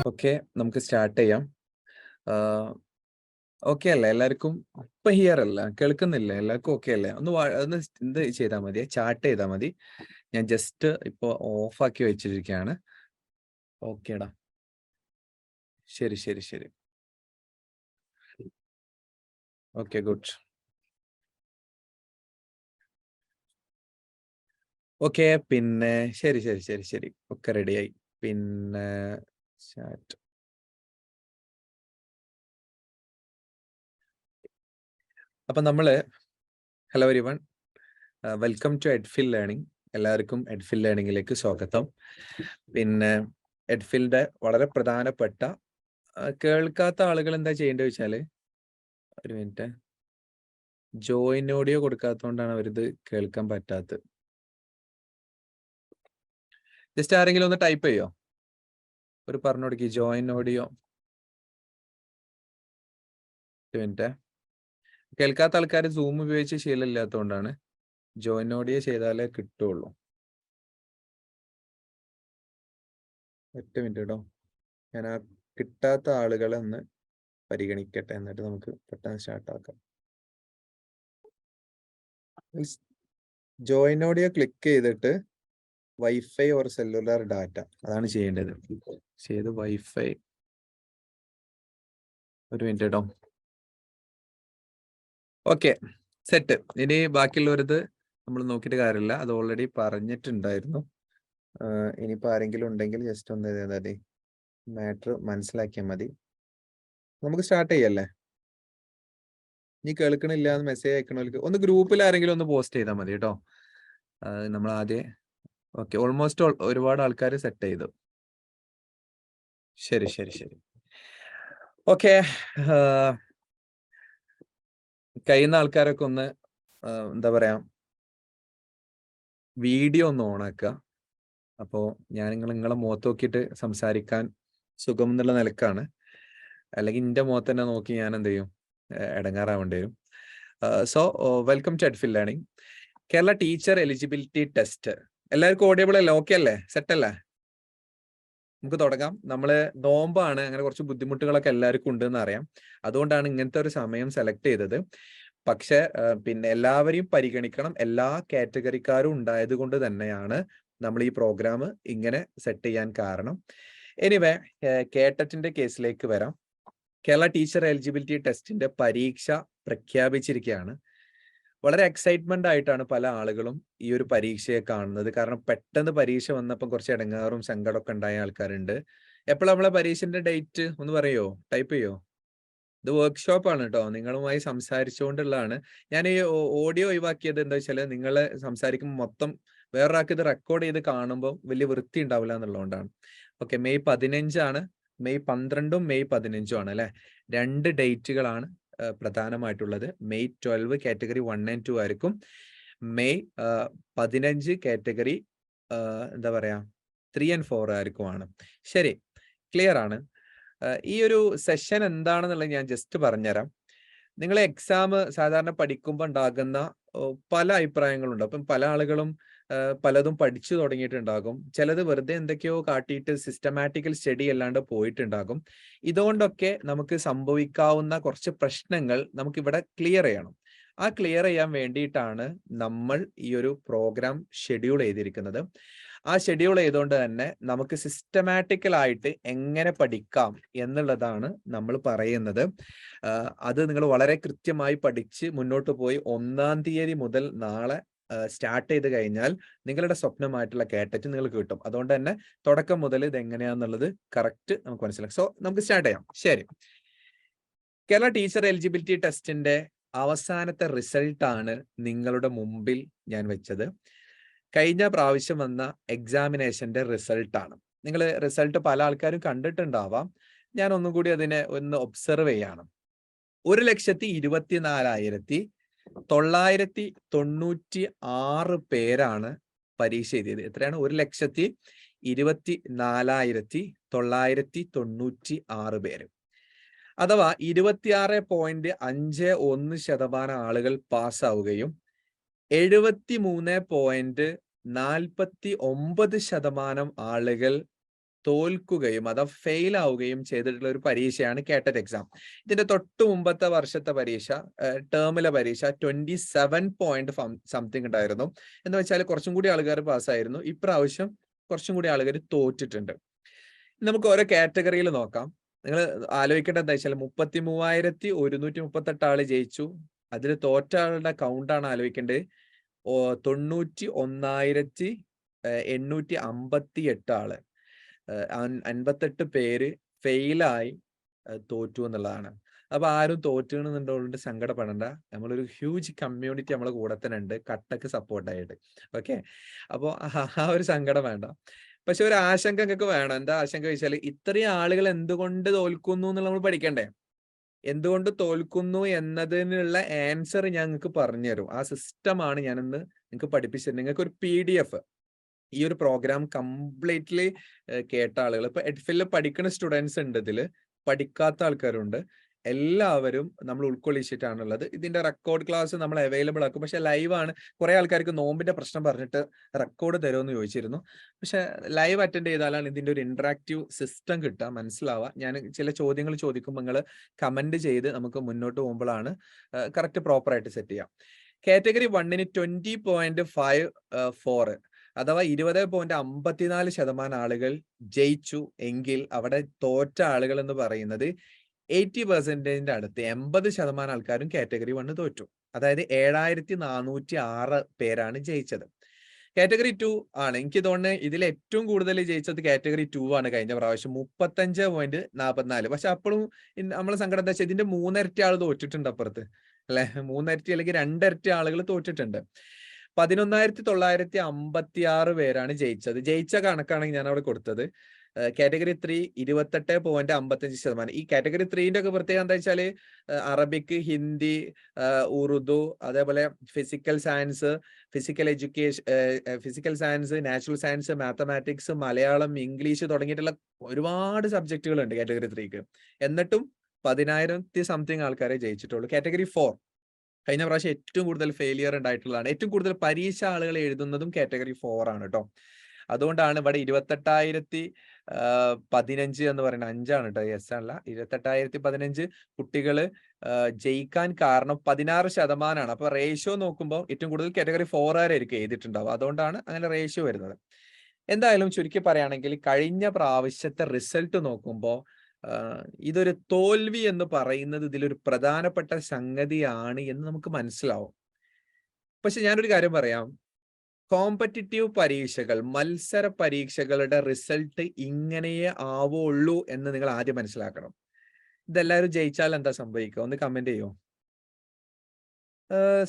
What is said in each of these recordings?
Okay, നമുക്ക് start ചെയ്യാം. Okay അല്ലേ എല്ലാവർക്കും? ഇപ്പൊ ഹിയർ അല്ല, കേൾക്കുന്നില്ല? എല്ലാവർക്കും ഓക്കെ അല്ലേ? ഒന്ന് എന്ത് ചെയ്താൽ മതി, ചാറ്റ് ചെയ്താൽ മതി. ഞാൻ ജസ്റ്റ് ഇപ്പൊ ഓഫാക്കി വെച്ചിരിക്കുകയാണ്. ഓക്കേടാ, ശരി ശരി ശരി. Okay, good. ഓക്കെ, പിന്നെ ശരി ശരി ശരി ശരി ഒക്കെ റെഡിയായി. പിന്നെ ചാറ്റ് അപ്പൊ നമ്മള് hello everyone, welcome to Edfil learning. എല്ലാവർക്കും എഡ്ഫിൽ ലേണിംഗിലേക്ക് സ്വാഗതം. പിന്നെ എഡ്ഫിലിന്റെ വളരെ പ്രധാനപ്പെട്ട കേൾക്കാത്ത ആളുകൾ എന്താ ചെയ്യേണ്ടത് വെച്ചാല്, ഒരു മിനിറ്റ്, ജോയിൻ ഓഡിയോ കൊടുക്കാത്തതുകൊണ്ടാണ് അവരിത് കേൾക്കാൻ പറ്റാത്തത്. ജസ്റ്റ് ആരെങ്കിലും ഒന്ന് ടൈപ്പ് ചെയ്യോ, ഒരു പറഞ്ഞു കൊടുക്കി ജോയിൻ ഓഡിയോ. ഒരു മിനിറ്റ്, കേൾക്കാത്ത ആൾക്കാർ സൂം ഉപയോഗിച്ച് ശീലമില്ലാത്തതുകൊണ്ടാണ്. ജോയിൻ ഓഡിയോ ചെയ്താലേ കിട്ടുള്ളൂ. ഒറ്റ മിനിറ്റ് കേട്ടോ, ഞാൻ ആ കിട്ടാത്ത ആളുകളെ ഒന്ന് പരിഗണിക്കട്ടെ, എന്നിട്ട് നമുക്ക് പെട്ടെന്ന് സ്റ്റാർട്ട് ആക്കാം. ജോയിൻ ഓഡിയോ ക്ലിക്ക് ചെയ്തിട്ട് വൈഫൈ ഓർ സെല്ലുലാർ ഡാറ്റ, അതാണ് ചെയ്യേണ്ടത്. ചെയ്ത് വൈഫൈ, ഒരു മിനിറ്റ് കേട്ടോ. Okay, set. ഇനി ബാക്കിയുള്ളവരത് നമ്മൾ നോക്കിയിട്ട് കാര്യമില്ല, അത് ഓൾറെഡി പറഞ്ഞിട്ടുണ്ടായിരുന്നു. ഇനിയിപ്പോൾ ആരെങ്കിലും ഉണ്ടെങ്കിൽ ജസ്റ്റ് ഒന്ന് മതി, മാറ്റർ മനസ്സിലാക്കിയാൽ മതി. നമുക്ക് സ്റ്റാർട്ട് ചെയ്യല്ലേ? ഇനി കേൾക്കണില്ല എന്ന് മെസ്സേജ് അയക്കണവർക്ക് ഒന്ന് ഗ്രൂപ്പിൽ ആരെങ്കിലും ഒന്ന് പോസ്റ്റ് ചെയ്താൽ മതി കേട്ടോ. നമ്മൾ ആദ്യം ഓക്കെ, ഓൾമോസ്റ്റ് ഒരുപാട് ആൾക്കാർ സെറ്റ് ചെയ്തു. ശരി ശരി ശരി. ഓക്കെ, കഴിയുന്ന ആൾക്കാരൊക്കെ ഒന്ന് എന്താ പറയാ, വീഡിയോ ഒന്ന് ഓണാക്കുക. അപ്പോൾ ഞാൻ നിങ്ങളെ മുഖത്ത് നോക്കിയിട്ട് സംസാരിക്കാൻ സുഖം എന്നുള്ള നിലക്കാണ്. അല്ലെങ്കിൽ എൻ്റെ മുഖത്ത് തന്നെ നോക്കി ഞാൻ എന്ത് ചെയ്യും, ഇടങ്ങാറാവേണ്ടി വരും. So welcome to Edfil learning. Kerala teacher eligibility test എല്ലാവർക്കും ഓഡിയബിൾ അല്ലേ? ഓക്കെ അല്ലേ? സെറ്റ് അല്ലേ? നമുക്ക് തുടങ്ങാം. നമ്മള് നോമ്പാണ്, അങ്ങനെ കുറച്ച് ബുദ്ധിമുട്ടുകളൊക്കെ എല്ലാവർക്കും ഉണ്ടെന്ന് അറിയാം. അതുകൊണ്ടാണ് ഇങ്ങനത്തെ ഒരു സമയം സെലക്ട് ചെയ്തത്. പക്ഷെ പിന്നെ എല്ലാവരെയും പരിഗണിക്കണം, എല്ലാ കാറ്റഗറിക്കാരും ഉണ്ടായത് കൊണ്ട് തന്നെയാണ് നമ്മൾ ഈ പ്രോഗ്രാം ഇങ്ങനെ സെറ്റ് ചെയ്യാൻ കാരണം. എനിവേ, കേട്ടറ്റിന്റെ കേസിലേക്ക് വരാം. കേരള ടീച്ചർ എലിജിബിലിറ്റി ടെസ്റ്റിന്റെ പരീക്ഷ പ്രഖ്യാപിച്ചിരിക്കുകയാണ്. വളരെ എക്സൈറ്റ്മെന്റ് ആയിട്ടാണ് പല ആളുകളും ഈ ഒരു പരീക്ഷയെ കാണുന്നത്. കാരണം പെട്ടെന്ന് പരീക്ഷ വന്നപ്പോൾ കുറച്ച് ഇടങ്ങാറും സങ്കടമൊക്കെ ഉണ്ടായ ആൾക്കാരുണ്ട്. എപ്പോഴാണ് നമ്മളെ പരീക്ഷന്റെ ഡേറ്റ് ഒന്ന് പറയോ, ടൈപ്പ് ചെയ്യോ? ഇത് വർക്ക്ഷോപ്പ് ആണ് കേട്ടോ, നിങ്ങളുമായി സംസാരിച്ചുകൊണ്ടുള്ളതാണ്. ഞാൻ ഈ ഓഡിയോ ഒഴിവാക്കിയത് എന്താ വെച്ചാൽ, നിങ്ങൾ സംസാരിക്കുമ്പോൾ മൊത്തം വേറൊരാൾക്ക് ഇത് റെക്കോർഡ് ചെയ്ത് കാണുമ്പോൾ വലിയ വൃത്തി ഉണ്ടാവില്ല എന്നുള്ളതുകൊണ്ടാണ്. ഓക്കെ, മെയ് 15 മെയ് 12 മെയ് 15 ആണ് അല്ലെ, 2 ഡേറ്റുകളാണ് പ്രധാനമായിട്ടുള്ളത്. മെയ് 12 കാറ്റഗറി 1 and 2 ആയിരിക്കും. മെയ് 15 കാറ്റഗറി എന്താ പറയാ 3 and 4 ആയിരിക്കുമാണ്. ശരി, ക്ലിയർ ആണ്. ഈ ഒരു സെഷൻ എന്താണെന്നുള്ളത് ഞാൻ ജസ്റ്റ് പറഞ്ഞുതരാം. നിങ്ങൾ എക്സാം സാധാരണ പഠിക്കുമ്പോൾ ഉണ്ടാകുന്ന പല അഭിപ്രായങ്ങളുണ്ട്. അപ്പം പല ആളുകളും പലതും പഠിച്ചു തുടങ്ങിയിട്ടുണ്ടാകും. ചിലത് വെറുതെ എന്തൊക്കെയോ കാട്ടിയിട്ട് സിസ്റ്റമാറ്റിക്കൽ സ്റ്റഡി അല്ലാണ്ട് പോയിട്ടുണ്ടാകും. ഇതുകൊണ്ടൊക്കെ നമുക്ക് സംഭവിക്കാവുന്ന കുറച്ച് പ്രശ്നങ്ങൾ നമുക്കിവിടെ ക്ലിയർ ചെയ്യണം. ആ ക്ലിയർ ചെയ്യാൻ വേണ്ടിയിട്ടാണ് നമ്മൾ ഈ ഒരു പ്രോഗ്രാം ഷെഡ്യൂൾ ചെയ്തിരിക്കുന്നത്. ആ ഷെഡ്യൂൾ ചെയ്തുകൊണ്ട് തന്നെ നമുക്ക് സിസ്റ്റമാറ്റിക്കലായിട്ട് എങ്ങനെ പഠിക്കാം എന്നുള്ളതാണ് നമ്മൾ പറയുന്നത്. അത് നിങ്ങൾ വളരെ കൃത്യമായി പഠിച്ച് മുന്നോട്ട് പോയി 1-ാം തീയതി മുതൽ നാളെ സ്റ്റാർട്ട് ചെയ്ത് കഴിഞ്ഞാൽ നിങ്ങളുടെ സ്വപ്നമായിട്ടുള്ള കേട്ടറ്റ് നിങ്ങൾക്ക് കിട്ടും. അതുകൊണ്ട് തന്നെ തുടക്കം മുതൽ ഇത് എങ്ങനെയാന്നുള്ളത് കറക്റ്റ് നമുക്ക് മനസ്സിലാക്കാം. സോ നമുക്ക് സ്റ്റാർട്ട് ചെയ്യാം. ശരി, കേരള ടീച്ചർ എലിജിബിലിറ്റി ടെസ്റ്റിന്റെ അവസാനത്തെ റിസൾട്ടാണ് നിങ്ങളുടെ മുമ്പിൽ ഞാൻ വെച്ചത്. കഴിഞ്ഞ പ്രാവശ്യം വന്ന എക്സാമിനേഷന്റെ റിസൾട്ടാണ്. നിങ്ങൾ റിസൾട്ട് പല ആൾക്കാരും കണ്ടിട്ടുണ്ടാവാം. ഞാൻ ഒന്നും കൂടി അതിനെ ഒന്ന് ഒബ്സർവ് ചെയ്യാണ്. 1,24,996 പേരാണ് പരീക്ഷ എഴുതിയത്. എത്രയാണ്? 1,24,996 പേര്. അഥവാ 26.51% ആളുകൾ പാസ്സാവുകയും 73.49% ആളുകൾ തോൽക്കുകയും അഥവാ ഫെയിൽ ആവുകയും ചെയ്തിട്ടുള്ള ഒരു പരീക്ഷയാണ് കേട്ടറ്റ് എക്സാം. ഇതിന്റെ തൊട്ട് മുമ്പത്തെ വർഷത്തെ പരീക്ഷ, ടേമിലെ പരീക്ഷ 27 സംതിങ് ഉണ്ടായിരുന്നു. എന്ന് വെച്ചാൽ കുറച്ചും കൂടി ആൾക്കാർ പാസ്സായിരുന്നു. ഇപ്രാവശ്യം കുറച്ചും കൂടി ആളുകൾ തോറ്റിട്ടുണ്ട്. നമുക്ക് ഓരോ കാറ്റഗറിയിൽ നോക്കാം. നിങ്ങൾ ആലോചിക്കേണ്ടത് എന്താ വെച്ചാൽ 33,138 ആള് ജയിച്ചു. അതിൽ തോറ്റ ആളുടെ കൗണ്ടാണ് ആലോചിക്കേണ്ടത്. 91,858 ആള്, 58 പേര് ഫെയിലായി തോറ്റു എന്നുള്ളതാണ്. അപ്പൊ ആരും തോറ്റുന്നുള്ളതുകൊണ്ട് സങ്കടപ്പെടണ്ട. നമ്മളൊരു ഹ്യൂജ് കമ്മ്യൂണിറ്റി നമ്മളെ കൂടെ തന്നെ ഉണ്ട്, കട്ടക്ക് സപ്പോർട്ടായിട്ട്. ഓക്കെ, അപ്പൊ ആ ഒരു സങ്കടം വേണ്ട. പക്ഷെ ഒരു ആശങ്ക നിങ്ങൾക്ക് വേണം. എന്താ ആശങ്ക വെച്ചാൽ ഇത്രയും ആളുകൾ എന്തുകൊണ്ട് തോൽക്കുന്നു എന്നുള്ളത് നമ്മൾ പഠിക്കണ്ടേ. എന്തുകൊണ്ട് തോൽക്കുന്നു എന്നതിനുള്ള ആൻസർ ഞാൻ നിങ്ങൾക്ക് പറഞ്ഞുതരും. ആ സിസ്റ്റമാണ് ഞാനിന്ന് നിങ്ങൾക്ക് പഠിപ്പിച്ചത്. നിങ്ങൾക്ക് ഒരു PDF, ഈ ഒരു പ്രോഗ്രാം കംപ്ലീറ്റ്ലി കേട്ട ആളുകൾ, ഇപ്പൊ എഡ്ഫിൽ പഠിക്കുന്ന സ്റ്റുഡൻസ് ഉണ്ട്, ഇതിൽ പഠിക്കാത്ത ആൾക്കാരുണ്ട്. എല്ലാവരും നമ്മൾ ഉൾക്കൊള്ളിച്ചിട്ടാണുള്ളത്. ഇതിന്റെ റെക്കോർഡ് ക്ലാസ് നമ്മൾ അവൈലബിൾ ആക്കും. പക്ഷെ ലൈവ് ആണ്. കുറെ ആൾക്കാർക്ക് നോമ്പിന്റെ പ്രശ്നം പറഞ്ഞിട്ട് റെക്കോർഡ് തരുമെന്ന് ചോദിച്ചിരുന്നു. പക്ഷെ ലൈവ് അറ്റൻഡ് ചെയ്താലാണ് ഇതിന്റെ ഒരു ഇന്ററാക്റ്റീവ് സിസ്റ്റം കിട്ടുക, മനസ്സിലാവുക. ഞാൻ ചില ചോദ്യങ്ങൾ ചോദിക്കുമ്പോൾ നിങ്ങൾ കമന്റ് ചെയ്ത് നമുക്ക് മുന്നോട്ട് പോകുമ്പോഴാണ് കറക്റ്റ് പ്രോപ്പർ ആയിട്ട് സെറ്റ് ചെയ്യാം. കാറ്റഗറി 1-ന് 20.54, അഥവാ 20.54% ആളുകൾ ജയിച്ചു എങ്കിൽ അവിടെ തോറ്റ ആളുകൾ എന്ന് പറയുന്നത് 80% അടുത്ത് 80% ആൾക്കാരും കാറ്റഗറി 1 തോറ്റു. അതായത് 7,406 പേരാണ് ജയിച്ചത്. കാറ്റഗറി 2 ആണ്. എനിക്ക് തോന്നുന്നത് ഇതിൽ ഏറ്റവും കൂടുതൽ ജയിച്ചത് കാറ്റഗറി 2 ആണ് കഴിഞ്ഞ പ്രാവശ്യം, 35.44. പക്ഷെ അപ്പോഴും നമ്മളെ സങ്കടം എന്താ വെച്ചാൽ ഇതിന്റെ 3 ഇരട്ടി ആൾ തോറ്റിട്ടുണ്ട് അപ്പുറത്ത്, അല്ലെ? 3 ഇരട്ടി അല്ലെങ്കിൽ 2 ഇരട്ടി ആളുകൾ തോറ്റിട്ടുണ്ട്. 11,956 പേരാണ് ജയിച്ചത്. ജയിച്ച കണക്കാണ് ഞാൻ അവിടെ കൊടുത്തത്. കാറ്റഗറി 3 28.55%. ഈ കാറ്റഗറി 3ന്റെ ഒക്കെ പ്രത്യേകത എന്താ വെച്ചാൽ അറബിക്, ഹിന്ദി, ഉറുദു, അതേപോലെ physical science, physical science, natural science, mathematics, Malayalam, English തുടങ്ങിയിട്ടുള്ള ഒരുപാട് സബ്ജക്റ്റുകൾ ഉണ്ട് കാറ്റഗറി 3ക്ക്. എന്നിട്ടും 10,000 സംതിങ് ആൾക്കാരെ ജയിച്ചിട്ടുള്ളൂ. കാറ്റഗറി 4 കഴിഞ്ഞ പ്രാവശ്യം ഏറ്റവും കൂടുതൽ ഫെയിലിയർ ഉണ്ടായിട്ടുള്ളതാണ്. ഏറ്റവും കൂടുതൽ പരീക്ഷ ആളുകൾ എഴുതുന്നതും കാറ്റഗറി 4 ആണ് കേട്ടോ. അതുകൊണ്ടാണ് ഇവിടെ 28,015 എന്ന് പറയുന്നത് 5 കേട്ടോ, എസ് അല്ല. 28,015 കുട്ടികൾ ജയിക്കാൻ കാരണം 16%. അപ്പൊ റേഷ്യോ നോക്കുമ്പോൾ ഏറ്റവും കൂടുതൽ കാറ്റഗറി 4-കാരായിരിക്കും എഴുതിയിട്ടുണ്ടാവും. അതുകൊണ്ടാണ് അങ്ങനെ റേഷ്യോ വരുന്നത്. എന്തായാലും ചുരുക്കി പറയുകയാണെങ്കിൽ കഴിഞ്ഞ പ്രാവശ്യത്തെ റിസൾട്ട് നോക്കുമ്പോൾ ഇതൊരു തോൽവി എന്ന് പറയുന്നത് ഇതിലൊരു പ്രധാനപ്പെട്ട സംഗതിയാണ് എന്ന് നമുക്ക് മനസ്സിലാവും. പക്ഷെ ഞാനൊരു കാര്യം പറയാം, കോമ്പറ്റിറ്റീവ് പരീക്ഷകൾ, മത്സര പരീക്ഷകളുടെ റിസൾട്ട് ഇങ്ങനെയേ ആവുള്ളൂ എന്ന് നിങ്ങൾ ആദ്യം മനസ്സിലാക്കണം. ഇതെല്ലാവരും ജയിച്ചാൽ എന്താ സംഭവിക്കുക? ഒന്ന് കമന്റ് ചെയ്യോ?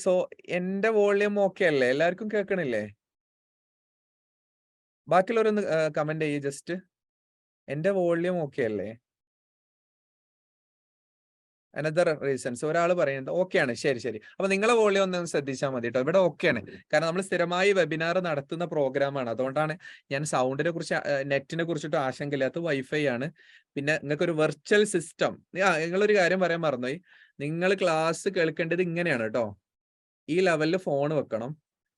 സോ എന്റെ വോളിയം ഓക്കെ അല്ലേ? എല്ലാവർക്കും കേൾക്കണില്ലേ? ബാക്കിയുള്ളവരൊന്ന് കമന്റ് ചെയ്യ് ജസ്റ്റ്. എന്റെ വോളിയം ഓക്കെ അല്ലേ? അനദർ റീസൺസ് ഒരാൾ പറയുന്നത് ഓക്കെയാണ്. ശരി ശരി. അപ്പൊ നിങ്ങളെ വോളിയം ഒന്ന് ശ്രദ്ധിച്ചാൽ മതി കേട്ടോ. ഇവിടെ ഓക്കെയാണ്. കാരണം നമ്മൾ സ്ഥിരമായി വെബിനാർ നടത്തുന്ന പ്രോഗ്രാമാണ്. അതുകൊണ്ടാണ് ഞാൻ സൗണ്ടിനെ കുറിച്ച്, നെറ്റിനെ കുറിച്ചിട്ട് ആശങ്കയില്ലാത്ത വൈഫൈ ആണ്. പിന്നെ നിങ്ങൾക്ക് ഒരു വെർച്വൽ സിസ്റ്റം. നിങ്ങളൊരു കാര്യം പറയാൻ മറന്നുപോയി. നിങ്ങൾ ക്ലാസ് കേൾക്കേണ്ടത് ഇങ്ങനെയാണ് കേട്ടോ. ഈ ലെവലിൽ ഫോൺ വെക്കണം.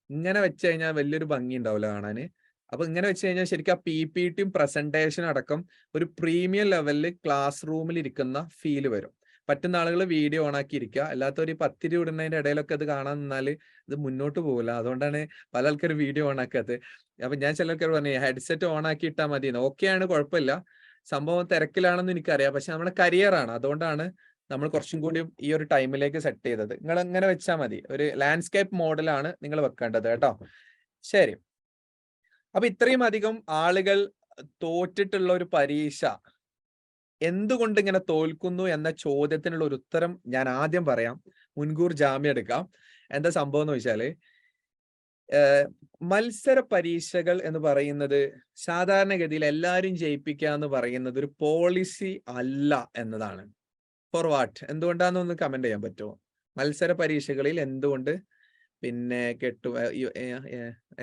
ഇങ്ങനെ വെച്ച് കഴിഞ്ഞാൽ വലിയൊരു ഭംഗി ഉണ്ടാവില്ല കാണാന്. അപ്പൊ ഇങ്ങനെ വെച്ച് കഴിഞ്ഞാൽ ശരിക്കും ആ PPTയും പ്രസന്റേഷൻ അടക്കം ഒരു പ്രീമിയം ലെവലിൽ ക്ലാസ് റൂമിൽ ഇരിക്കുന്ന ഫീല് വരും. പറ്റുന്ന ആളുകൾ വീഡിയോ ഓൺ ആക്കി ഇരിക്കുക. അല്ലാത്തവർ ഈ 10 രൂപ ഇടുന്നതിന്റെ ഇടയിലൊക്കെ ഇത് കാണാൻ നിന്നാല് ഇത് മുന്നോട്ട് പോകില്ല. അതുകൊണ്ടാണ് പല ആൾക്കാരും വീഡിയോ ഓൺ ആക്കാത്തത്. അപ്പൊ ഞാൻ ചില ആൾക്കാർ പറഞ്ഞു ഹെഡ്സെറ്റ് ഓൺ ആക്കി ഇട്ടാൽ മതി. ഓക്കെയാണ്, കുഴപ്പമില്ല. സംഭവം തിരക്കിലാണെന്ന് എനിക്കറിയാം. പക്ഷെ നമ്മുടെ കരിയർ ആണ്. അതുകൊണ്ടാണ് നമ്മൾ കുറച്ചും കൂടി ഈ ഒരു ടൈമിലേക്ക് സെറ്റ് ചെയ്തത്. നിങ്ങൾ ഇങ്ങനെ വെച്ചാൽ മതി. ഒരു ലാൻഡ്സ്കേപ്പ് മോഡലാണ് നിങ്ങൾ വെക്കേണ്ടത് കേട്ടോ. ശരി. അപ്പൊ ഇത്രയും അധികം ആളുകൾ തോറ്റിട്ടുള്ള ഒരു പരീക്ഷ എന്തുകൊണ്ട് ഇങ്ങനെ തോൽക്കുന്നു എന്ന ചോദ്യത്തിനുള്ള ഒരു ഉത്തരം ഞാൻ ആദ്യം പറയാം. മുൻകൂർ ജാമ്യം എടുക്കാം. എന്താ സംഭവം എന്ന് വെച്ചാല്, മത്സര പരീക്ഷകൾ എന്ന് പറയുന്നത് സാധാരണഗതിയിൽ എല്ലാവരും ജയിപ്പിക്കുക എന്ന് പറയുന്നത് ഒരു പോളിസി അല്ല എന്നതാണ്. Four what? എന്തുകൊണ്ടാണെന്നൊന്ന് കമന്റ് ചെയ്യാൻ പറ്റുമോ? മത്സര പരീക്ഷകളിൽ എന്തുകൊണ്ട് പിന്നെ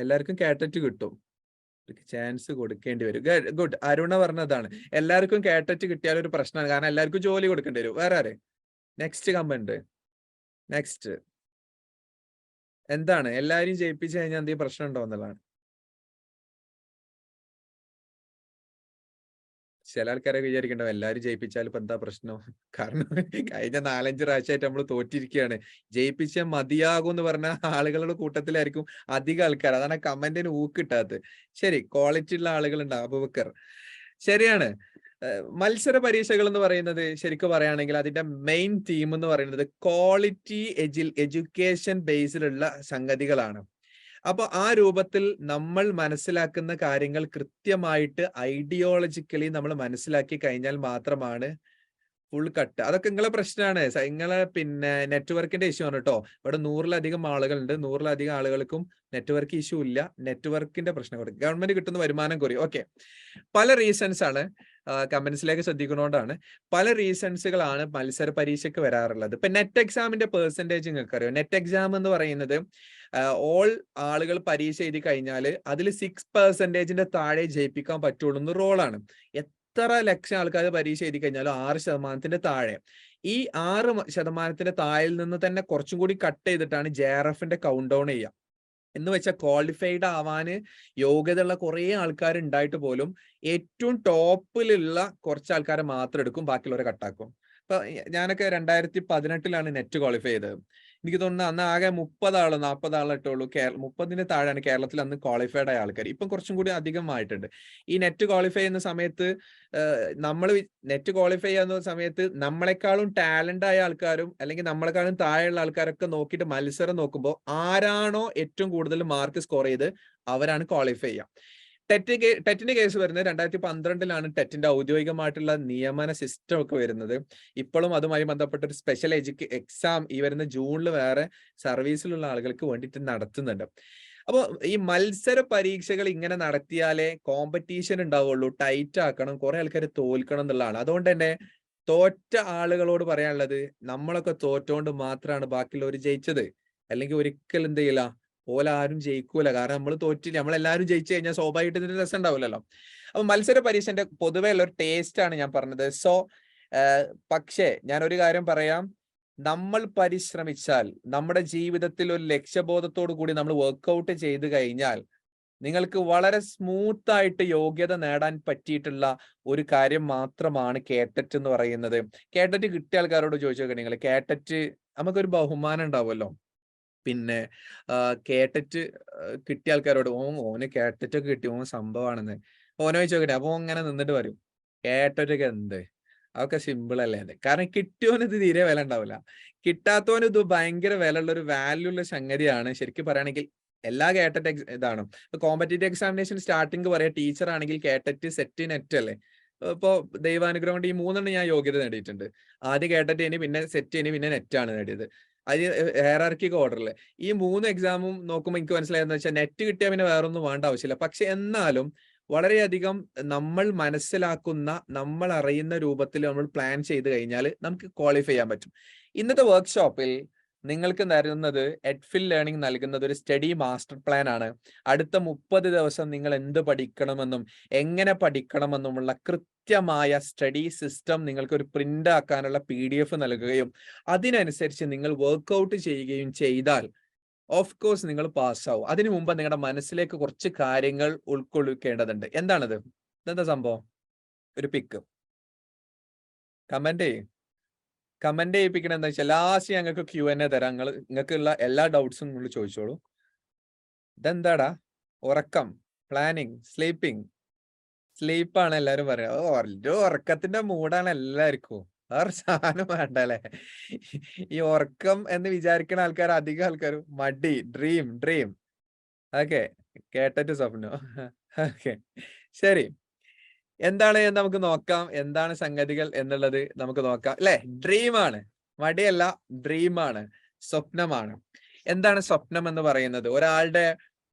എല്ലാവർക്കും കാറ്ററ്റ് കിട്ടും, ചാൻസ് കൊടുക്കേണ്ടി വരും. ഗുഡ്. അരുണ പറഞ്ഞതാണ് എല്ലാവർക്കും കാറ്ററ്റ് കിട്ടിയാൽ ഒരു പ്രശ്നമാണ്. കാരണം എല്ലാവർക്കും ജോലി കൊടുക്കേണ്ടി വരും. വേറെ ആരെ? Next comment. നെക്സ്റ്റ് എന്താണ്? എല്ലാവരും ജയിപ്പിച്ചു കഴിഞ്ഞാൽ എന്തെങ്കിലും പ്രശ്നം ഉണ്ടോ എന്നുള്ളതാണ്. ചില ആൾക്കാരൊക്കെ വിചാരിക്കണ്ടാവും എല്ലാരും ജയിപ്പിച്ചാൽ ഇപ്പൊ എന്താ പ്രശ്നം? കാരണം കഴിഞ്ഞ 4, 5 പ്രാവശ്യമായിട്ട് നമ്മൾ തോറ്റിരിക്കുകയാണ്. ജയിപ്പിച്ചാൽ മതിയാകും എന്ന് പറഞ്ഞ ആളുകളുടെ കൂട്ടത്തിലായിരിക്കും അധികം ആൾക്കാർ. അതാണ് കമന്റിന് ഊക്കിട്ടാത്തത്. ശരി, ക്വാളിറ്റി ഉള്ള ആളുകളുണ്ട്. അബൂബക്കർ ശരിയാണ്. മത്സര പരീക്ഷകൾ എന്ന് പറയുന്നത് ശരിക്കും പറയുകയാണെങ്കിൽ അതിന്റെ മെയിൻ തീം എന്ന് പറയുന്നത് ക്വാളിറ്റി എഡ്യൂക്കേഷൻ ബേസിലുള്ള സംഗതികളാണ്. അപ്പൊ ആ രൂപത്തിൽ നമ്മൾ മനസ്സിലാക്കുന്ന കാര്യങ്ങൾ കൃത്യമായിട്ട് ഐഡിയോളജിക്കലി നമ്മൾ മനസ്സിലാക്കി കഴിഞ്ഞാൽ മാത്രമാണ് ഫുൾ കട്ട്. അതൊക്കെ നിങ്ങളെ പ്രശ്നമാണ്. നിങ്ങളെ പിന്നെ നെറ്റ്വർക്കിന്റെ ഇഷ്യൂ ആണ് കേട്ടോ. ഇവിടെ 100-ലധികം ആളുകളുണ്ട്. 100-ലധികം ആളുകൾക്കും നെറ്റ്വർക്ക് ഇഷ്യൂ ഇല്ല. നെറ്റ്വർക്കിന്റെ പ്രശ്നം കൂടി. ഗവൺമെന്റ് കിട്ടുന്ന വരുമാനം കുറയും. ഓക്കെ, പല റീസൺസ് ആണ്. കമന്റ്സിലേക്ക് ശ്രദ്ധിക്കുന്നതുകൊണ്ടാണ്. പല റീസൺസുകളാണ് മത്സര പരീക്ഷയ്ക്ക് വരാറുള്ളത്. ഇപ്പൊ നെറ്റ് എക്സാമിന്റെ പെർസെന്റേജ് നിങ്ങൾക്ക് അറിയോ? നെറ്റ് എക്സാം എന്ന് പറയുന്നത് ഓൾ ആളുകൾ പരീക്ഷ എഴുതി കഴിഞ്ഞാൽ അതിൽ 6% താഴെ ജയിപ്പിക്കാൻ പറ്റുള്ളൂ എന്ന് റോളാണ്. എത്ര ലക്ഷം ആൾക്കാർ പരീക്ഷ എഴുതി കഴിഞ്ഞാലും 6% താഴെ. ഈ 6% താഴെ നിന്ന് തന്നെ കുറച്ചും കൂടി കട്ട് ചെയ്തിട്ടാണ് JRFന്റെ കൗണ്ട് ഡൗൺ ചെയ്യുക. എന്ന് വെച്ചാൽ ക്വാളിഫൈഡ് ആവാന് യോഗ്യതയുള്ള കുറെ ആൾക്കാർ ഉണ്ടായിട്ട് പോലും ഏറ്റവും ടോപ്പിലുള്ള കുറച്ച് ആൾക്കാരെ മാത്രം എടുക്കും, ബാക്കിയുള്ളവരെ കട്ടാക്കും. ഇപ്പൊ ഞാനൊക്കെ 2018 നെറ്റ് ക്വാളിഫൈ ചെയ്തത്. എനിക്ക് തോന്നുന്നു അന്ന് ആകെ 30 ആളോ 40 ആളോ ഇട്ടുള്ളൂ. 30-ന് താഴെയാണ് കേരളത്തിൽ അന്ന് ക്വാളിഫൈഡ് ആയ ആൾക്കാർ. ഇപ്പം കുറച്ചും കൂടി അധികമായിട്ടുണ്ട്. ഈ നെറ്റ് ക്വാളിഫൈ ചെയ്യുന്ന സമയത്ത് നമ്മൾ നെറ്റ് ക്വാളിഫൈ ചെയ്യുന്ന സമയത്ത് നമ്മളെക്കാളും ടാലന്റ് ആയ ആൾക്കാരും അല്ലെങ്കിൽ നമ്മളെക്കാളും താഴെയുള്ള ആൾക്കാരൊക്കെ നോക്കിയിട്ട് മത്സരം നോക്കുമ്പോൾ ആരാണോ ഏറ്റവും കൂടുതൽ മാർക്ക് സ്കോർ ചെയ്ത് അവരാണ് ക്വാളിഫൈ ചെയ്യുക. ടെറ്റിന്റെ കേസ് വരുന്നത് 2012 ടെറ്റിന്റെ ഔദ്യോഗികമായിട്ടുള്ള നിയമന സിസ്റ്റം ഒക്കെ വരുന്നത്. ഇപ്പോഴും അതുമായി ബന്ധപ്പെട്ട ഒരു സ്പെഷ്യൽ എക്സാം ഈ വരുന്ന ജൂണിൽ വേറെ സർവീസിലുള്ള ആളുകൾക്ക് വേണ്ടിയിട്ട് നടത്തുന്നുണ്ട്. അപ്പോൾ ഈ മത്സര പരീക്ഷകൾ ഇങ്ങനെ നടത്തിയാലേ കോമ്പറ്റീഷൻ ഉണ്ടാവുള്ളൂ. ടൈറ്റ് ആക്കണം, കുറെ ആൾക്കാർ തോൽക്കണം എന്നുള്ളതാണ്. അതുകൊണ്ട് തന്നെ തോറ്റ ആളുകളോട് പറയാനുള്ളത്, നമ്മളൊക്കെ തോറ്റോണ്ട് മാത്രമാണ് ബാക്കിയുള്ളവർ ജയിച്ചത്. അല്ലെങ്കിൽ ഒരിക്കലും എന്ത് ചെയ്യില്ല, ആരും ജയിക്കൂല. കാരണം നമ്മൾ തോറ്റില്ല. നമ്മളെല്ലാവരും ജയിച്ചു കഴിഞ്ഞാൽ സ്വാഭാവികമായിട്ട് ഇതിന് രസം ഉണ്ടാവില്ലല്ലോ. അപ്പൊ മത്സര പരീക്ഷന്റെ പൊതുവെ ഉള്ള ഒരു ടേസ്റ്റ് ആണ് ഞാൻ പറഞ്ഞത്. സോ പക്ഷേ ഞാൻ ഒരു കാര്യം പറയാം, നമ്മൾ പരിശ്രമിച്ചാൽ നമ്മുടെ ജീവിതത്തിൽ ഒരു ലക്ഷ്യബോധത്തോടു കൂടി നമ്മൾ വർക്ക്ഔട്ട് ചെയ്ത് കഴിഞ്ഞാൽ നിങ്ങൾക്ക് വളരെ സ്മൂത്ത് ആയിട്ട് യോഗ്യത നേടാൻ പറ്റിയിട്ടുള്ള ഒരു കാര്യം മാത്രമാണ് കേട്ടറ്റ് എന്ന് പറയുന്നത്. കേട്ടറ്റ് കിട്ടിയ ആൾക്കാരോട് ചോദിച്ചു നോക്കുക നിങ്ങൾ. കേട്ടറ്റ് നമുക്കൊരു ബഹുമാനം ഉണ്ടാവുമല്ലോ. പിന്നെ കേട്ടറ്റ് കിട്ടിയ ആൾക്കാരോട് ഓന് കേട്ടറ്റൊക്കെ കിട്ടി, ഓൻ സംഭവമാണെന്ന് ഓനെ വെച്ച് നോക്കട്ടെ. അപ്പൊ ഇങ്ങനെ നിന്നിട്ട് പറയും കേട്ടറ്റൊക്കെ എന്ത്, അതൊക്കെ സിമ്പിൾ അല്ലേ എന്ന്. കാരണം കിട്ടിയോന് ഇത് തീരെ വില ഉണ്ടാവില്ല. കിട്ടാത്തവന് ഇത് ഭയങ്കര വില ഉള്ള ഒരു വാല്യൂ ഉള്ള സംഗതിയാണ്. ശരിക്കും പറയുകയാണെങ്കിൽ എല്ലാ കേട്ടറ്റ് ഇതാണ്. ഇപ്പൊ കോമ്പറ്റേറ്റീവ് എക്സാമിനേഷൻ സ്റ്റാർട്ടിങ് പറയാം, ടീച്ചർ ആണെങ്കിൽ കേട്ടറ്റ്, സെറ്റ്, നെറ്റ് അല്ലേ. ഇപ്പൊ ദൈവാനുഗ്രഹം കൊണ്ട് ഈ 3 ഞാൻ യോഗ്യത നേടിയിട്ടുണ്ട്. ആദ്യം കേട്ടറ്റ്, പിന്നെ സെറ്റ്, പിന്നെ നെറ്റാണ് നേടിയത്. അത് ഹൈറാർക്കിക് ഓർഡറിൽ ഈ 3 എക്സാമും നോക്കുമ്പോൾ എനിക്ക് മനസ്സിലായെന്ന് വെച്ചാൽ നെറ്റ് കിട്ടിയാൽ പിന്നെ വേറൊന്നും വേണ്ട ആവശ്യമില്ല. പക്ഷെ എന്നാലും വളരെയധികം നമ്മൾ മനസ്സിലാക്കുന്ന, നമ്മൾ അറിയുന്ന രൂപത്തിൽ നമ്മൾ പ്ലാൻ ചെയ്ത് കഴിഞ്ഞാൽ നമുക്ക് ക്വാളിഫൈ ചെയ്യാൻ പറ്റും. ഇന്നത്തെ വർക്ക്ഷോപ്പിൽ നിങ്ങൾക്ക് തരുന്നത് എഡ്ഫിൽ ലേണിംഗ് നൽകുന്നത് ഒരു സ്റ്റഡി മാസ്റ്റർ പ്ലാൻ ആണ്. അടുത്ത 30 ദിവസം നിങ്ങൾ എന്ത് പഠിക്കണമെന്നും എങ്ങനെ പഠിക്കണമെന്നുമുള്ള കൃത്യമായ സ്റ്റഡി സിസ്റ്റം നിങ്ങൾക്ക് ഒരു പ്രിന്റ് ആക്കാനുള്ള PDF നൽകുകയും അതിനനുസരിച്ച് നിങ്ങൾ വർക്ക്ഔട്ട് ചെയ്യുകയും ചെയ്താൽ ഓഫ് കോഴ്സ് നിങ്ങൾ പാസ്സാവും. അതിനു മുമ്പ് നിങ്ങളുടെ മനസ്സിലേക്ക് കുറച്ച് കാര്യങ്ങൾ ഉൾക്കൊള്ളിക്കേണ്ടതുണ്ട്. എന്താണത്? എന്താ സംഭവം? ഒരു പിക്ക് കമന്റ് ചെയ്യിപ്പിക്കണം. എന്താ വെച്ചാൽ ലാസ്റ്റ് ഞങ്ങൾക്ക് Q&A തരാം. നിങ്ങൾക്കുള്ള എല്ലാ ഡൗട്ട്സും നിങ്ങൾ ചോദിച്ചോളൂ. ഇതെന്താടാ? ഉറക്കം, പ്ലാനിങ്, സ്ലീപ്പാണ് എല്ലാരും പറയുന്നത്. ഉറക്കത്തിന്റെ മൂടാണ് എല്ലാവർക്കും. വേറെ സാധനം വേണ്ട അല്ലെ. ഈ ഉറക്കം എന്ന് വിചാരിക്കുന്ന അധികം ആൾക്കാരും മടി, ഡ്രീം ഓക്കെ, കേട്ടിട്ട് സ്വപ്നം. ഓക്കെ, ശരി. എന്താണ് എന്ന് നമുക്ക് നോക്കാം. എന്താണ് സംഗതികൾ എന്നുള്ളത് നമുക്ക് നോക്കാം അല്ലെ. ഡ്രീമാണ്, മടിയല്ല, ഡ്രീമാണ്, സ്വപ്നമാണ്. എന്താണ് സ്വപ്നം എന്ന് പറയുന്നത്? ഒരാളുടെ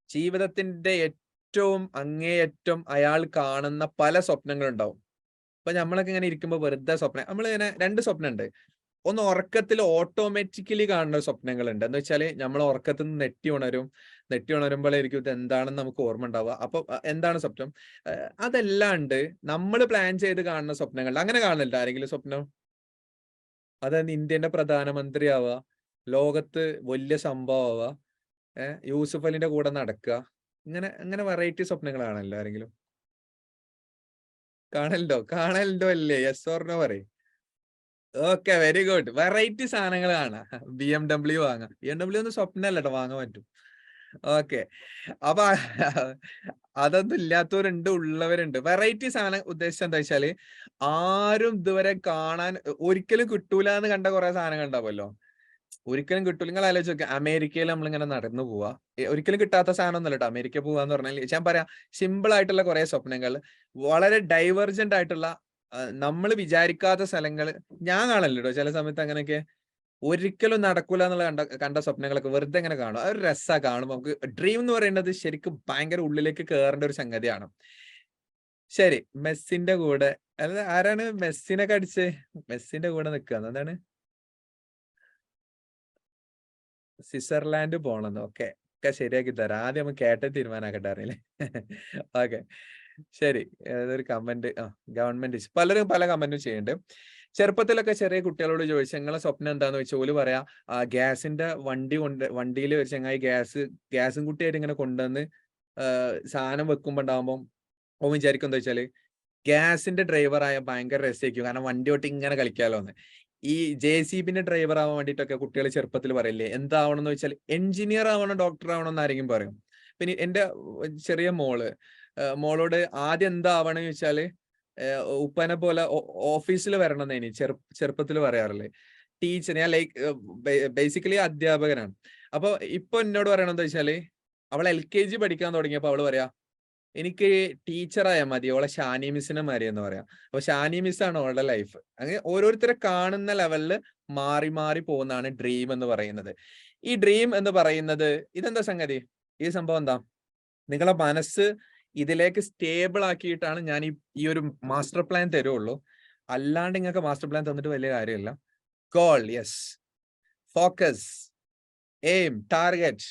ജീവിതത്തിന്റെ ഏറ്റവും അങ്ങേയറ്റം അയാൾ കാണുന്ന പല സ്വപ്നങ്ങളുണ്ടാവും. അപ്പൊ നമ്മളൊക്കെ ഇങ്ങനെ ഇരിക്കുമ്പോൾ വെറുതെ സ്വപ്നം, നമ്മളിങ്ങനെ 2 സ്വപ്നം ഉണ്ട്. ഒന്ന് ഉറക്കത്തിൽ ഓട്ടോമാറ്റിക്കലി കാണുന്ന സ്വപ്നങ്ങളുണ്ട്. എന്ന് വെച്ചാല് നമ്മൾ ഉറക്കത്തിൽ നിന്ന് നെറ്റി ഉണരുമ്പോഴായിരിക്കും ഇത് എന്താണെന്ന് നമുക്ക് ഓർമ്മ ഉണ്ടാവുക. അപ്പൊ എന്താണ് സ്വപ്നം? അതല്ലാണ്ട് നമ്മൾ പ്ലാൻ ചെയ്ത് കാണുന്ന സ്വപ്നങ്ങൾ, അങ്ങനെ കാണലുണ്ട് ആരെങ്കിലും സ്വപ്നം? അതായത് ഇന്ത്യന്റെ പ്രധാനമന്ത്രി ആവുക, ലോകത്ത് വലിയ സംഭവം ആവുക, യൂസുഫ് അലിന്റെ കൂടെ നടക്കുക, അങ്ങനെ വെറൈറ്റി സ്വപ്നങ്ങളാണല്ലോ ആരെങ്കിലും? കാണലുണ്ടോ അല്ലേ? യെസ് ഓർ നോ പറയും. Okay, very good. വെറൈറ്റി സാധനങ്ങൾ കാണാം. BMW വാങ്ങാം. BMW ഒന്നും സ്വപ്നമല്ല കേട്ടോ, വാങ്ങാൻ പറ്റും. ഓക്കെ. അപ്പൊ അതൊന്നും ഇല്ലാത്തവരുണ്ട്, ഉള്ളവരുണ്ട്. വെറൈറ്റി സാധനം ഉദ്ദേശിച്ചത് എന്താ വെച്ചാല്, ആരും ഇതുവരെ കാണാൻ ഒരിക്കലും കിട്ടൂല എന്ന് കണ്ട കുറെ സാധനങ്ങൾ ഉണ്ടാവുമല്ലോ. ഒരിക്കലും കിട്ടൂല. നിങ്ങൾ ആലോചിച്ച് നോക്കുക, അമേരിക്കയിൽ നമ്മളിങ്ങനെ നടന്നു പോവാ. ഒരിക്കലും കിട്ടാത്ത സാധനം ഒന്നല്ല കേട്ടോ അമേരിക്ക പോവാന്ന് പറഞ്ഞാൽ. ഞാൻ പറയാം, സിമ്പിൾ ആയിട്ടുള്ള കുറെ സ്വപ്നങ്ങൾ, വളരെ ഡൈവേർജന്റ് ആയിട്ടുള്ള നമ്മൾ വിചാരിക്കാത്ത സ്ഥലങ്ങൾ ഞാൻ കാണല്ലോ കേട്ടോ ചില സമയത്ത്. അങ്ങനെയൊക്കെ ഒരിക്കലും നടക്കൂല എന്നുള്ള കണ്ട സ്വപ്നങ്ങളൊക്കെ വെറുതെ ഇങ്ങനെ കാണും. അത് ഒരു രസാ കാണുമ്പോൾ. നമുക്ക് ഡ്രീം എന്ന് പറയുന്നത് ശരിക്കും ഭയങ്കര ഉള്ളിലേക്ക് കയറേണ്ട ഒരു സംഗതിയാണ്. ശരി, മെസ്സിന്റെ കൂടെ അല്ല, ആരാണ് മെസ്സിനൊക്കെ അടിച്ച് മെസ്സിന്റെ കൂടെ നിൽക്കുക? എന്താണ് സ്വിറ്റ്സർലാൻഡ് പോണെന്ന്? ഓക്കെ, ഒക്കെ ശരിയാക്കി തരാം. ആദ്യം നമുക്ക് കേട്ട തീരുമാനാക്കട്ടെ, അറിയില്ലേ? ഓക്കെ, ശരി. ഏതൊരു കമന്റ്, ഗവൺമെന്റ് പലരും പല കമന്റും ചെയ്യുന്നുണ്ട്. ചെറുപ്പത്തിലൊക്കെ ചെറിയ കുട്ടികളോട് ചോദിച്ചാൽ നിങ്ങളെ സ്വപ്നം എന്താന്ന് ചോദിച്ചാൽ ഓല് പറയാ, ഗ്യാസിന്റെ വണ്ടിയിൽ ഒരു ചങ്ങായി ഗ്യാസും കുട്ടിയായിട്ട് ഇങ്ങനെ കൊണ്ടുവന്ന് സാധനം വെക്കുമ്പോ ഉണ്ടാവുമ്പോ ഓൻ വിചാരിക്കും എന്താ വെച്ചാല്, ഗ്യാസിന്റെ ഡ്രൈവറായ ഭയങ്കര രസമായിരിക്കും, കാരണം വണ്ടി ഓട്ടി ഇങ്ങനെ കളിക്കാലോ എന്ന്. ഈ JCBന്റെ ഡ്രൈവർ ആവാൻ വേണ്ടിയിട്ടൊക്കെ കുട്ടികൾ ചെറുപ്പത്തിൽ പറയില്ലേ, എന്താവണം എന്ന് വെച്ചാൽ എഞ്ചിനീയർ ആവണം, ഡോക്ടർ ആവണം എന്ന് ആരെങ്കിലും പറയും. പിന്നെ എന്റെ ചെറിയ മോളോട് ആദ്യം എന്താവണം എന്ന് ചോദിച്ചാല്, ഉപ്പനെ പോലെ ഓഫീസിൽ വരണം എന്നേനി ചെറുപ്പത്തിൽ പറയാറില്ലേ. ടീച്ചർ, ഞാൻ ബേസിക്കലി അധ്യാപകനാണ്. അപ്പൊ ഇപ്പൊ എന്നോട് പറയണെന്താ വെച്ചാല്, അവൾ LKG പഠിക്കാൻ തുടങ്ങിയപ്പോ അവള് പറയാ, എനിക്ക് ടീച്ചറായാൽ മതി, ഓളെ ഷാനി മിസ്സിനെ മാറി എന്ന് പറയാം. അപ്പൊ ഷാനി മിസ്സാണ് ഓളുടെ ലൈഫ്. അങ്ങനെ ഓരോരുത്തരെ കാണുന്ന ലെവലില് മാറി മാറി പോകുന്നതാണ് ഡ്രീം എന്ന് പറയുന്നത്. ഈ ഡ്രീം എന്ന് പറയുന്നത് ഇതെന്താ സംഗതി? ഈ സംഭവം എന്താ? നിങ്ങളെ മനസ്സ് ഇതിലേക്ക് സ്റ്റേബിൾ ആക്കിയിട്ടാണ് ഞാൻ ഈ ഒരു മാസ്റ്റർ പ്ലാൻ തരുള്ളൂ. അല്ലാണ്ട് നിങ്ങൾക്ക് മാസ്റ്റർ പ്ലാൻ തന്നിട്ട് വലിയ കാര്യമില്ല. Goal, yes. Focus, aim, target,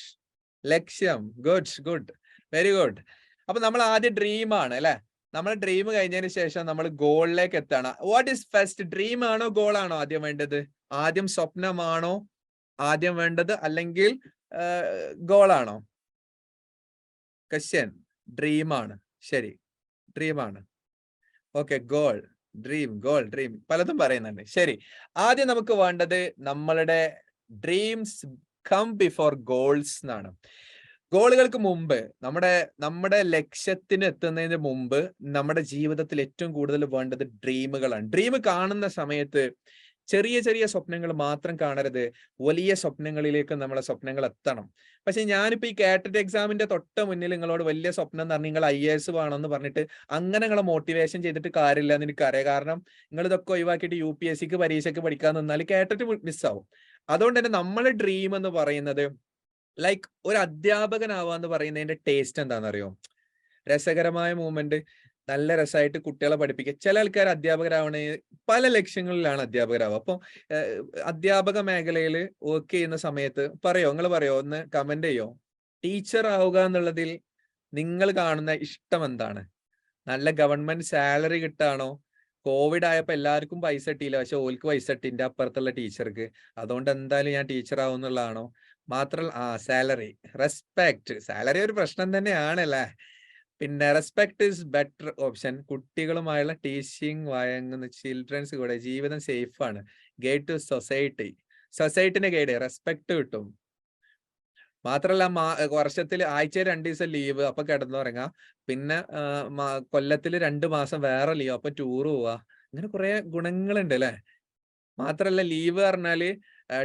ലക്ഷ്യം. Good, very good. അപ്പൊ നമ്മൾ ആദ്യം ഡ്രീം ആണ് അല്ലെ. നമ്മൾ ഡ്രീം കഴിഞ്ഞതിന് ശേഷം നമ്മൾ ഗോളിലേക്ക് എത്താണ്. What is first? ഡ്രീം ആണോ ഗോൾ ആണോ ആദ്യം വേണ്ടത്? ആദ്യം സ്വപ്നമാണോ ആദ്യം വേണ്ടത്, അല്ലെങ്കിൽ ഗോളാണോ? ക്വസ്റ്റ്യൻ, ഡ്രീം ആണ്. ശരി, ഡ്രീം ആണ്. ഓക്കെ, ഗോൾ, ഡ്രീം പലതും പറയുന്നുണ്ട്. ശരി, ആദ്യം നമുക്ക് വേണ്ടത് നമ്മളുടെ ഡ്രീംസ് കം ബിഫോർ ഗോൾസ് എന്നാണ്. ഗോളുകൾക്ക് മുമ്പ്, നമ്മുടെ ലക്ഷ്യത്തിന് എത്തുന്നതിന് മുമ്പ് നമ്മുടെ ജീവിതത്തിൽ ഏറ്റവും കൂടുതൽ വേണ്ടത് ഡ്രീമുകളാണ്. ഡ്രീം കാണുന്ന സമയത്ത് ചെറിയ ചെറിയ സ്വപ്നങ്ങൾ മാത്രം കാണരുത്, വലിയ സ്വപ്നങ്ങളിലേക്ക് നമ്മളെ സ്വപ്നങ്ങൾ എത്തണം. പക്ഷെ ഞാനിപ്പോ ഈ കാറ്ററ്റ് എക്സാമിന്റെ തൊട്ട് മുന്നിൽ നിങ്ങളോട് വലിയ സ്വപ്നം എന്ന് പറഞ്ഞാൽ നിങ്ങൾ IAS വേണമെന്ന് പറഞ്ഞിട്ട് അങ്ങനെ നിങ്ങളെ മോട്ടിവേഷൻ ചെയ്തിട്ട് കാര്യമില്ല എന്ന് എനിക്കറിയാം. കാരണം നിങ്ങൾ ഇതൊക്കെ ഒഴിവാക്കിയിട്ട് UPSCക്ക് പരീക്ഷയ്ക്ക് പഠിക്കാൻ നിന്നാൽ കാറ്ററ്റ് മിസ്സാവും. അതുകൊണ്ട് തന്നെ നമ്മളെ ഡ്രീം എന്ന് പറയുന്നത്, ലൈക്ക് ഒരു അധ്യാപകനാവാന്ന് പറയുന്നതിന്റെ ടേസ്റ്റ് എന്താണെന്നറിയോ? രസകരമായ മൂവ്മെന്റ്, നല്ല രസമായിട്ട് കുട്ടികളെ പഠിപ്പിക്കുക. ചില ആൾക്കാർ അധ്യാപകരാവണ പല ലക്ഷ്യങ്ങളിലാണ് അധ്യാപകരാവുക. അപ്പൊ അധ്യാപക മേഖലയിൽ വർക്ക് ചെയ്യുന്ന സമയത്ത് നിങ്ങൾ പറയോ, ഒന്ന് കമന്റ് ചെയ്യോ? ടീച്ചർ ആവുക എന്നുള്ളതിൽ നിങ്ങൾ കാണുന്ന ഇഷ്ടം എന്താണ്? നല്ല ഗവൺമെന്റ് സാലറി കിട്ടാണോ? കോവിഡ് ആയപ്പോ എല്ലാവർക്കും പൈസ കിട്ടിയില്ല, പക്ഷെ ഓൽക്ക് പൈസ കിട്ടി, എന്റെ അപ്പുറത്തുള്ള ടീച്ചർക്ക്, അതുകൊണ്ട് എന്തായാലും ഞാൻ ടീച്ചർ ആവുന്നുള്ളതാണോ? മാത്രമല്ല സാലറി, റെസ്പെക്ട്. സാലറി ഒരു പ്രശ്നം തന്നെയാണ് അല്ലേ. പിന്നെ റെസ്പെക്ട് ഇസ് ബെറ്റർ ഓപ്ഷൻ. കുട്ടികളുമായുള്ള ടീച്ചിങ് വഴങ്ങുന്ന ചിൽഡ്രൻസ് കൂടെ ജീവിതം സേഫ് ആണ്. ഗൈഡ് ടു സൊസൈറ്റിനെ ഗൈഡ്, റെസ്പെക്ട് കിട്ടും. മാത്രല്ല വർഷത്തിൽ ആഴ്ചയിൽ 2 ദിവസം ലീവ്, അപ്പൊ കിടന്നുറങ്ങാം. പിന്നെ കൊല്ലത്തിൽ 2 മാസം വേറെ ലീവ്, അപ്പൊ ടൂർ പോവാ. ഇങ്ങനെ കുറെ ഗുണങ്ങളുണ്ട് അല്ലെ. മാത്രല്ല ലീവ് പറഞ്ഞാല്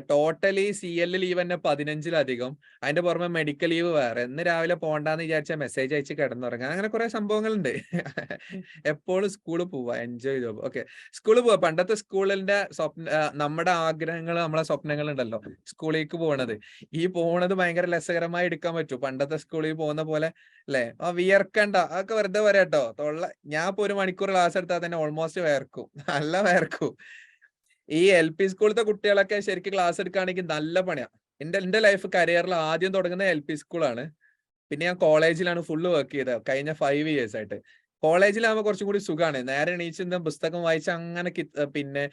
ടോട്ടലി CL ലീവ് തന്നെ 15-ലധികം. അതിന്റെ പുറമെ മെഡിക്കൽ ലീവ് വേറെ. ഇന്ന് രാവിലെ പോണ്ടാന്ന് വിചാരിച്ച മെസ്സേജ് അയച്ച് കിടന്നുറങ്ങാം. അങ്ങനെ കുറെ സംഭവങ്ങളുണ്ട്. എപ്പോഴും സ്കൂളിൽ പോവാ, എൻജോയ് ചെയ്തു. ഓക്കെ, സ്കൂളിൽ പോവാ. പണ്ടത്തെ സ്കൂളിന്റെ നമ്മുടെ ആഗ്രഹങ്ങൾ, നമ്മളെ സ്വപ്നങ്ങൾ ഉണ്ടല്ലോ, സ്കൂളിലേക്ക് പോണത്. ഈ പോണത് ഭയങ്കര രസകരമായി എടുക്കാൻ പറ്റും. പണ്ടത്തെ സ്കൂളിൽ പോകുന്ന പോലെ അല്ലെ. വിയർക്കണ്ട, അതൊക്കെ വെറുതെ പറയാട്ടോ. ഞാൻ ഇപ്പൊ 1 മണിക്കൂർ ക്ലാസ് എടുത്താൽ തന്നെ ഓൾമോസ്റ്റ് വേർക്കും, നല്ല വേർക്കും. ഈ LP സ്കൂളത്തെ കുട്ടികളൊക്കെ ശരിക്കും ക്ലാസ് എടുക്കുകയാണെങ്കിൽ നല്ല പണിയാണ്. എന്റെ ലൈഫ് കരിയറിൽ ആദ്യം തുടങ്ങുന്ന LP സ്കൂളാണ്. പിന്നെ ഞാൻ കോളേജിലാണ് ഫുള്ള് വർക്ക് ചെയ്തത് കഴിഞ്ഞ 5 years ആയിട്ട്. കോളേജിലാകുമ്പോൾ കുറച്ചും കൂടി സുഖമാണ്. നേരെ എണീച്ച് പുസ്തകം വായിച്ച് അങ്ങനെ പിന്നെ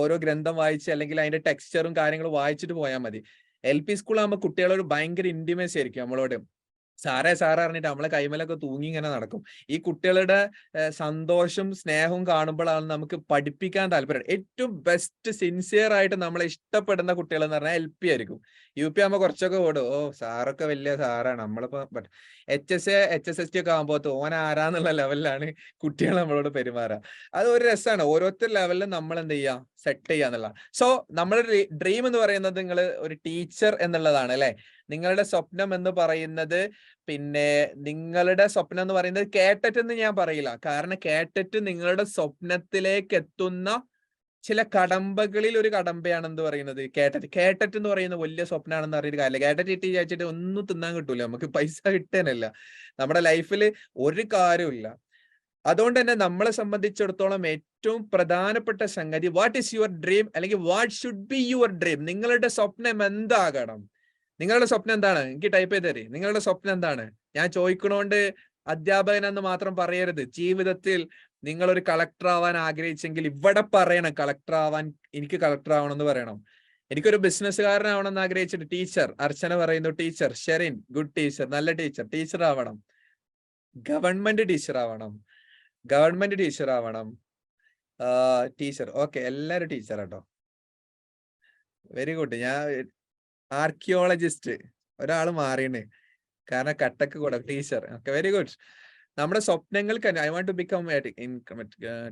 ഓരോ ഗ്രന്ഥം വായിച്ച് അല്ലെങ്കിൽ അതിന്റെ ടെക്സ്ചറും കാര്യങ്ങളും വായിച്ചിട്ട് പോയാൽ മതി. LP സ്കൂളാകുമ്പോൾ കുട്ടികളോട് ഭയങ്കര ഇന്റിമേസി ആയിരിക്കും നമ്മളോട്. സാറേ സാറേ പറഞ്ഞിട്ട് നമ്മളെ കൈമലൊക്കെ തൂങ്ങി ഇങ്ങനെ നടക്കും. ഈ കുട്ടികളുടെ സന്തോഷം സ്നേഹവും കാണുമ്പോഴാണ് നമുക്ക് പഠിപ്പിക്കാൻ താല്പര്യം. ഏറ്റവും ബെസ്റ്റ് സിൻസിയർ ആയിട്ട് നമ്മളെ ഇഷ്ടപ്പെടുന്ന കുട്ടികൾ എന്ന് പറഞ്ഞാൽ LP ആയിരിക്കും. UP ആകുമ്പോൾ കുറച്ചൊക്കെ ഓടും. ഓ സാറൊക്കെ വലിയ സാറാണ്, നമ്മളിപ്പോ HSST ഒക്കെ ആകുമ്പോൾ ഓൻ ആരാന്നുള്ള ലെവലിലാണ് കുട്ടികൾ നമ്മളോട് പെരുമാറുക. അത് ഒരു രസമാണ്. ഓരോരുത്തർ ലെവലിലും നമ്മൾ എന്ത് ചെയ്യുക, സെറ്റ് ചെയ്യാന്നുള്ള. സോ നമ്മുടെ ഡ്രീം എന്ന് പറയുന്നത് നിങ്ങൾ ഒരു ടീച്ചർ എന്നുള്ളതാണ് അല്ലെ. നിങ്ങളുടെ സ്വപ്നം എന്ന് പറയുന്നത്, പിന്നെ നിങ്ങളുടെ സ്വപ്നം എന്ന് പറയുന്നത് കേട്ടറ്റ് എന്ന് ഞാൻ പറയില്ല. കാരണം കേട്ടറ്റ് നിങ്ങളുടെ സ്വപ്നത്തിലേക്ക് എത്തുന്ന ചില കടമ്പകളിൽ ഒരു കടമ്പയാണെന്ന് പറയുന്നത് കേട്ടറ്റ്. കേട്ടറ്റ് എന്ന് പറയുന്ന വലിയ സ്വപ്നമാണെന്ന് അറിയിട്ട് കാര്യമില്ല. കേട്ടറ്റ് ഇട്ട് വിചാരിച്ചിട്ട് ഒന്നും തിന്നാൻ കിട്ടൂല, നമുക്ക് പൈസ കിട്ടാനല്ല, നമ്മുടെ ലൈഫിൽ ഒരു കാര്യമില്ല. അതുകൊണ്ട് തന്നെ നമ്മളെ സംബന്ധിച്ചിടത്തോളം ഏറ്റവും പ്രധാനപ്പെട്ട സംഗതി, വാട്ട് ഈസ് യുവർ ഡ്രീം, അല്ലെങ്കിൽ what should be your dream. നിങ്ങളുടെ സ്വപ്നം എന്താകണം? നിങ്ങളുടെ സ്വപ്നം എന്താണ്? എനിക്ക് ടൈപ്പ് ചെയ്ത് തരി. നിങ്ങളുടെ സ്വപ്നം എന്താണ്? ഞാൻ ചോദിക്കണോണ്ട് അധ്യാപകനെന്ന് മാത്രം പറയരുത്. ജീവിതത്തിൽ നിങ്ങൾ ഒരു കളക്ടർ ആവാൻ ആഗ്രഹിച്ചെങ്കിൽ ഇവിടെ പറയണം, കളക്ടർ ആവാൻ, എനിക്ക് കളക്ടർ ആവണം എന്ന് പറയണം. എനിക്കൊരു ബിസിനസ്സുകാരനാവണം എന്ന് ആഗ്രഹിച്ചിട്ട് ടീച്ചർ, അർച്ചന പറയുന്നു ടീച്ചർ, ഷെറിൻ ഗുഡ് ടീച്ചർ, നല്ല ടീച്ചർ, ടീച്ചർ ആവണം. ഗവൺമെന്റ് ടീച്ചർ ആവണം, ഗവൺമെന്റ് ടീച്ചർ ആവണം. ടീച്ചർ, ഓക്കെ, എല്ലാരും ടീച്ചർ കേട്ടോ. Very good. ഞാൻ ആർക്കിയോളജിസ്റ്റ്, ഒരാള് മാറിയാണ്, കാരണം കട്ടക്ക് കൂടെ ടീച്ചർ. Okay, very good. നമ്മുടെ സ്വപ്നങ്ങൾക്ക് I want to become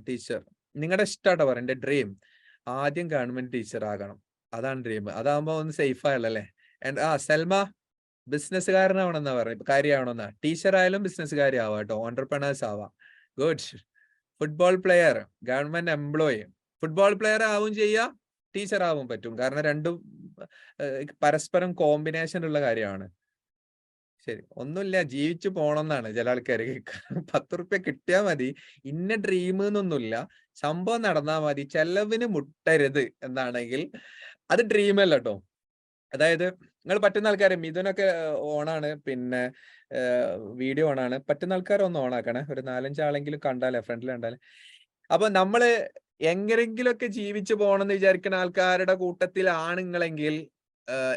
teacher. നിങ്ങളുടെ ഇഷ്ടാട്ടോ പറ. എന്റെ ഡ്രീം ആദ്യം ഗവൺമെന്റ് ടീച്ചർ ആകണം, അതാണ് ഡ്രീം. അതാകുമ്പോ ഒന്ന് സേഫ് ആയല്ലേ. സെൽമ ബിസിനസ്സുകാരനാവണമെന്നാ പറയുന്നത്, കാര്യമാവണമെന്നാ. ടീച്ചർ ആയാലും ബിസിനസ്സുകാരി ആവാം കേട്ടോ, ഓണ്ടർപ്രണേഴ്സ് ആവാം. Good. Football player, government employee. Football player ആവും ചെയ്യാം, ടീച്ചർ ആവും പറ്റും, കാരണം രണ്ടും പരസ്പരം കോമ്പിനേഷൻ ഉള്ള കാര്യമാണ്. ശരി, ഒന്നുമില്ല, ജീവിച്ചു പോണമെന്നാണ് ചില ആൾക്കാർക്ക്. 10 റുപ്യ കിട്ടിയാൽ മതി, ഇന്ന ഡ്രീം എന്നൊന്നുമില്ല, സംഭവം നടന്നാൽ മതി, ചെലവിന് മുട്ടരുത് എന്നാണെങ്കിൽ അത് ഡ്രീം അല്ല കേട്ടോ. അതായത് നിങ്ങൾ പറ്റുന്ന ആൾക്കാർ, മിഥുനൊക്കെ ഓണാണ്, പിന്നെ വീഡിയോ ഓണാണ്, പറ്റുന്ന ആൾക്കാർ ഒന്ന് ഓണാക്കണേ. ഒരു 4-5 ആളെങ്കിലും കണ്ടാലേ, ഫ്രണ്ടിൽ കണ്ടാലേ. അപ്പൊ നമ്മള് എങ്ങനെങ്കിലുമൊക്കെ ജീവിച്ചു പോകണമെന്ന് വിചാരിക്കുന്ന ആൾക്കാരുടെ കൂട്ടത്തിലാണെങ്കിലെങ്കിൽ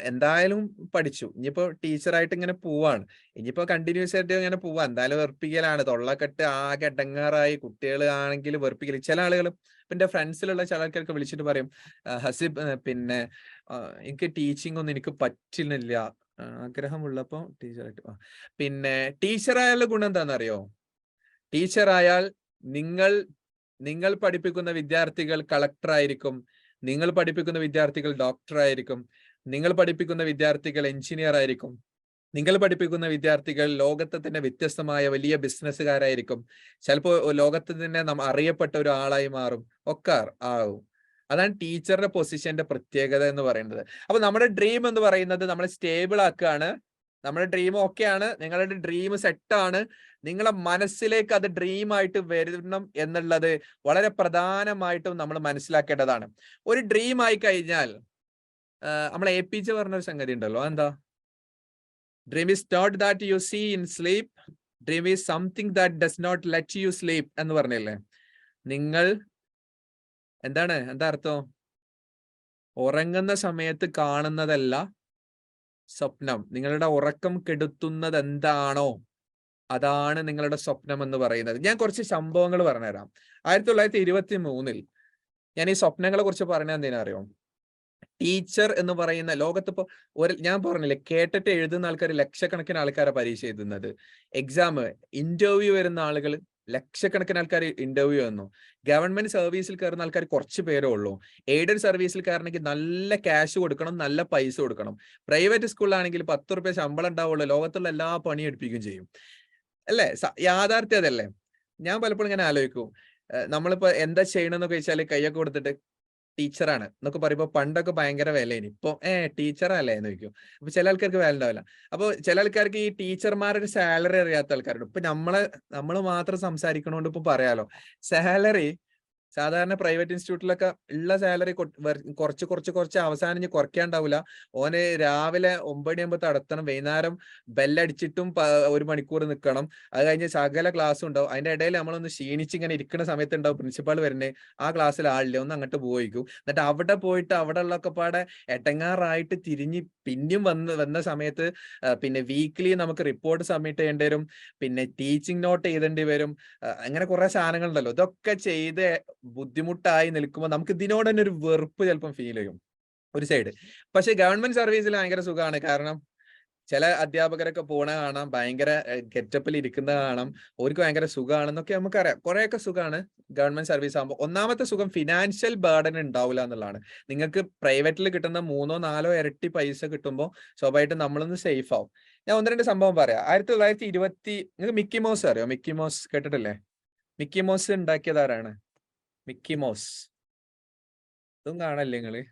എന്തായാലും പഠിച്ചു. ഇനിയിപ്പോ ടീച്ചറായിട്ട് ഇങ്ങനെ പോവാണ്, ഇനിയിപ്പോ കണ്ടിന്യൂസ് ആയിട്ട് ഇങ്ങനെ പോവാ, എന്തായാലും വെറുപ്പിക്കലാണ്, തൊള്ളക്കെട്ട് ആകെ എടങ്ങാറായി, കുട്ടികൾ ആണെങ്കിൽ വെറുപ്പിക്കൽ. ചില ആളുകൾ, എന്റെ ഫ്രണ്ട്സിലുള്ള ചില ആൾക്കാർക്ക് വിളിച്ചിട്ട് പറയും, ഹസിബ് പിന്നെ എനിക്ക് ടീച്ചിങ് ഒന്നും എനിക്ക് പറ്റുന്നില്ല, ആഗ്രഹമുള്ളപ്പോ ടീച്ചറായിട്ട്. പിന്നെ ടീച്ചറായാലുള്ള ഗുണം എന്താണെന്നറിയോ? ടീച്ചറായാൽ നിങ്ങൾ പഠിപ്പിക്കുന്ന വിദ്യാർത്ഥികൾ കളക്ടർ ആയിരിക്കും, നിങ്ങൾ പഠിപ്പിക്കുന്ന വിദ്യാർത്ഥികൾ ഡോക്ടർ ആയിരിക്കും, നിങ്ങൾ പഠിപ്പിക്കുന്ന വിദ്യാർത്ഥികൾ എഞ്ചിനീയർ ആയിരിക്കും, നിങ്ങൾ പഠിപ്പിക്കുന്ന വിദ്യാർത്ഥികൾ ലോകത്തെ തന്നെ വ്യത്യസ്തമായ വലിയ ബിസിനസ്സുകാരായിരിക്കും, ചിലപ്പോൾ ലോകത്ത് തന്നെ അറിയപ്പെട്ട ഒരാളായി മാറും, ഒക്കെ ആവും. അതാണ് ടീച്ചറുടെ പൊസിഷന്റെ പ്രത്യേകത എന്ന് പറയുന്നത്. അപ്പൊ നമ്മുടെ ഡ്രീം എന്ന് പറയുന്നത് നമ്മളെ സ്റ്റേബിൾ ആക്കുകയാണ്. നമ്മുടെ ഡ്രീം ഓക്കെയാണ്, നിങ്ങളുടെ ഡ്രീം സെറ്റാണ്, നിങ്ങളെ മനസ്സിലേക്ക് അത് ഡ്രീം ആയിട്ട് വരണം എന്നുള്ളത് വളരെ പ്രധാനമായിട്ടും നമ്മൾ മനസ്സിലാക്കേണ്ടതാണ്. ഒരു ഡ്രീം ആയി കഴിഞ്ഞാൽ നമ്മൾ APJ പറഞ്ഞൊരു സംഗതി ഉണ്ടല്ലോ, എന്താ? Dream is not that you see in sleep, dream is something that does not let you sleep എന്ന് പറഞ്ഞില്ലേ. നിങ്ങൾ എന്താ അർത്ഥം? ഉറങ്ങുന്ന സമയത്ത് കാണുന്നതല്ല സ്വപ്നം, നിങ്ങളുടെ ഉറക്കം കെടുത്തുന്നത് എന്താണോ അതാണ് നിങ്ങളുടെ സ്വപ്നം എന്ന് പറയുന്നത്. ഞാൻ കുറച്ച് സംഭവങ്ങൾ പറഞ്ഞുതരാം. 1923 ഞാൻ ഈ സ്വപ്നങ്ങളെ കുറിച്ച് പറഞ്ഞ എന്തിനാ അറിയോ? ടീച്ചർ എന്ന് പറയുന്ന ലോകത്തിപ്പോ ഞാൻ പറഞ്ഞില്ലേ, കേട്ടിട്ട് എഴുതുന്ന ആൾക്കാർ ലക്ഷക്കണക്കിന് ആൾക്കാരെ പരീക്ഷ എഴുതുന്നത്, എക്സാം ഇന്റർവ്യൂ വരുന്ന ആളുകൾ ലക്ഷക്കണക്കിന് ആൾക്കാർ ഇന്റർവ്യൂ വന്നു. ഗവൺമെന്റ് സർവീസിൽ കയറുന്ന ആൾക്കാർ കുറച്ച് പേരേ ഉള്ളൂ. എയ്ഡഡ് സർവീസിൽ കയറണമെങ്കിൽ നല്ല ക്യാഷ് കൊടുക്കണം, നല്ല പൈസ കൊടുക്കണം. പ്രൈവറ്റ് സ്കൂളിലാണെങ്കിൽ 10 റുപ്യ ശമ്പളം ഉണ്ടാവുള്ളൂ, ലോകത്തുള്ള എല്ലാ പണിയും എടുപ്പിക്കുകയും ചെയ്യും അല്ലേ. യാഥാർത്ഥ്യം അതല്ലേ. ഞാൻ പലപ്പോഴും ഇങ്ങനെ ആലോചിക്കും, നമ്മളിപ്പോ എന്താ ചെയ്യണമെന്നൊക്കെ ചോദിച്ചാല് കൈയൊക്കെ കൊടുത്തിട്ട് ടീച്ചറാണ് എന്നൊക്കെ പറയുമ്പോ പണ്ടൊക്കെ ഭയങ്കര വിലയാണ്, ഇപ്പൊ ടീച്ചറല്ലേ എന്ന് ചോദിക്കും. അപ്പൊ ചില ആൾക്കാർക്ക് വില ഉണ്ടാവില്ല. അപ്പൊ ചില ആൾക്കാർക്ക് ഈ ടീച്ചർമാരുടെ സാലറി അറിയാത്ത ആൾക്കാരുണ്ട്. ഇപ്പൊ നമ്മള് മാത്രം സംസാരിക്കണോണ്ട് ഇപ്പൊ പറയാലോ, സാലറി സാധാരണ പ്രൈവറ്റ് ഇൻസ്റ്റിറ്റ്യൂട്ടിലൊക്കെ ഉള്ള സാലറി കുറച്ച് അവസാനം ഇനി കുറയ്ക്കാണ്ടാവില്ല. ഓന് രാവിലെ 9 മണിയാകുമ്പോൾ നടത്തണം, വൈകുന്നേരം ബെല്ലടിച്ചിട്ടും 1 മണിക്കൂർ നിൽക്കണം. അത് കഴിഞ്ഞ് സകല ക്ലാസ്സും ഉണ്ടാവും. അതിന്റെ ഇടയിൽ നമ്മളൊന്ന് ക്ഷീണിച്ച് ഇങ്ങനെ ഇരിക്കുന്ന സമയത്തുണ്ടാവും പ്രിൻസിപ്പാൾ വരുന്നത്. ആ ക്ലാസ്സിൽ ആളില്ല, ഒന്ന് അങ്ങോട്ട് പോയിക്കും. എന്നിട്ട് അവിടെ പോയിട്ട് അവിടെ ഉള്ളൊക്കെ പാടെ എടങ്ങാറായിട്ട് തിരിഞ്ഞ് പിന്നെയും വന്ന സമയത്ത് പിന്നെ വീക്ക്ലി നമുക്ക് റിപ്പോർട്ട് സബ്മിറ്റ് ചെയ്യേണ്ടി വരും, പിന്നെ ടീച്ചിങ് നോട്ട് എഴുതേണ്ടി വരും. അങ്ങനെ കുറെ സാധനങ്ങളുണ്ടല്ലോ. ഇതൊക്കെ ചെയ്ത് ബുദ്ധിമുട്ടായി നിൽക്കുമ്പോൾ നമുക്ക് ഇതിനോട് തന്നെ ഒരു വെറുപ്പ് ചിലപ്പം ഫീൽ ചെയ്യും ഒരു സൈഡ്. പക്ഷെ ഗവൺമെന്റ് സർവീസിൽ ഭയങ്കര സുഖമാണ്. കാരണം ചില അധ്യാപകരൊക്കെ പോണ കാണാം, ഭയങ്കര ഗെറ്റപ്പിൽ ഇരിക്കുന്ന കാണാം, അവർക്ക് ഭയങ്കര സുഖമാണെന്നൊക്കെ നമുക്കറിയാം. കുറെയൊക്കെ സുഖമാണ് ഗവൺമെന്റ് സർവീസ് ആകുമ്പോൾ. ഒന്നാമത്തെ സുഖം ഫിനാൻഷ്യൽ ബേർഡൻ ഉണ്ടാവില്ല എന്നുള്ളതാണ്. നിങ്ങൾക്ക് പ്രൈവറ്റിൽ കിട്ടുന്ന 3-4 ഇരട്ടി പൈസ കിട്ടുമ്പോൾ സ്വാഭാവികമായിട്ടും നമ്മളൊന്ന് സേഫ് ആവും. ഞാൻ 1-2 സംഭവം പറയാം. 1920 നിങ്ങൾക്ക് മിക്കി മൗസ് അറിയോ? മിക്കി മൗസ് കേട്ടിട്ടില്ലേ? മിക്കി മൗസ് ഉണ്ടാക്കിയത് ആരാണ്? Mickey mouse. ഇതും കാണല്ലേ നിങ്ങള്?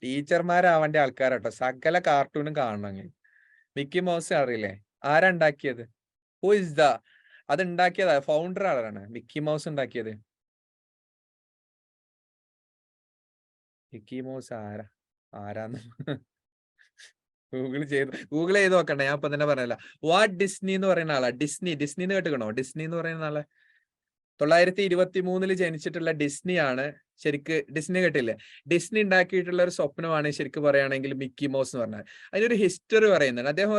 ടീച്ചർമാരാവേണ്ട ആൾക്കാരാട്ടോ. സകല കാർട്ടൂണും കാണണം. മിക്കി മൗസ് അറിയില്ലേ? ആരാ ഉണ്ടാക്കിയത്? ഹു ഇസ് ദ അത് ഉണ്ടാക്കിയത് ഫൗണ്ടർ ആരാണ് മിക്കി മൗസ് ഉണ്ടാക്കിയത്? മിക്കി മൗസ് ആരാന്ന് ഗൂഗിൾ ചെയ്ത് നോക്കണ്ട, ഞാൻ ഇപ്പൊ തന്നെ പറഞ്ഞല്ല. വാട്ട് ഡിസ്നി എന്ന് പറയുന്ന ആളാ. ഡിസ്നി എന്ന് കേട്ടുക്കണോ? ഡിസ്നി എന്ന് പറയുന്ന ആളെ 1923 ജനിച്ചിട്ടുള്ള ഡിസ്നിയാണ്. ശരിക്ക് ഡിസ്നി കേട്ടില്ലേ? ഡിസ്നി ഉണ്ടാക്കിയിട്ടുള്ള ഒരു സ്വപ്നമാണ് ശരിക്കും പറയുകയാണെങ്കിൽ മിക്കി മൗസ് എന്ന് പറഞ്ഞാൽ. അതിനൊരു ഹിസ്റ്ററി പറയുന്നുണ്ട്. അദ്ദേഹം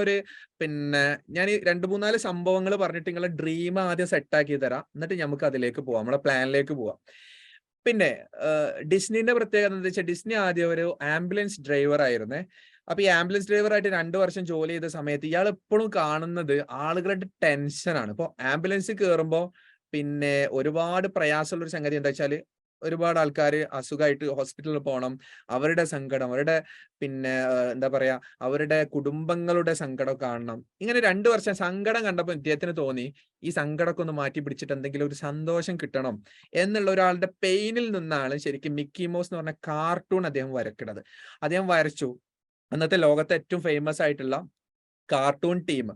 പിന്നെ ഞാൻ ഈ 2-3-4 സംഭവങ്ങൾ പറഞ്ഞിട്ട് നിങ്ങളെ ഡ്രീം ആദ്യം സെറ്റ് ആക്കി തരാം, എന്നിട്ട് നമുക്ക് അതിലേക്ക് പോവാം, നമ്മളെ പ്ലാനിലേക്ക് പോവാം. പിന്നെ ഡിസ്നിന്റെ പ്രത്യേകത എന്താ വെച്ചാൽ, ഡിസ്നി ആദ്യം ഒരു ആംബുലൻസ് ഡ്രൈവർ ആയിരുന്നേ. അപ്പൊ ഈ ആംബുലൻസ് ഡ്രൈവർ ആയിട്ട് 2 വർഷം ജോലി ചെയ്ത സമയത്ത് ഇയാൾ എപ്പോഴും കാണുന്നത് ആളുകളുടെ ടെൻഷനാണ്. ഇപ്പൊ ആംബുലൻസ് കയറുമ്പോ പിന്നെ ഒരുപാട് പ്രയാസമുള്ള ഒരു സംഗതി എന്താ വെച്ചാല്, ഒരുപാട് ആൾക്കാർ അസുഖമായിട്ട് ഹോസ്പിറ്റലിൽ പോകണം, അവരുടെ സങ്കടം, അവരുടെ പിന്നെ എന്താ പറയാ, അവരുടെ കുടുംബങ്ങളുടെ സങ്കടം കാണണം. ഇങ്ങനെ 2 വർഷം സങ്കടം കണ്ടപ്പോൾ ഇദ്ദേഹത്തിന് തോന്നി ഈ സങ്കടമൊക്കെ ഒന്ന് മാറ്റി പിടിച്ചിട്ട് എന്തെങ്കിലും ഒരു സന്തോഷം കിട്ടണം എന്നുള്ള ഒരാളുടെ പെയിനിൽ നിന്നാണ് ശരിക്കും മിക്കി മൗസ് എന്ന് പറഞ്ഞ കാർട്ടൂൺ അദ്ദേഹം വരക്കുന്നത്. അദ്ദേഹം വരച്ചു. അന്നത്തെ ലോകത്തെ ഏറ്റവും ഫേമസ് ആയിട്ടുള്ള കാർട്ടൂൺ ടീം,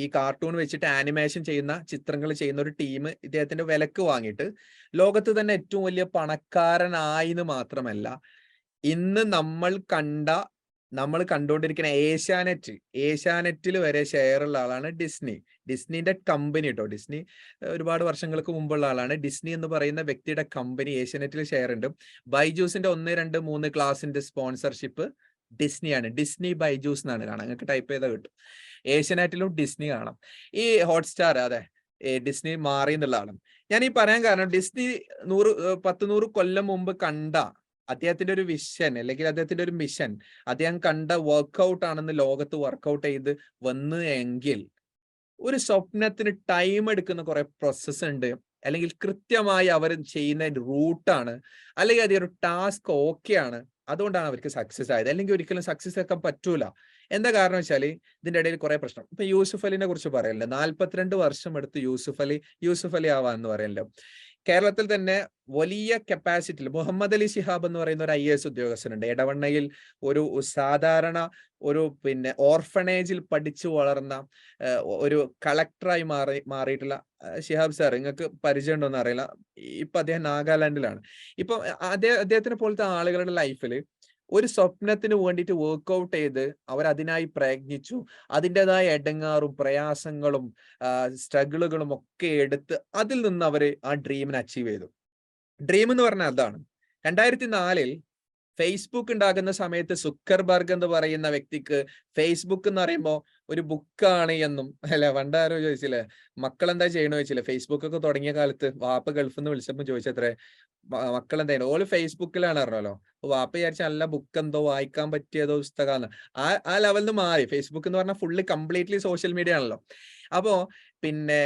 ഈ കാർട്ടൂൺ വെച്ചിട്ട് ആനിമേഷൻ ചെയ്യുന്ന ചിത്രങ്ങൾ ചെയ്യുന്ന ഒരു ടീം ഇദ്ദേഹത്തിന്റെ വിലക്ക് വാങ്ങിയിട്ട് ലോകത്ത് തന്നെ ഏറ്റവും വലിയ പണക്കാരനായി എന്ന് മാത്രമല്ല, ഇന്ന് നമ്മൾ കണ്ടുകൊണ്ടിരിക്കുന്ന ഏഷ്യാനെറ്റിൽ വരെ ഷെയർ ഉള്ള ആളാണ് ഡിസ്നി. ഡിസ്നിന്റെ കമ്പനി കേട്ടോ. ഡിസ്നി ഒരുപാട് വർഷങ്ങൾക്ക് മുമ്പുള്ള ആളാണ്. ഡിസ്നി എന്ന് പറയുന്ന വ്യക്തിയുടെ കമ്പനി ഏഷ്യാനെറ്റിൽ ഷെയർ ഉണ്ട്. ബൈജൂസിന്റെ 1, 2, 3 ക്ലാസിന്റെ സ്പോൺസർഷിപ്പ് ഡിസ്നിയാണ്. ഡിസ്നി ബൈജൂസ് എന്നാണ് കാണാം, നിങ്ങൾക്ക് ടൈപ്പ് ചെയ്താൽ കിട്ടും. ഏഷ്യാനെറ്റിലും ഡിസ്നി കാണാം. ഈ ഹോട്ട്സ്റ്റാർ അതെ ഡിസ്നി മാറി എന്നുള്ളതാണ്. ഞാൻ ഈ പറയാൻ കാരണം, ഡിസ്നി 10-100 കൊല്ലം മുമ്പ് കണ്ട അദ്ദേഹത്തിന്റെ ഒരു വിഷൻ അല്ലെങ്കിൽ അദ്ദേഹത്തിന്റെ ഒരു മിഷൻ, അദ്ദേഹം കണ്ട വർക്ക്ഔട്ട് ആണെന്ന് ലോകത്ത് വർക്ക്ഔട്ട് ചെയ്ത് വന്നു എങ്കിൽ, ഒരു സ്വപ്നത്തിന് ടൈം എടുക്കുന്ന കുറെ പ്രോസസ്സ് ഉണ്ട്, അല്ലെങ്കിൽ കൃത്യമായി അവർ ചെയ്യുന്ന റൂട്ടാണ്, അല്ലെങ്കിൽ അതൊരു ടാസ്ക് ഓക്കെയാണ്, അതുകൊണ്ടാണ് അവർക്ക് സക്സസ് ആയത്. അല്ലെങ്കിൽ ഒരിക്കലും സക്സസ് ആക്കാൻ പറ്റൂല. എന്താ കാരണം വെച്ചാല് ഇതിന്റെ ഇടയിൽ കുറെ പ്രശ്നം. ഇപ്പൊ യൂസുഫ് അലിനെ കുറിച്ച് പറയല്ലോ, 42 വർഷം എടുത്ത് യൂസുഫ് അലി ആവാന്ന് പറയല്ലോ. കേരളത്തിൽ തന്നെ വലിയ കപ്പാസിറ്റിയിൽ മുഹമ്മദ് അലി ശിഹാബ് എന്ന് പറയുന്ന ഒരു IAS ഉദ്യോഗസ്ഥനുണ്ട്. എടവണ്ണയിൽ ഒരു സാധാരണ പിന്നെ ഓർഫനേജിൽ പഠിച്ചു വളർന്ന ഒരു കളക്ടറായി മാറിയിട്ടുള്ള ശിഹാബ് സാർ, നിങ്ങൾക്ക് പരിചയം ഉണ്ടോന്ന് അറിയില്ല. ഇപ്പൊ അദ്ദേഹം നാഗാലാൻഡിലാണ്. ഇപ്പൊ അദ്ദേഹത്തിനെ പോലത്തെ ആളുകളുടെ ലൈഫിൽ ഒരു സ്വപ്നത്തിന് വേണ്ടിയിട്ട് വർക്ക്ഔട്ട് ചെയ്ത് അവർ അതിനായി പ്രയത്നിച്ചു. അതിൻ്റെതായ എടങ്ങാറും പ്രയാസങ്ങളും സ്ട്രഗിളുകളും ഒക്കെ എടുത്ത് അതിൽ നിന്ന് അവർ ആ ഡ്രീമിനെ അച്ചീവ് ചെയ്തു. ഡ്രീം എന്ന് പറഞ്ഞാൽ അതാണ്. 2004 ഫേസ്ബുക്ക് ഉണ്ടാകുന്ന സമയത്ത് സുക്കർബർഗ് എന്ന് പറയുന്ന വ്യക്തിക്ക് ഫേസ്ബുക്ക് എന്ന് പറയുമ്പോൾ ഒരു ബുക്കാണ് എന്നും അല്ലെ, പണ്ടാരോ ചോദിച്ചില്ലേ മക്കൾ എന്താ ചെയ്യണോ ചോദിച്ചില്ലേ, ഫേസ്ബുക്ക് ഒക്കെ തുടങ്ങിയ കാലത്ത് വാപ്പ ഗൾഫിൽ നിന്ന് വിളിച്ചപ്പോൾ ചോദിച്ചത്രേ മക്കൾ എന്തായാലും ഓള് ഫേസ്ബുക്കിലാണ് പറഞ്ഞല്ലോ. വാപ്പ വിചാരിച്ച നല്ല ബുക്ക് എന്തോ വായിക്കാൻ പറ്റിയതോ പുസ്തകമാണ്. ആ ലെവലിൽ നിന്ന് മാറി. ഫേസ്ബുക്ക് എന്ന് പറഞ്ഞാൽ ഫുള്ളി കംപ്ലീറ്റ്ലി സോഷ്യൽ മീഡിയ ആണല്ലോ. അപ്പോ പിന്നെ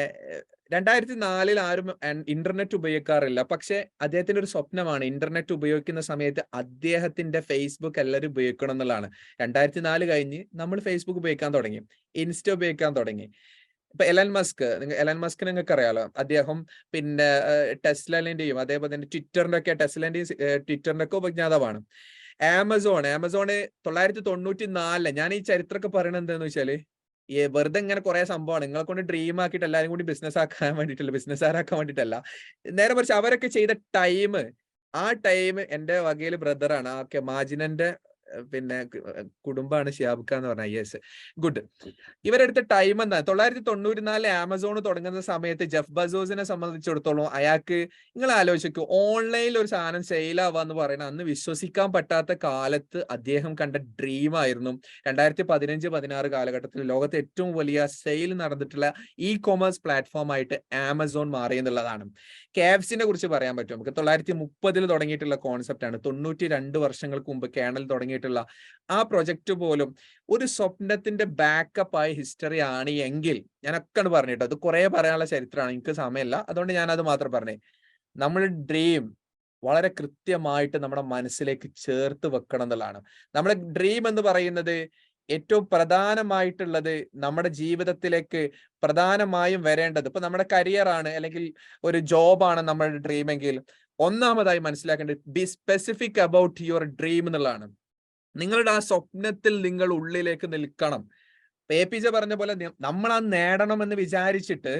2004 ആരും ഇന്റർനെറ്റ് ഉപയോഗിക്കാറില്ല. പക്ഷെ അദ്ദേഹത്തിന്റെ ഒരു സ്വപ്നമാണ് ഇന്റർനെറ്റ് ഉപയോഗിക്കുന്ന സമയത്ത് അദ്ദേഹത്തിന്റെ ഫേസ്ബുക്ക് എല്ലാവരും ഉപയോഗിക്കണം എന്നുള്ളതാണ്. 2004 കഴിഞ്ഞ് നമ്മൾ ഫേസ്ബുക്ക് ഉപയോഗിക്കാൻ തുടങ്ങി, ഇൻസ്റ്റ ഉപയോഗിക്കാൻ തുടങ്ങി. ഇപ്പൊ എലൻ മസ്ക് നിങ്ങൾക്ക് അറിയാലോ. അദ്ദേഹം പിന്നെ ടെസ്ലന്റെയും അതേപോലെ തന്നെ ട്വിറ്ററിന്റെ ഒക്കെ ഉപജ്ഞാതാവാണ്. ആമസോണ് 1994, ഞാൻ ഈ ചരിത്രമൊക്കെ പറയണത് എന്താന്ന് വെച്ചാല്, വെറുതെ ഇങ്ങനെ കുറെ സംഭവമാണ് നിങ്ങളെ കൊണ്ട് ഡ്രീം ആക്കിയിട്ട് എല്ലാവരും കൂടി ബിസിനസ് ആക്കാൻ വേണ്ടിയിട്ടല്ല, ബിസിനസ്സുകാരാക്കാൻ വേണ്ടിയിട്ടല്ല. നേരെ മറിച്ച് അവരൊക്കെ ചെയ്ത ടൈം, ആ ടൈം എന്റെ വകയില് ബ്രദറാണ്. ഓക്കെ, മാജിനന്റെ പിന്നെ കുടുംബാണ് ഷിയാബ് ഖാൻ എന്ന് പറഞ്ഞ. Yes, good. ഇവരെടുത്ത ടൈം എന്താ? 1994 ആമസോൺ തുടങ്ങുന്ന സമയത്ത് ജെഫ് ബസോസിനെ സംബന്ധിച്ചിടത്തോളം അയാൾക്ക്, നിങ്ങൾ ആലോചിക്കൂ, ഓൺലൈനിൽ ഒരു സാധനം സെയിൽ ആവാന്ന് പറയുന്നത് അന്ന് വിശ്വസിക്കാൻ പറ്റാത്ത കാലത്ത് അദ്ദേഹം കണ്ട ഡ്രീം ആയിരുന്നു 2015-16 കാലഘട്ടത്തിൽ ലോകത്തെ ഏറ്റവും വലിയ സെയിൽ നടന്നിട്ടുള്ള ഇ കൊമേഴ്സ് പ്ലാറ്റ്ഫോം ആയിട്ട് ആമസോൺ മാറി എന്നുള്ളതാണ്. KFCനെ കുറിച്ച് പറയാൻ പറ്റും നമുക്ക്. 1930 തുടങ്ങിയിട്ടുള്ള കോൺസെപ്റ്റ് ആണ്. 92 വർഷങ്ങൾക്ക് മുമ്പ് കേണൽ തുടങ്ങിയിട്ടുള്ള ആ പ്രൊജക്ട് പോലും ഒരു സ്വപ്നത്തിന്റെ ബാക്കപ്പ് ആയ ഹിസ്റ്ററി ആണ് എങ്കിൽ, ഞാനൊക്കെ പറഞ്ഞിട്ടോ, അത് കുറെ പറയാനുള്ള ചരിത്രമാണ്, എനിക്ക് സമയമില്ല, അതുകൊണ്ട് ഞാൻ അത് മാത്രം പറഞ്ഞേ. നമ്മൾ ഡ്രീം വളരെ കൃത്യമായിട്ട് നമ്മുടെ മനസ്സിലേക്ക് ചേർത്ത് വെക്കണം എന്നുള്ളതാണ്. നമ്മുടെ ഡ്രീം എന്ന് പറയുന്നത് ഏറ്റവും പ്രധാനമായിട്ടുള്ളത് നമ്മുടെ ജീവിതത്തിലേക്ക് പ്രധാനമായും വരേണ്ടത്, ഇപ്പൊ നമ്മുടെ കരിയർ ആണ് അല്ലെങ്കിൽ ഒരു ജോബാണ് നമ്മുടെ ഡ്രീം എങ്കിൽ, ഒന്നാമതായി മനസ്സിലാക്കേണ്ടത് B specific about your dream എന്നുള്ളതാണ്. നിങ്ങളുടെ ആ സ്വപ്നത്തിൽ നിങ്ങൾ ഉള്ളിലേക്ക് നിൽക്കണം. APJ പറഞ്ഞ പോലെ നമ്മൾ ആ നേടണമെന്ന് വിചാരിച്ചിട്ട്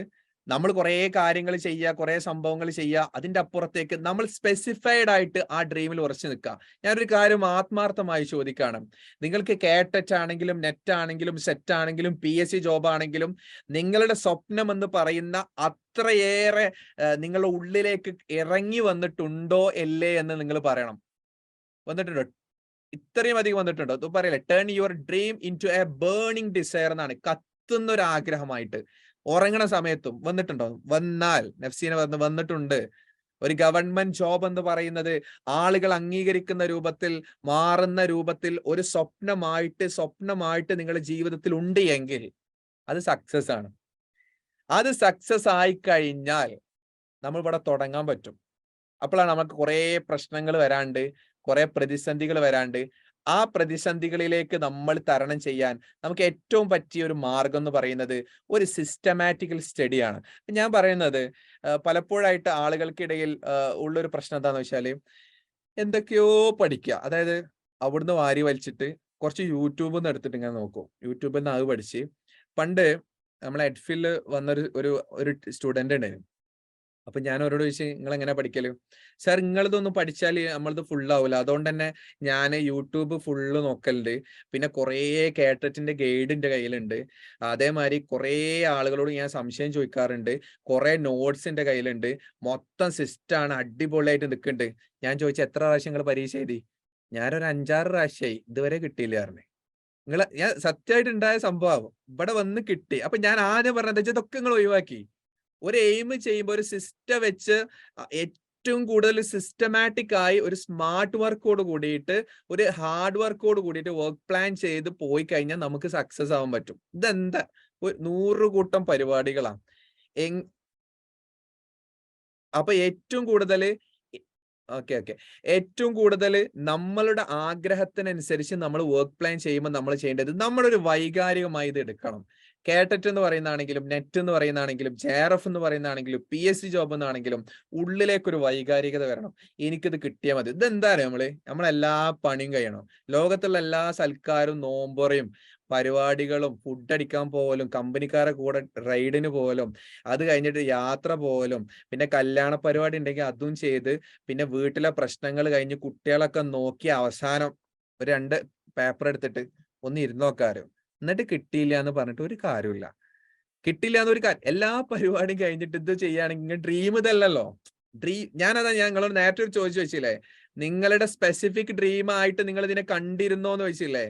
നമ്മൾ കുറെ കാര്യങ്ങൾ ചെയ്യുക, കുറെ സംഭവങ്ങൾ ചെയ്യുക, അതിന്റെ അപ്പുറത്തേക്ക് നമ്മൾ സ്പെസിഫൈഡ് ആയിട്ട് ആ ഡ്രീമിൽ ഉറച്ചു നിൽക്കുക. ഞാനൊരു കാര്യം ആത്മാർത്ഥമായി ചോദിക്കുകയാണ്, നിങ്ങൾക്ക് കേട്ടറ്റ് ആണെങ്കിലും നെറ്റ് ആണെങ്കിലും സെറ്റ് ആണെങ്കിലും PSC ജോബ് ആണെങ്കിലും നിങ്ങളുടെ സ്വപ്നം എന്ന് പറയുന്ന അത്രയേറെ നിങ്ങളുടെ ഉള്ളിലേക്ക് ഇറങ്ങി വന്നിട്ടുണ്ടോ അല്ലേ എന്ന് നിങ്ങൾ പറയണം. വന്നിട്ടുണ്ടോ? ഇത്രയും അധികം വന്നിട്ടുണ്ടോ? അത് പറയല്ലേ, turn your dream into a burning desire എന്നാണ്. കത്തുന്ന ഒരു ആഗ്രഹമായിട്ട് ഉറങ്ങണ സമയത്തും വന്നിട്ടുണ്ടോ? വന്നാൽ നഫ്സീനെ വന്നിട്ടുണ്ട്. ഒരു ഗവൺമെന്റ് ജോബ് എന്ന് പറയുന്നത് ആളുകൾ അംഗീകരിക്കുന്ന രൂപത്തിൽ, മാറുന്ന രൂപത്തിൽ ഒരു സ്വപ്നമായിട്ട് നിങ്ങളുടെ ജീവിതത്തിൽ ഉണ്ട് എങ്കിൽ അത് സക്സസ് ആണ്. അത് സക്സസ് ആയി കഴിഞ്ഞാൽ നമ്മൾ ഇവിടെ തുടങ്ങാൻ പറ്റും. അപ്പോഴാണ് നമുക്ക് കുറെ പ്രശ്നങ്ങൾ വരാണ്ട്, കുറെ പ്രതിസന്ധികൾ വരാണ്ട്. ആ പ്രതിസന്ധികളിലേക്ക് നമ്മൾ തരണം ചെയ്യാൻ നമുക്ക് ഏറ്റവും പറ്റിയ ഒരു മാർഗം എന്ന് പറയുന്നത് ഒരു സിസ്റ്റമാറ്റിക്കൽ സ്റ്റഡിയാണ്. ഞാൻ പറയുന്നത് പലപ്പോഴായിട്ട് ആളുകൾക്കിടയിൽ ഉള്ളൊരു പ്രശ്നം എന്താന്ന് വെച്ചാല്, എന്തൊക്കെയോ പഠിക്കുക, അതായത് അവിടുന്ന് വാരി വലിച്ചിട്ട് കുറച്ച് യൂട്യൂബിൽ നിന്ന് എടുത്തിട്ട് ഇങ്ങനെ നോക്കും. യൂട്യൂബിൽ നിന്ന് അത് പഠിച്ച്, പണ്ട് നമ്മളെ എഡ്ഫിൽ വന്നൊരു ഒരു സ്റ്റുഡന്റ് ഉണ്ടായിരുന്നു. അപ്പൊ ഞാൻ അവരോട് ചോദിച്ചു, നിങ്ങൾ എങ്ങനെ പഠിക്കല്? സാർ, നിങ്ങളിതൊന്നും പഠിച്ചാൽ നമ്മളത് ഫുള്ളാവൂല, അതുകൊണ്ട് തന്നെ ഞാൻ യൂട്യൂബ് ഫുള്ള് നോക്കലുണ്ട്. പിന്നെ കുറേ കേട്ടറ്റിന്റെ ഗൈഡ് എന്റെ കയ്യിലുണ്ട്. അതേമാതിരി കുറേ ആളുകളോട് ഞാൻ സംശയം ചോദിക്കാറുണ്ട്. കുറെ നോട്ട്സ് എന്റെ കയ്യിലുണ്ട്. മൊത്തം സിസ്റ്റാണ്, അടിപൊളിയായിട്ട് നിൽക്കുന്നുണ്ട്. ഞാൻ ചോദിച്ചു, എത്ര പ്രാവശ്യം നിങ്ങൾ പരീക്ഷ എഴുതി? ഞാനൊരു 5-6 പ്രാവശ്യമായി, ഇതുവരെ കിട്ടിയില്ല പറഞ്ഞു. ഞാൻ സത്യമായിട്ട് ഉണ്ടായ സംഭവം ഇവിടെ വന്ന് കിട്ടി. അപ്പൊ ഞാൻ ആദ്യം പറഞ്ഞത് ഇതൊക്കെ നിങ്ങൾ ഒഴിവാക്കി. ഒരു എയിം ചെയ്യുമ്പോൾ ഒരു സിസ്റ്റം വെച്ച് ഏറ്റവും കൂടുതൽ സിസ്റ്റമാറ്റിക് ആയി ഒരു സ്മാർട്ട് വർക്കോട് കൂടിയിട്ട്, ഒരു ഹാർഡ് വർക്കോട് കൂടിയിട്ട് വർക്ക് പ്ലാൻ ചെയ്ത് പോയി കഴിഞ്ഞാൽ നമുക്ക് സക്സസ് ആവാൻ പറ്റും. ഇതെന്താ 100 കൂട്ടം പരിപാടികളാണ്. അപ്പൊ ഏറ്റവും കൂടുതൽ ഏറ്റവും കൂടുതൽ നമ്മളുടെ ആഗ്രഹത്തിനനുസരിച്ച് നമ്മൾ വർക്ക് പ്ലാൻ ചെയ്യുമ്പോൾ നമ്മൾ ചെയ്യേണ്ടത്, നമ്മളൊരു വൈകാരികമായി ഇത് എടുക്കണം. കേട്ടറ്റ് എന്ന് പറയുന്നതാണെങ്കിലും, നെറ്റ് എന്ന് പറയുന്നതാണെങ്കിലും, JRF എന്ന് പറയുന്നതാണെങ്കിലും, PSC ജോബ് എന്നാണെങ്കിലും ഉള്ളിലേക്കൊരു വൈകാരികത വരണം. എനിക്കിത് കിട്ടിയാൽ മതി. ഇതെന്താ അറിയാം, നമ്മളെല്ലാ പണിയും കഴിയണം. ലോകത്തുള്ള എല്ലാ സൽക്കാരും, നോമ്പുറയും, പരിപാടികളും, ഫുഡ് അടിക്കാൻ പോലും, കമ്പനിക്കാരെ കൂടെ റൈഡിന് പോലും, അത് കഴിഞ്ഞിട്ട് യാത്ര പോലും, പിന്നെ കല്യാണ പരിപാടി ഉണ്ടെങ്കിൽ അതും ചെയ്ത്, പിന്നെ വീട്ടിലെ പ്രശ്നങ്ങൾ കഴിഞ്ഞ് കുട്ടികളൊക്കെ നോക്കി അവസാനം ഒരു 2 പേപ്പർ എടുത്തിട്ട് ഒന്ന് ഇരുന്ന് നോക്കാരോ, എന്നിട്ട് കിട്ടിയില്ല എന്ന് പറഞ്ഞിട്ട് ഒരു കാര്യമില്ല. കിട്ടില്ല എന്നൊരു കാര്യം, എല്ലാ പരിപാടിയും കഴിഞ്ഞിട്ട് ഇത് ചെയ്യുകയാണെങ്കിൽ ഡ്രീം ഇതല്ലല്ലോ. ഞാനതാ നിങ്ങളോട് നേരത്തെ ഒരു ചോദിച്ചു വെച്ചില്ലേ, നിങ്ങളുടെ സ്പെസിഫിക് ഡ്രീം ആയിട്ട് നിങ്ങൾ ഇതിനെ കണ്ടിരുന്നോ എന്ന് ചോദിച്ചില്ലേ?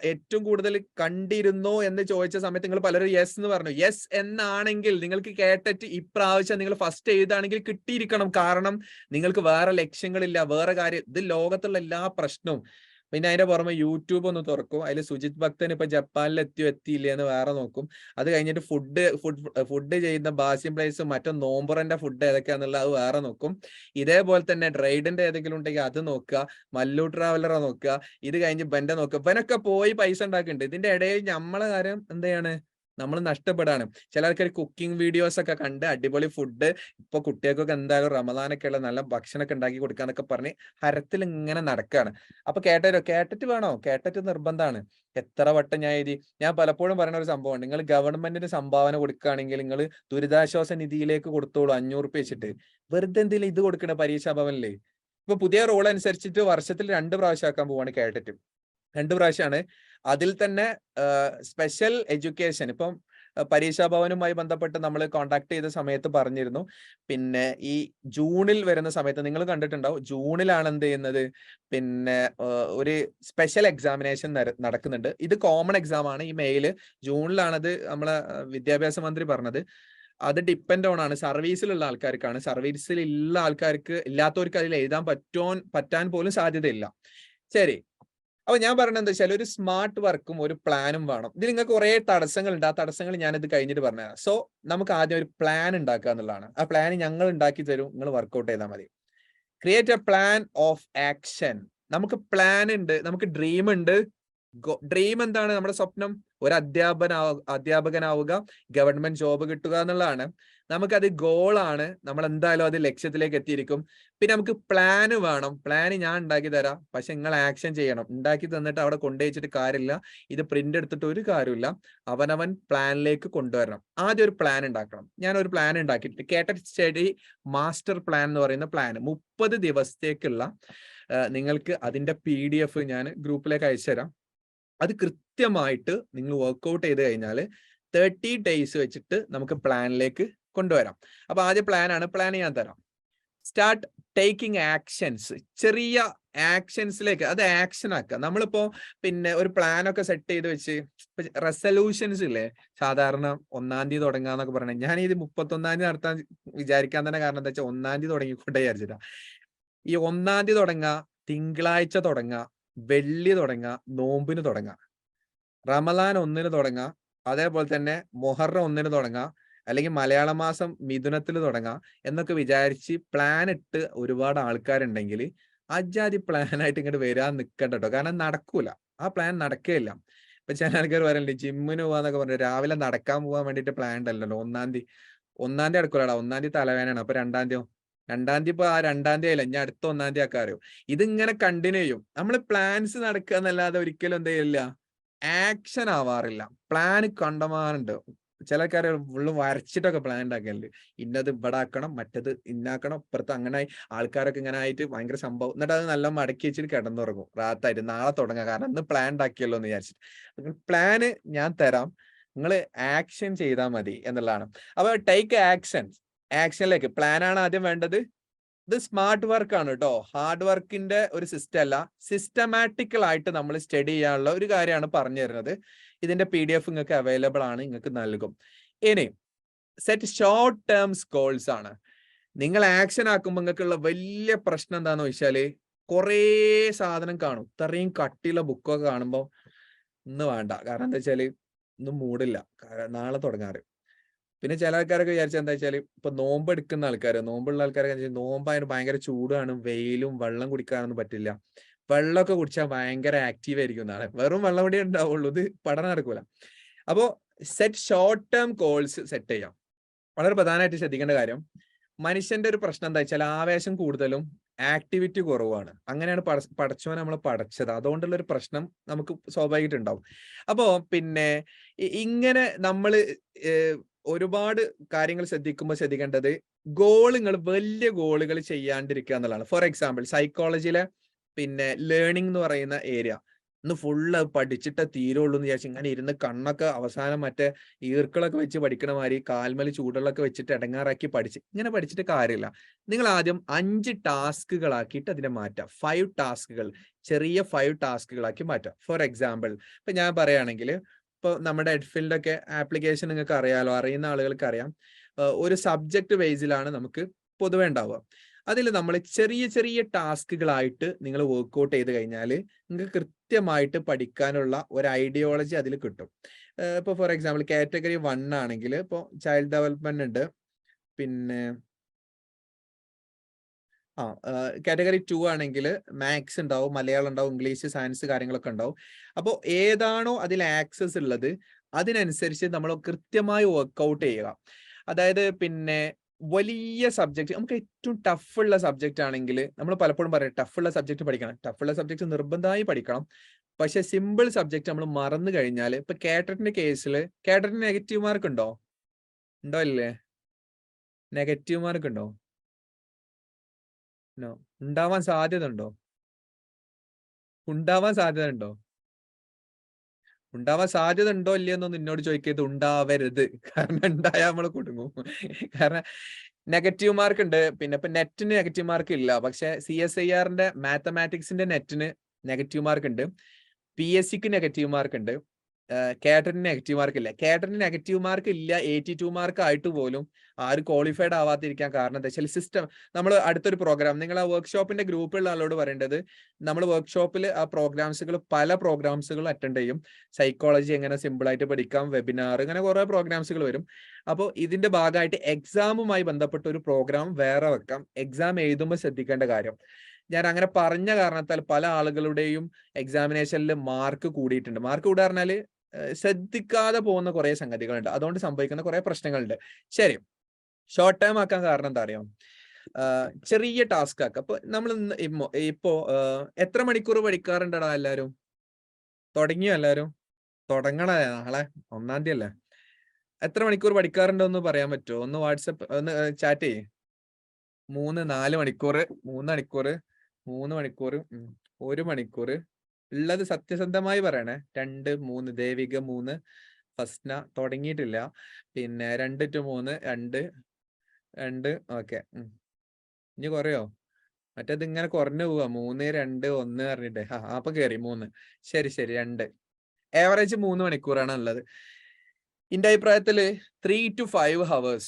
ഏറ്റവും കൂടുതൽ കണ്ടിരുന്നോ എന്ന് ചോദിച്ച സമയത്ത് നിങ്ങൾ പലരും യെസ് എന്ന് പറഞ്ഞു. യെസ് എന്നാണെങ്കിൽ നിങ്ങൾക്ക് കേട്ടിട്ട് ഇപ്രാവശ്യം നിങ്ങൾ ഫസ്റ്റ് എഴുതാണെങ്കിൽ കിട്ടിയിരിക്കണം. കാരണം നിങ്ങൾക്ക് വേറെ ലക്ഷ്യങ്ങളില്ല, വേറെ കാര്യം. ഇത് ലോകത്തുള്ള എല്ലാ പ്രശ്നവും. പിന്നെ അതിന്റെ പുറമെ യൂട്യൂബ് ഒന്ന് തുറക്കും, അതിൽ സുജിത് ഭക്തൻ ഇപ്പൊ ജപ്പാനിൽ എത്തിയില്ല എന്ന് വേറെ നോക്കും. അത് കഴിഞ്ഞിട്ട് ഫുഡ് ചെയ്യുന്ന ബാസിം പ്ലേസും മറ്റോ നോമ്പുറന്റെ ഫുഡ് ഏതൊക്കെയാന്നുള്ള അത് വേറെ നോക്കും. ഇതേപോലെ തന്നെ റൈഡിന്റെ ഏതെങ്കിലും ഉണ്ടെങ്കിൽ അത് നോക്കുക, മല്ലു ട്രാവലറെ നോക്കുക, ഇത് കഴിഞ്ഞ് ബെന്റെ നോക്കുക. ഇവനൊക്കെ പോയി പൈസ ഉണ്ടാക്കുന്നുണ്ട്. ഇതിന്റെ ഇടയിൽ നമ്മളെ കാര്യം എന്താണ്? നമ്മൾ നഷ്ടപ്പെടാണ്. ചില ആൾക്കാർ കുക്കിംഗ് വീഡിയോസ് ഒക്കെ കണ്ട് അടിപൊളി ഫുഡ്, ഇപ്പൊ കുട്ടികൾക്കൊക്കെ എന്തായാലും റമദാനൊക്കെ ഉള്ള നല്ല ഭക്ഷണമൊക്കെ ഉണ്ടാക്കി കൊടുക്കാന്നൊക്കെ പറഞ്ഞ് ഹരത്തിൽ ഇങ്ങനെ നടക്കാണ്. അപ്പൊ കേട്ടിട്ട് വേണോ? കേട്ടിട്ട് നിർബന്ധമാണ്. എത്ര വട്ടം ഞാൻ എഴുതി. ഞാൻ പലപ്പോഴും പറയുന്ന ഒരു സംഭവമാണ്, നിങ്ങൾ ഗവൺമെന്റിന് സംഭാവന കൊടുക്കുകയാണെങ്കിൽ നിങ്ങൾ ദുരിതാശ്വാസ നിധിയിലേക്ക് കൊടുത്തോളൂ 500 വെച്ചിട്ട്. വെറുതെ എന്തെങ്കിലും ഇത് കൊടുക്കണ പരീക്ഷാ ഭവനില്. ഇപ്പൊ പുതിയ റൂൾ അനുസരിച്ചിട്ട് വർഷത്തിൽ 2 പ്രാവശ്യം ആക്കാൻ പോവാണ് കേട്ടിട്ട്. 2 പ്രാവശ്യമാണ്. അതിൽ തന്നെ സ്പെഷ്യൽ എഡ്യൂക്കേഷൻ, ഇപ്പം പരീക്ഷാ ഭവനുമായി ബന്ധപ്പെട്ട് നമ്മൾ കോൺടാക്ട് ചെയ്ത സമയത്ത് പറഞ്ഞിരുന്നു, പിന്നെ ഈ ജൂണിൽ വരുന്ന സമയത്ത് നിങ്ങൾ കണ്ടിട്ടുണ്ടാവും, ജൂണിലാണ് എന്ത് ചെയ്യുന്നത്, പിന്നെ ഒരു സ്പെഷ്യൽ എക്സാമിനേഷൻ നടക്കുന്നുണ്ട്. ഇത് കോമൺ എക്സാം ആണ്. ഈ മെയില് ജൂണിലാണത് നമ്മളെ വിദ്യാഭ്യാസ മന്ത്രി പറഞ്ഞത്. അത് ഡിപ്പെൻഡ് ഓൺ ആണ് സർവീസിലുള്ള ആൾക്കാർക്കാണ്. സർവീസിലുള്ള ആൾക്കാർക്ക്, ഇല്ലാത്തവർക്ക് അതിൽ എഴുതാൻ പറ്റാൻ പോലും സാധ്യതയില്ല. ശരി. അപ്പൊ ഞാൻ പറഞ്ഞത് എന്താ വെച്ചാൽ, ഒരു സ്മാർട്ട് വർക്കും ഒരു പ്ലാനും വേണം. ഇതിൽ നിങ്ങൾക്ക് കുറെ തടസ്സങ്ങളുണ്ട്. ആ തടസ്സങ്ങൾ ഞാനിത് കഴിഞ്ഞിട്ട് പറഞ്ഞുതരാം. സോ നമുക്ക് ആദ്യം ഒരു പ്ലാൻ ഉണ്ടാക്കുക എന്നുള്ളതാണ്. ആ പ്ലാൻ ഞങ്ങൾ ഉണ്ടാക്കി തരും, നിങ്ങൾ വർക്ക്ഔട്ട് ചെയ്താൽ മതി. Create A plan of action. നമുക്ക് പ്ലാൻ ഉണ്ട്, നമുക്ക് ഡ്രീം ഉണ്ട്. ഡ്രീം എന്താണ്? നമ്മുടെ സ്വപ്നം ഒരു അധ്യാപകനാവുക, ഗവൺമെന്റ് ജോബ് കിട്ടുക എന്നുള്ളതാണ്. നമുക്കത് ഗോളാണ്. നമ്മൾ എന്തായാലും അത് ലക്ഷ്യത്തിലേക്ക് എത്തിയിരിക്കും. പിന്നെ നമുക്ക് പ്ലാന് വേണം. പ്ലാന് ഞാൻ ഉണ്ടാക്കി തരാം, പക്ഷെ നിങ്ങൾ ആക്ഷൻ ചെയ്യണം. ഉണ്ടാക്കി തന്നിട്ട് അവിടെ കൊണ്ടുവച്ചിട്ട് കാര്യമില്ല. ഇത് പ്രിന്റ് എടുത്തിട്ട് ഒരു കാര്യമില്ല. അവനവൻ പ്ലാനിലേക്ക് കൊണ്ടുവരണം. ആദ്യം ഒരു പ്ലാൻ ഉണ്ടാക്കണം. ഞാൻ ഒരു പ്ലാൻ ഉണ്ടാക്കിയിട്ട്, കേട്ട സ്റ്റഡി മാസ്റ്റർ പ്ലാൻ എന്ന് പറയുന്ന പ്ലാൻ 30 ദിവസത്തേക്കുള്ള നിങ്ങൾക്ക് അതിന്റെ PDF ഞാൻ ഗ്രൂപ്പിലേക്ക് അയച്ചു തരാം. അത് കൃത്യമായിട്ട് നിങ്ങൾ വർക്ക്ഔട്ട് ചെയ്ത് കഴിഞ്ഞാൽ 30 days വെച്ചിട്ട് നമുക്ക് പ്ലാനിലേക്ക് കൊണ്ടുവരാം. അപ്പൊ ആദ്യ പ്ലാനാണ്. പ്ലാൻ ഞാൻ തരാം. Start taking actions. ചെറിയ ആക്ഷൻസിലേക്ക് അത് ആക്ഷൻ ആക്കുക. നമ്മളിപ്പോ പിന്നെ ഒരു പ്ലാൻ ഒക്കെ സെറ്റ് ചെയ്ത് വെച്ച്, റെസൊല്യൂഷൻസ് ഇല്ലേ, സാധാരണ 1-ാം തീയതി തുടങ്ങാന്നൊക്കെ പറഞ്ഞത്, ഞാൻ ഇത് 31-ാം തീയതി നടത്താൻ വിചാരിക്കാൻ തന്നെ കാരണം എന്താ വെച്ചാൽ 1-ാം തീയതി തുടങ്ങിക്കൊണ്ട് വിചാരിച്ചിട്ടാ. ഈ 1-ാം തീയതി തുടങ്ങുക, തിങ്കളാഴ്ച തുടങ്ങുക, വെള്ളി തുടങ്ങുക, നോമ്പിന് തുടങ്ങുക, റമദാൻ 1-ന് തുടങ്ങുക, അതേപോലെ തന്നെ മുഹറം 1-ന് തുടങ്ങുക, അല്ലെങ്കിൽ മലയാള മാസം മിഥുനത്തിൽ തുടങ്ങാം എന്നൊക്കെ വിചാരിച്ച് പ്ലാൻ ഇട്ട് ഒരുപാട് ആൾക്കാരുണ്ടെങ്കിൽ അജാതി പ്ലാനായിട്ട് ഇങ്ങോട്ട് വരാൻ നിൽക്കണ്ട കേട്ടോ. കാരണം നടക്കൂല, ആ പ്ലാൻ നടക്കുകയില്ല. ഇപ്പൊ ചില ആൾക്കാർ പറയണ്ടേ ജിമ്മിന് പോവാന്നൊക്കെ പറഞ്ഞു, രാവിലെ നടക്കാൻ പോകാൻ വേണ്ടിയിട്ട് പ്ലാൻ ഉണ്ടല്ലോ. 1-ാം തീയതി നടക്കൂലടാ. 1-ാം തീയതി തലവേനാണ്. അപ്പൊ 2-ാം തീയതി ഇപ്പൊ ആ 2-ാം തീയതി അല്ല, ഞാൻ അടുത്ത 1-ാം തീയതി ആക്കാരോ. ഇതിങ്ങനെ കണ്ടിന്യൂ ചെയ്യും. നമ്മൾ പ്ലാൻസ് നടക്കുക എന്നല്ലാതെ ഒരിക്കലും എന്ത് ചെയ്യില്ല, ആക്ഷൻ ആവാറില്ല. പ്ലാൻ കണ്ടമാനുണ്ട്. ചില കാര്യം ഫുള്ള് വരച്ചിട്ടൊക്കെ പ്ലാൻ ഉണ്ടാക്കലുണ്ട്. ഇന്നത് ഇവിടെ ആക്കണം, മറ്റത് ഇന്നാക്കണം, ഇപ്പുറത്ത് അങ്ങനെ ആൾക്കാരൊക്കെ ഇങ്ങനെ ആയിട്ട് ഭയങ്കര സംഭവം. എന്നിട്ട് അത് നല്ല മടക്കി വെച്ചിട്ട് കിടന്നുറങ്ങും രാത്തായിട്ട്. നാളെ തുടങ്ങാം, കാരണം ഇന്ന് പ്ലാൻ ഉണ്ടാക്കിയല്ലോ എന്ന് വിചാരിച്ചിട്ട്. പ്ലാന് ഞാൻ തരാം, നിങ്ങൾ ആക്ഷൻ ചെയ്താൽ മതി എന്നുള്ളതാണ്. അപ്പൊ ടേക്ക് ആക്ഷനിലേക്ക്. പ്ലാനാണ് ആദ്യം വേണ്ടത്. ഇത് സ്മാർട്ട് വർക്ക് ആണ് കേട്ടോ, ഹാർഡ് വർക്കിന്റെ ഒരു സിസ്റ്റം അല്ല. സിസ്റ്റമാറ്റിക്കൽ ആയിട്ട് നമ്മൾ സ്റ്റഡി ചെയ്യാനുള്ള ഒരു കാര്യമാണ് പറഞ്ഞു തരുന്നത്. ഇതിന്റെ PDF നിങ്ങൾക്ക് അവൈലബിൾ ആണ്, നിങ്ങൾക്ക് നൽകും. ഇനി സെറ്റ് ഷോർട്ട് ടേംസ് ഗോൾസ് ആണ്. നിങ്ങൾ ആക്ഷൻ ആക്കുമ്പോൾ നിങ്ങൾക്കുള്ള വലിയ പ്രശ്നം എന്താന്ന് വെച്ചാല്, കുറേ സാധനം കാണും. ഇത്രയും കട്ടിയുള്ള ബുക്കൊക്കെ കാണുമ്പോൾ ഇന്ന് വേണ്ട, കാരണം എന്താ വെച്ചാല് ഇന്ന് മൂടില്ല, നാളെ തുടങ്ങാറ്. പിന്നെ ചില ആൾക്കാരൊക്കെ വിചാരിച്ചാൽ എന്താ വെച്ചാൽ, ഇപ്പൊ നോമ്പ് എടുക്കുന്ന നോമ്പുള്ള ആൾക്കാരൊക്കെ നോമ്പായിട്ട് ഭയങ്കര ചൂടാണ്, വെയിലും, വെള്ളം കുടിക്കാനൊന്നും പറ്റില്ല. വെള്ളമൊക്കെ കുടിച്ചാൽ ഭയങ്കര ആക്റ്റീവ് ആയിരിക്കും എന്നാണ്. വെറും വെള്ളം കൂടി ഉണ്ടാവുള്ളൂ, ഇത് പഠനം നടക്കൂല. അപ്പോ set short term goals set ചെയ്യാം. വളരെ പ്രധാനമായിട്ട് ശ്രദ്ധിക്കേണ്ട കാര്യം, മനുഷ്യന്റെ ഒരു പ്രശ്നം എന്താ വെച്ചാൽ ആവേശം കൂടുതലും ആക്ടിവിറ്റി കുറവാണ്. അങ്ങനെയാണ് പടച്ചവൻ നമ്മളെ പടച്ചത്. അതുകൊണ്ടുള്ള ഒരു പ്രശ്നം നമുക്ക് സ്വാഭാവികമായിട്ട് ഉണ്ടാവും. അപ്പോ പിന്നെ ഇങ്ങനെ നമ്മള് ഒരുപാട് കാര്യങ്ങൾ ശ്രദ്ധിക്കേണ്ടത്, ഗോളുകൾ, വലിയ ഗോളുകൾ ചെയ്യാണ്ടിരിക്കുക എന്നുള്ളതാണ്. ഫോർ എക്സാമ്പിൾ സൈക്കോളജിയിലെ പിന്നെ ലേണിംഗ് എന്ന് പറയുന്ന ഏരിയ, ഇന്ന് ഫുള്ള് പഠിച്ചിട്ടേ തീരുള്ളൂ എന്ന് വിചാരിച്ചു ഇങ്ങനെ ഇരുന്ന് കണ്ണൊക്കെ അവസാനം മറ്റേ ഈർക്കളൊക്കെ വെച്ച് പഠിക്കണ മാതിരി കാൽമേൽ ചൂടുള്ളൊക്കെ വെച്ചിട്ട് ഇടങ്ങാറാക്കി ഇങ്ങനെ പഠിച്ചിട്ട് കാര്യമില്ല. നിങ്ങൾ ആദ്യം 5 ടാസ്കുകളാക്കിയിട്ട് അതിനെ മാറ്റാം. 5 ടാസ്കുകൾ, ചെറിയ 5 ടാസ്കുകളാക്കി മാറ്റാം. ഫോർ എക്സാമ്പിൾ ഇപ്പൊ ഞാൻ പറയുകയാണെങ്കിൽ, ഇപ്പൊ നമ്മുടെ എഡ്ഫിൽഡ് ഒക്കെ ആപ്ലിക്കേഷൻ നിങ്ങൾക്ക് അറിയാലോ, അറിയുന്ന ആളുകൾക്ക് അറിയാം. ഒരു സബ്ജക്ട് ബേസിലാണ് നമുക്ക് പൊതുവെ ഉണ്ടാവുക. അതിൽ നമ്മൾ ചെറിയ ചെറിയ ടാസ്കുകളായിട്ട് നിങ്ങൾ വർക്ക്ഔട്ട് ചെയ്ത് കഴിഞ്ഞാൽ നിങ്ങൾക്ക് കൃത്യമായിട്ട് പഠിക്കാനുള്ള ഒരു ഐഡിയോളജി അതിൽ കിട്ടും. ഇപ്പൊ ഫോർ എക്സാമ്പിൾ കാറ്റഗറി 1 ആണെങ്കിൽ ഇപ്പോൾ ചൈൽഡ് ഡെവലപ്മെന്റ് ഉണ്ട്, പിന്നെ കാറ്റഗറി 2 ആണെങ്കിൽ മാത്സ് ഉണ്ടാവും, മലയാളം ഉണ്ടാവും, ഇംഗ്ലീഷ്, സയൻസ് കാര്യങ്ങളൊക്കെ ഉണ്ടാവും. അപ്പോൾ ഏതാണോ അതിൽ ആക്സസ് ഉള്ളത് അതിനനുസരിച്ച് നമ്മൾ കൃത്യമായി വർക്ക്ഔട്ട് ചെയ്യുക. അതായത് പിന്നെ വലിയ സബ്ജക്ട്, നമുക്ക് ഏറ്റവും ടഫുള്ള സബ്ജക്റ്റ് ആണെങ്കിൽ നമ്മൾ പലപ്പോഴും പറയും ടഫുള്ള സബ്ജക്ട് പഠിക്കണം. ടഫുള്ള സബ്ജക്ട് നിർബന്ധമായി പഠിക്കണം. പക്ഷെ സിമ്പിൾ സബ്ജക്ട് നമ്മൾ മറന്നു കഴിഞ്ഞാൽ, ഇപ്പൊ കാറ്ററ്റിന്റെ കേസിൽ കാറ്ററ്റിന് നെഗറ്റീവ് മാർക്ക് ഉണ്ടോ? ഉണ്ടോ ഇല്ലേ? നെഗറ്റീവ് മാർക്ക് ഉണ്ടോ? നോ. ഉണ്ടാവാൻ സാധ്യത ഉണ്ടോ? ഉണ്ടാവാൻ സാധ്യത ഉണ്ടോ? ഉണ്ടാവാൻ സാധ്യത ഉണ്ടോ ഇല്ലയെന്നോ നിന്നോട് ചോദിക്കരുത്, ഉണ്ടാവരുത്. കാരണം ഉണ്ടായാൽ നമ്മൾ കുടുങ്ങും. കാരണം നെഗറ്റീവ് മാർക്ക് ഉണ്ട്. പിന്നെ ഇപ്പൊ നെറ്റിന് നെഗറ്റീവ് മാർക്ക് ഇല്ല, പക്ഷെ CSIRന്റെ മാത്തമാറ്റിക്സിന്റെ നെറ്റിന് നെഗറ്റീവ് മാർക്ക് ഉണ്ട്. PSCക്ക് നെഗറ്റീവ് മാർക്ക് ഉണ്ട്. കാറ്ററിന് നെഗറ്റീവ് മാർക്ക് ഇല്ല. കാറ്ററിന് നെഗറ്റീവ് മാർക്ക് ഇല്ല 82 മാർക്ക് ആയിട്ട് പോലും ആരും ക്വാളിഫൈഡ് ആവാതിരിക്കാൻ കാരണം എന്താ വെച്ചാൽ സിസ്റ്റം. നമ്മൾ അടുത്തൊരു പ്രോഗ്രാം, നിങ്ങൾ ആ വർക്ക്ഷോപ്പിന്റെ ഗ്രൂപ്പിലുള്ള ആളോട് പറയേണ്ടത്, നമ്മൾ വർക്ക്ഷോപ്പിൽ ആ പല പ്രോഗ്രാംസുകൾ അറ്റൻഡ് ചെയ്യും. സൈക്കോളജി എങ്ങനെ സിമ്പിൾ ആയിട്ട് പഠിക്കാം, വെബിനാർ, ഇങ്ങനെ കുറെ പ്രോഗ്രാംസുകൾ വരും. അപ്പോൾ ഇതിന്റെ ഭാഗമായിട്ട് എക്സാമുമായി ബന്ധപ്പെട്ട ഒരു പ്രോഗ്രാം വേറെ വെക്കാം. എക്സാം എഴുതുമ്പോൾ ശ്രദ്ധിക്കേണ്ട കാര്യം, ഞാൻ അങ്ങനെ പറഞ്ഞ കാരണത്താൽ പല ആളുകളുടെയും എക്സാമിനേഷനിൽ മാർക്ക് കൂടിയിട്ടുണ്ട്. മാർക്ക് കൂടാ പറഞ്ഞാൽ ശ്രദ്ധിക്കാതെ പോകുന്ന കുറെ സംഗതികളുണ്ട്, അതുകൊണ്ട് സംഭവിക്കുന്ന കുറെ പ്രശ്നങ്ങളുണ്ട്. ശരി, ഷോർട്ട് ടൈം ആക്കാൻ കാരണം എന്താ അറിയാം? ചെറിയ ടാസ്ക് ആക്കുക. അപ്പൊ നമ്മൾ ഇപ്പോ എത്ര മണിക്കൂർ പഠിക്കാറുണ്ടടാ എല്ലാരും? തുടങ്ങിയോ എല്ലാരും? തുടങ്ങണ നാളെ 1-ാം തീയതി അല്ലേ? എത്ര മണിക്കൂർ പഠിക്കാറുണ്ടോ എന്ന് പറയാൻ പറ്റുമോ? ഒന്ന് വാട്സപ്പ് ഒന്ന് ചാറ്റ് ചെയ്യ്. 3-4 മണിക്കൂർ, 3 മണിക്കൂർ, 3 മണിക്കൂർ, 1 മണിക്കൂർ ഉള്ളത് സത്യസന്ധമായി പറയണേ. 2, 3, ദേവിക 3, ഫസ്ന തുടങ്ങിയിട്ടില്ല. പിന്നെ 2 to 3, 2, ഓക്കെ. ഇനി കുറയോ? മറ്റേത് ഇങ്ങനെ കുറഞ്ഞു പോവാ, 3, 2, 1 പറഞ്ഞിട്ട്. അപ്പൊ കേറി 3. ശരി 2. ആവറേജ് 3 മണിക്കൂറാണ് ഉള്ളത്. എന്റെ അഭിപ്രായത്തില് 3 to 5 hours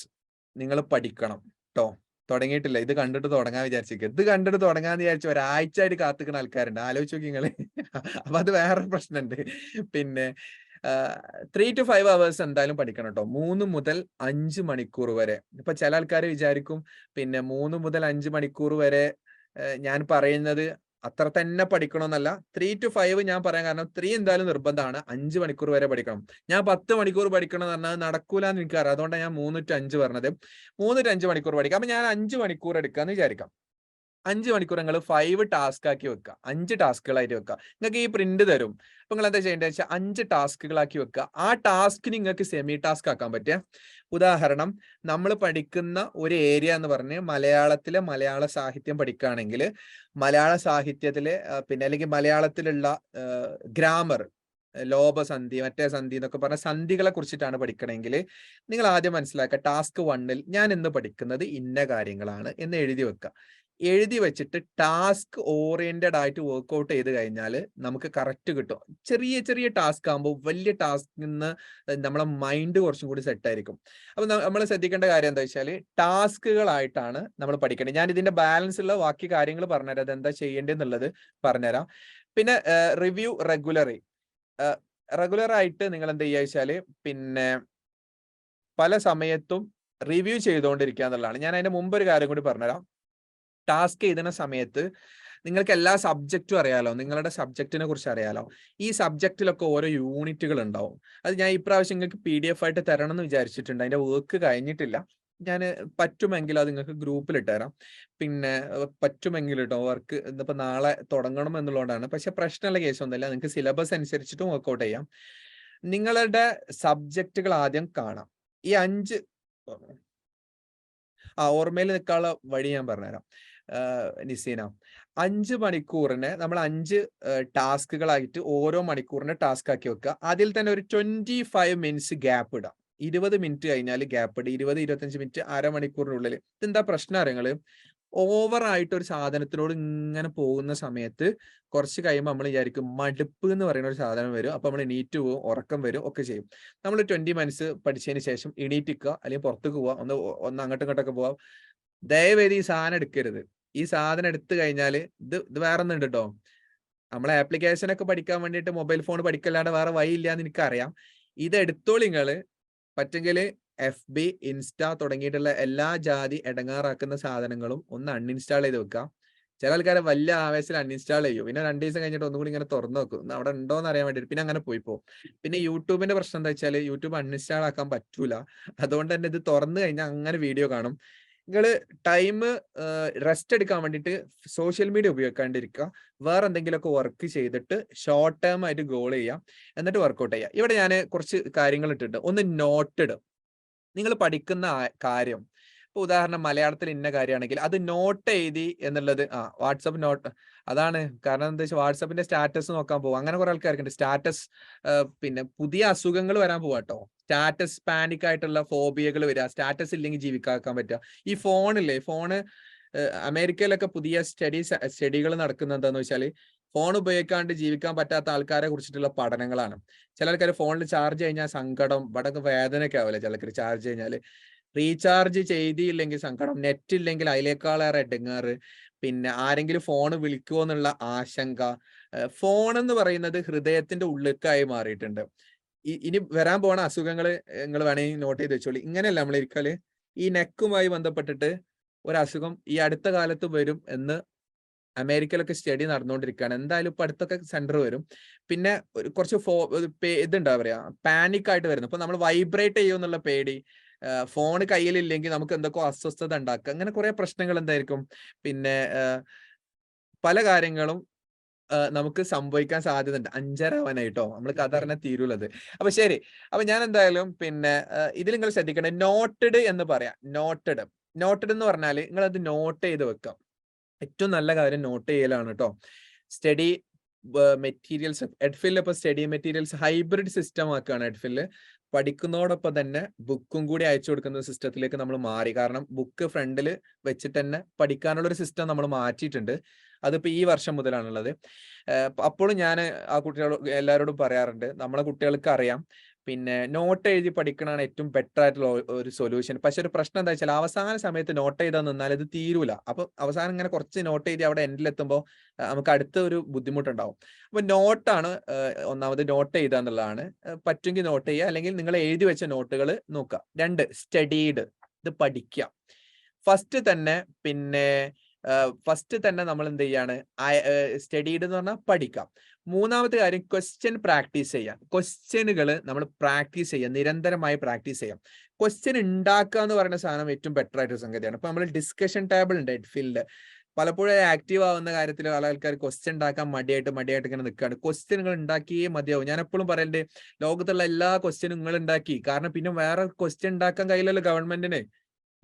നിങ്ങൾ പഠിക്കണം കേട്ടോ. തുടങ്ങിയിട്ടില്ല, ഇത് കണ്ടിട്ട് തുടങ്ങാൻ വിചാരിച്ചിരിക്കുക. ഇത് കണ്ടിട്ട് തുടങ്ങാന്ന് വിചാരിച്ച ഒരാഴ്ച ആയിട്ട് കാത്തിക്കുന്ന ആൾക്കാരുണ്ട്, ആലോചിച്ച് നോക്കി നിങ്ങള്. അപ്പൊ അത് വേറെ പ്രശ്നമുണ്ട്. പിന്നെ 3 to 5 hours എന്തായാലും പഠിക്കണം കേട്ടോ. 3 മുതൽ 5 മണിക്കൂർ വരെ. ഇപ്പൊ ചില ആൾക്കാർ വിചാരിക്കും പിന്നെ 3 മുതൽ 5 മണിക്കൂർ വരെ ഞാൻ പറയുന്നത് അത്ര തന്നെ പഠിക്കണമെന്നല്ല. 3 to 5 ഞാൻ പറയാൻ കാരണം 3 എന്തായാലും നിർബന്ധമാണ്. 5 മണിക്കൂർ വരെ പഠിക്കണം. ഞാൻ 10 മണിക്കൂർ പഠിക്കണം എന്ന് പറഞ്ഞാൽ നടക്കൂലെന്ന് എനിക്കറിയാം, അതുകൊണ്ടാണ് ഞാൻ 3 to 5 പറഞ്ഞത്. 3 to 5 മണിക്കൂർ പഠിക്കാം. അപ്പൊ ഞാൻ 5 മണിക്കൂർ എടുക്കാന്ന് വിചാരിക്കാം. 5 മണിക്കൂർ നിങ്ങൾ 5 ടാസ്ക് ആക്കി വെക്കുക. 5 ടാസ്കുകളായിട്ട് വെക്കുക. നിങ്ങൾക്ക് ഈ പ്രിന്റ് തരും. അപ്പൊ നിങ്ങൾ എന്താ ചെയ്യേണ്ടത് വെച്ചാൽ 5 ടാസ്കുകളാക്കി വെക്കുക. ആ ടാസ്ക് നിങ്ങൾക്ക് സെമി ടാസ്ക് ആക്കാൻ പറ്റുക. ഉദാഹരണം, നമ്മൾ പഠിക്കുന്ന ഒരു ഏരിയ എന്ന് പറഞ്ഞ് മലയാള സാഹിത്യം പഠിക്കുകയാണെങ്കിൽ മലയാള സാഹിത്യത്തിലെ പിന്നെ അല്ലെങ്കിൽ മലയാളത്തിലുള്ള ഗ്രാമർ, ലോപസന്ധി, മറ്റേ സന്ധി എന്നൊക്കെ പറഞ്ഞ സന്ധികളെ കുറിച്ചിട്ടാണ് പഠിക്കണമെങ്കിൽ നിങ്ങൾ ആദ്യം മനസ്സിലാക്കുക, ടാസ്ക് 1ൽ ഞാൻ ഇന്ന് പഠിക്കുന്നത് ഇന്ന കാര്യങ്ങളാണ് എന്ന് എഴുതി വെക്കുക. എഴുതി വെച്ചിട്ട് ടാസ്ക് ഓറിയന്റഡ് ആയിട്ട് വർക്ക്ഔട്ട് ചെയ്ത് കഴിഞ്ഞാൽ നമുക്ക് കറക്റ്റ് കിട്ടും. ചെറിയ ടാസ്ക് ആകുമ്പോൾ വലിയ ടാസ്കിൽ നിന്ന് നമ്മളെ മൈൻഡ് കുറച്ചും കൂടി സെറ്റ് ആയിരിക്കും. അപ്പൊ നമ്മൾ ശ്രദ്ധിക്കേണ്ട കാര്യം എന്താ വെച്ചാൽ ടാസ്കുകളായിട്ടാണ് നമ്മൾ പഠിക്കേണ്ടത്. ഞാൻ ഇതിന്റെ ബാലൻസ് ഉള്ള ബാക്കി കാര്യങ്ങൾ പറഞ്ഞുതരാം, അതെന്താ ചെയ്യേണ്ടതെന്നുള്ളത് പറഞ്ഞുതരാം. പിന്നെ റിവ്യൂ റെഗുലർ ആയിട്ട് നിങ്ങൾ എന്താ ചെയ്യുക വെച്ചാല് പിന്നെ പല സമയത്തും റിവ്യൂ ചെയ്തുകൊണ്ടിരിക്കുക എന്നുള്ളതാണ്. ഞാൻ അതിന്റെ മുമ്പ് ഒരു കാര്യം കൂടി പറഞ്ഞുതരാം. ടാസ്ക് എഴുതുന്ന സമയത്ത് നിങ്ങൾക്ക് എല്ലാ സബ്ജക്റ്റും അറിയാലോ, നിങ്ങളുടെ സബ്ജക്റ്റിനെ കുറിച്ച് അറിയാലോ. ഈ സബ്ജക്റ്റിലൊക്കെ ഓരോ യൂണിറ്റുകൾ ഉണ്ടാവും. അത് ഞാൻ ഇപ്രാവശ്യം നിങ്ങൾക്ക് PDF ആയിട്ട് തരണം എന്ന് വിചാരിച്ചിട്ടുണ്ട്. അതിന്റെ വർക്ക് കഴിഞ്ഞിട്ടില്ല. ഞാൻ പറ്റുമെങ്കിൽ അത് നിങ്ങൾക്ക് ഗ്രൂപ്പിൽ ഇട്ടുതരാം. പിന്നെ പറ്റുമെങ്കിൽ കേട്ടോ, വർക്ക് ഇന്നിപ്പോ നാളെ തുടങ്ങണം എന്നുള്ളതുകൊണ്ടാണ്. പക്ഷെ പ്രശ്നമുള്ള കേസൊന്നുമില്ല, നിങ്ങൾക്ക് സിലബസ് അനുസരിച്ചിട്ടും വർക്ക്ഔട്ട് ചെയ്യാം. നിങ്ങളുടെ സബ്ജക്റ്റുകൾ ആദ്യം കാണാം. ഈ 5 ഓർമ്മയിൽ നിൽക്കാനുള്ള വഴി ഞാൻ പറഞ്ഞുതരാം. നിസീന, 5 മണിക്കൂറിന് നമ്മൾ 5 ടാസ്കുകളായിട്ട് ഓരോ മണിക്കൂറിന് ടാസ്ക് ആക്കി വെക്കുക. അതിൽ തന്നെ ഒരു 25 മിനിറ്റ്സ് ഗ്യാപ്പ് ഇടാം. 20 മിനിറ്റ് കഴിഞ്ഞാൽ ഗ്യാപ്പ് ഇടുക. 20-25 മിനിറ്റ്, അരമണിക്കൂറിനുള്ളിൽ. ഇതെന്താ പ്രശ്നം അറിയങ്ങള്? ഓവറായിട്ട് ഒരു സാധനത്തിനോട് ഇങ്ങനെ പോകുന്ന സമയത്ത് കുറച്ച് കഴിയുമ്പോൾ നമ്മൾ വിചാരിക്കും മടുപ്പ് എന്ന് പറയുന്ന ഒരു സാധനം വരും. അപ്പൊ നമ്മൾ എണീറ്റ് പോകും, ഉറക്കം വരും, ഒക്കെ ചെയ്യും. നമ്മൾ 20 മിനിറ്റ്സ് പഠിച്ചതിന് ശേഷം എണീറ്റിക്കുക, അല്ലെങ്കിൽ പുറത്തേക്ക് പോവാ, ഒന്ന് അങ്ങോട്ടും ഇങ്ങോട്ടൊക്കെ പോവാം. ദയവേദി ഈ സാധനം എടുക്കരുത്. ഈ സാധനം എടുത്തു കഴിഞ്ഞാൽ ഇത് വേറെ ഒന്നും ഉണ്ട് കേട്ടോ. നമ്മളെ ആപ്ലിക്കേഷൻ ഒക്കെ പഠിക്കാൻ വേണ്ടിയിട്ട് മൊബൈൽ ഫോൺ പഠിക്കല്ലാണ്ട് വേറെ വഴി ഇല്ലാന്ന് എനിക്കറിയാം. ഇത് എടുത്തോളൂ നിങ്ങള്. പറ്റെങ്കിൽ FB, ഇൻസ്റ്റ തുടങ്ങിയിട്ടുള്ള എല്ലാ ജാതി എടങ്ങാറാക്കുന്ന സാധനങ്ങളും ഒന്ന് അൺഇൻസ്റ്റാൾ ചെയ്ത് വെക്കാം. ചില ആൾക്കാരെ വലിയ ആവേശത്തിൽ അൺഇൻസ്റ്റാൾ ചെയ്യും. പിന്നെ 2 ദിവസം കഴിഞ്ഞിട്ട് ഒന്നും കൂടി ഇങ്ങനെ തുറന്നു നോക്കും. അവിടെ ഉണ്ടോന്ന് അറിയാൻ വേണ്ടിയിട്ട്. പിന്നെ അങ്ങനെ പോയി പോകും. പിന്നെ യൂട്യൂബിന്റെ പ്രശ്നം എന്താ വെച്ചാല് യൂട്യൂബ് അൺഇൻസ്റ്റാൾ ആക്കാൻ പറ്റൂല. അതുകൊണ്ട് തന്നെ ഇത് തുറന്നു കഴിഞ്ഞാൽ അങ്ങനെ വീഡിയോ കാണും. നിങ്ങള് ടൈം റെസ്റ്റ് എടുക്കാൻ വേണ്ടിയിട്ട് സോഷ്യൽ മീഡിയ ഉപയോഗിക്കാണ്ടിരിക്കുക. വേറെ എന്തെങ്കിലുമൊക്കെ വർക്ക് ചെയ്തിട്ട് ഷോർട്ട് ടേം ആയിട്ട് ഗോൾ ചെയ്യാം. എന്നിട്ട് വർക്കൗട്ട് ചെയ്യാം. ഇവിടെ ഞാൻ കുറച്ച് കാര്യങ്ങൾ ഇട്ടിട്ടുണ്ട്. ഒന്ന് നോട്ടഡ്. നിങ്ങൾ പഠിക്കുന്ന കാര്യം, ഇപ്പൊ ഉദാഹരണം മലയാളത്തിൽ ഇന്ന കാര്യമാണെങ്കിൽ അത് നോട്ട് എഴുതി എന്നുള്ളത് വാട്സപ്പ് നോട്ട്. അതാണ് കാരണം എന്താ വെച്ചാൽ വാട്സപ്പിന്റെ സ്റ്റാറ്റസ് നോക്കാൻ പോകും. അങ്ങനെ കുറെ ആൾക്കാർക്കുണ്ട് സ്റ്റാറ്റസ്. പിന്നെ പുതിയ അസുഖങ്ങൾ വരാൻ പോവാട്ടോ. സ്റ്റാറ്റസ് പാനിക് ആയിട്ടുള്ള ഫോബിയകൾ വരിക. സ്റ്റാറ്റസ് ഇല്ലെങ്കിൽ ജീവിക്കാൻ പറ്റുക. ഈ ഫോണില്ലേ, അമേരിക്കയിലൊക്കെ പുതിയ സ്റ്റഡികൾ നടക്കുന്നത് എന്താന്ന് വെച്ചാൽ ഫോൺ ഉപയോഗിക്കാണ്ട് ജീവിക്കാൻ പറ്റാത്ത ആൾക്കാരെ കുറിച്ചിട്ടുള്ള പഠനങ്ങളാണ്. ചില ആൾക്കാർ ഫോണിൽ ചാർജ് കഴിഞ്ഞാൽ സങ്കടം, ഇവിടെ വേദനയൊക്കെ ആവില്ല ചിലർക്ക് ചാർജ് കഴിഞ്ഞാൽ. റീചാർജ് ചെയ്തില്ലെങ്കിൽ സങ്കടം, നെറ്റ് ഇല്ലെങ്കിൽ അതിലേക്കാളേറെ എടങ്ങേറ്, പിന്നെ ആരെങ്കിലും ഫോൺ വിളിക്കുമോ എന്നുള്ള ആശങ്ക. ഫോൺ എന്ന് പറയുന്നത് ഹൃദയത്തിന്റെ ഉള്ളിലേക്കായി മാറിയിട്ടുണ്ട്. ഇനി വരാൻ പോണ അസുഖങ്ങൾ നിങ്ങൾ വേണമെങ്കിൽ നോട്ട് ചെയ്ത് വെച്ചോളി. ഇങ്ങനെയല്ല നമ്മൾ ഇരിക്കല്. ഈ നെക്കുമായി ബന്ധപ്പെട്ടിട്ട് ഒരു അസുഖം ഈ അടുത്ത കാലത്ത് വരും എന്ന് അമേരിക്കയിലൊക്കെ സ്റ്റഡി നടന്നുകൊണ്ടിരിക്കുകയാണ്. എന്തായാലും ഇപ്പൊ അടുത്തൊക്കെ സെന്റർ വരും. പിന്നെ കുറച്ച് ഇതുണ്ടാ പറയാ, പാനിക് ആയിട്ട് വരുന്നു. ഇപ്പൊ നമ്മൾ വൈബ്രേറ്റ് ചെയ്യുമെന്നുള്ള പേടി, ഫോൺ കയ്യിലില്ലെങ്കിൽ നമുക്ക് എന്തൊക്കെ അസ്വസ്ഥത ഉണ്ടാക്കുക, അങ്ങനെ കുറെ പ്രശ്നങ്ങൾ എന്തായിരിക്കും. പിന്നെ പല കാര്യങ്ങളും നമുക്ക് സംഭവിക്കാൻ സാധ്യതയുണ്ട്. 5:30 ആവാനായിട്ടോ, നമ്മൾ കഥ പറഞ്ഞാൽ തീരൂലത്. അപ്പൊ ശരി, അപ്പൊ ഞാൻ എന്തായാലും പിന്നെ ഇതിൽ നിങ്ങൾ ശ്രദ്ധിക്കണേ, നോട്ടഡ് എന്ന് പറയാം. നോട്ടഡ് എന്ന് പറഞ്ഞാൽ നിങ്ങൾ അത് നോട്ട് ചെയ്ത് വെക്കാം. ഏറ്റവും നല്ല കാര്യം നോട്ട് ചെയ്യലാണ് കേട്ടോ. സ്റ്റഡി മെറ്റീരിയൽസ് എഡ്ഫിൽ ഇപ്പൊ സ്റ്റഡി മെറ്റീരിയൽസ് ഹൈബ്രിഡ് സിസ്റ്റം ആക്കുകയാണ്. എഡ്ഫിൽ പഠിക്കുന്നതോടൊപ്പം തന്നെ ബുക്കും കൂടി അയച്ചു കൊടുക്കുന്ന സിസ്റ്റത്തിലേക്ക് നമ്മൾ മാറി. കാരണം ബുക്ക് ഫ്രണ്ടിൽ വെച്ചിട്ട് തന്നെ പഠിക്കാനുള്ള ഒരു സിസ്റ്റം നമ്മൾ മാറ്റിയിട്ടുണ്ട്. അതിപ്പോ ഈ വർഷം മുതലാണുള്ളത്. അപ്പോഴും ഞാൻ ആ കുട്ടികളോട് എല്ലാവരോടും പറയാറുണ്ട്, നമ്മളെ കുട്ടികൾക്ക് അറിയാം പിന്നെ നോട്ട് എഴുതി പഠിക്കണതാണ് ഏറ്റവും ബെറ്റർ ആയിട്ടുള്ള ഒരു സൊല്യൂഷൻ. പക്ഷെ ഒരു പ്രശ്നം എന്താ വെച്ചാൽ അവസാന സമയത്ത് നോട്ട് എഴുതാൻ നിന്നാൽ ഇത് തീരൂല. അപ്പൊ അവസാനം ഇങ്ങനെ കുറച്ച് നോട്ട് എഴുതി അവിടെ എൻഡിലെത്തുമ്പോൾ നമുക്ക് അടുത്ത ഒരു ബുദ്ധിമുട്ടുണ്ടാവും. അപ്പൊ നോട്ടാണ് ഒന്നാമത്, നോട്ട് എഴുതുക എന്നുള്ളതാണ്. പറ്റുമെങ്കിൽ നോട്ട് ചെയ്യുക, അല്ലെങ്കിൽ നിങ്ങൾ എഴുതി വെച്ച നോട്ടുകൾ നോക്കുക. 2 സ്റ്റഡീഡ്, ഇത് പഠിക്കുക. ഫസ്റ്റ് തന്നെ നമ്മൾ എന്ത് ചെയ്യാണ്, സ്റ്റഡീഡ് എന്ന് പറഞ്ഞാൽ പഠിക്കാം. മൂന്നാമത്തെ കാര്യം ക്വസ്റ്റ്യൻ പ്രാക്ടീസ് ചെയ്യാം. ക്വസ്റ്റ്യനുകൾ നമ്മൾ പ്രാക്ടീസ് ചെയ്യാം, നിരന്തരമായി പ്രാക്ടീസ് ചെയ്യാം. ക്വസ്റ്റ്യൻ ഉണ്ടാക്കുക എന്ന് പറയുന്ന സാധനം ഏറ്റവും ബെറ്റർ ആയിട്ടൊരു സംഗതിയാണ്. ഇപ്പൊ നമ്മൾ ഡിസ്കഷൻ ടേബിൾ ഉണ്ട് എഡ്ഫീൽഡ്. പലപ്പോഴും ആക്റ്റീവ് ആവുന്ന കാര്യത്തിൽ പല ആൾക്കാർ ക്വസ്റ്റ്യൻ ഉണ്ടാക്കാൻ മടിയായിട്ട് ഇങ്ങനെ നിൽക്കുകയാണ്. ക്വസ്റ്റ്യനുകൾ ഉണ്ടാക്കിയേ മതിയാവും. ഞാൻ എപ്പോഴും പറയണ്ടേ, ലോകത്തുള്ള എല്ലാ ക്വസ്റ്റ്യനും നിങ്ങൾ ഉണ്ടാക്കി. കാരണം പിന്നെ വേറെ ക്വസ്റ്റ്യൻ ഉണ്ടാക്കാൻ കഴിയില്ലല്ലോ ഗവൺമെന്റിന്.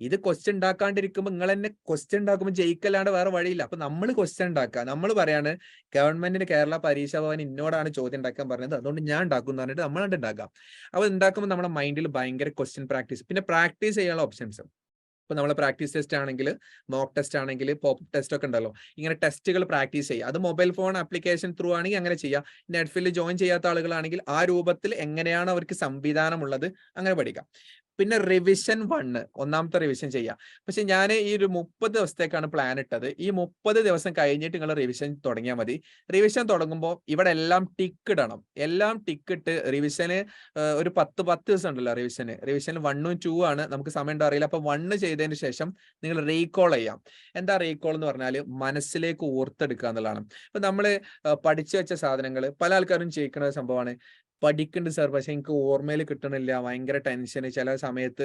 ഇത് ക്വസ്റ്റ്യൻ ഉണ്ടാക്കാണ്ടിരിക്കുമ്പോൾ നിങ്ങൾ തന്നെ ക്വസ്റ്റ്യൻ ഉണ്ടാക്കുമ്പോൾ ജയിക്കല്ലാണ്ട് വേറെ വഴിയില്ല. അപ്പൊ നമ്മൾ ക്വസ്റ്റ്യൻ ഉണ്ടാക്കുക. നമ്മൾ പറയാണ് ഗവൺമെന്റിന് കേരള പരീക്ഷാ ഭവൻ എന്നോടാണ് ചോദ്യം ഉണ്ടാക്കാൻ പറഞ്ഞത്, അതുകൊണ്ട് ഞാൻ ഉണ്ടാക്കും എന്ന് പറഞ്ഞിട്ട് നമ്മളാണ്ട് ഉണ്ടാക്കാം. അപ്പൊ ഉണ്ടാക്കുമ്പോൾ നമ്മുടെ മൈൻഡിൽ ഭയങ്കര ക്വസ്റ്റ്യൻ പ്രാക്ടീസ്, പിന്നെ പ്രാക്ടീസ് ചെയ്യാനുള്ള ഓപ്ഷൻസ്. ഇപ്പൊ നമ്മൾ പ്രാക്ടീസ് ടെസ്റ്റ് ആണെങ്കിൽ, മോക്ക് ടെസ്റ്റ് ആണെങ്കിൽ, പോപ്പ് ടെസ്റ്റ് ഒക്കെ ഉണ്ടല്ലോ. ഇങ്ങനെ ടെസ്റ്റുകൾ പ്രാക്ടീസ് ചെയ്യുക. അത് മൊബൈൽ ഫോൺ ആപ്ലിക്കേഷൻ ത്രൂ ആണെങ്കിൽ അങ്ങനെ ചെയ്യാം. നെറ്റ്ഫിൽ ജോയിൻ ചെയ്യാത്ത ആളുകളാണെങ്കിൽ ആ രൂപത്തിൽ എങ്ങനെയാണ് അവർക്ക് സംവിധാനം ഉള്ളത് അങ്ങനെ പഠിക്കാം. പിന്നെ റിവിഷൻ 1, ഒന്നാമത്തെ റിവിഷൻ ചെയ്യാം. പക്ഷെ ഞാൻ ഈ ഒരു 30 ദിവസത്തേക്കാണ് പ്ലാൻ ഇട്ടത്. ഈ 30 ദിവസം കഴിഞ്ഞിട്ട് നിങ്ങൾ റിവിഷൻ തുടങ്ങിയാൽ മതി. റിവിഷൻ തുടങ്ങുമ്പോൾ ഇവിടെ എല്ലാം ടിക്ക് ഇടണം. എല്ലാം ടിക്ക് ഇട്ട് റിവിഷന് ഒരു 10 ദിവസം ഉണ്ടല്ലോ റിവിഷൻ 1ഉം 2 ആണ്. നമുക്ക് സമയം ഉണ്ടോ അറിയില്ല. അപ്പൊ 1 ചെയ്തതിന് ശേഷം നിങ്ങൾ റീകോൾ ചെയ്യാം. എന്താ റീകോൾ എന്ന് പറഞ്ഞാൽ മനസ്സിലേക്ക് ഓർത്തെടുക്കുക എന്നുള്ളതാണ്. ഇപ്പൊ നമ്മൾ പഠിച്ചു വെച്ച സാധനങ്ങൾ പല ആൾക്കാരും ചെയ്യിക്കുന്ന സംഭവമാണ്. പഠിക്കുന്നുണ്ട് സാർ, പക്ഷെ എനിക്ക് ഓർമ്മയിൽ കിട്ടണില്ല, ഭയങ്കര ടെൻഷന്. ചില സമയത്ത്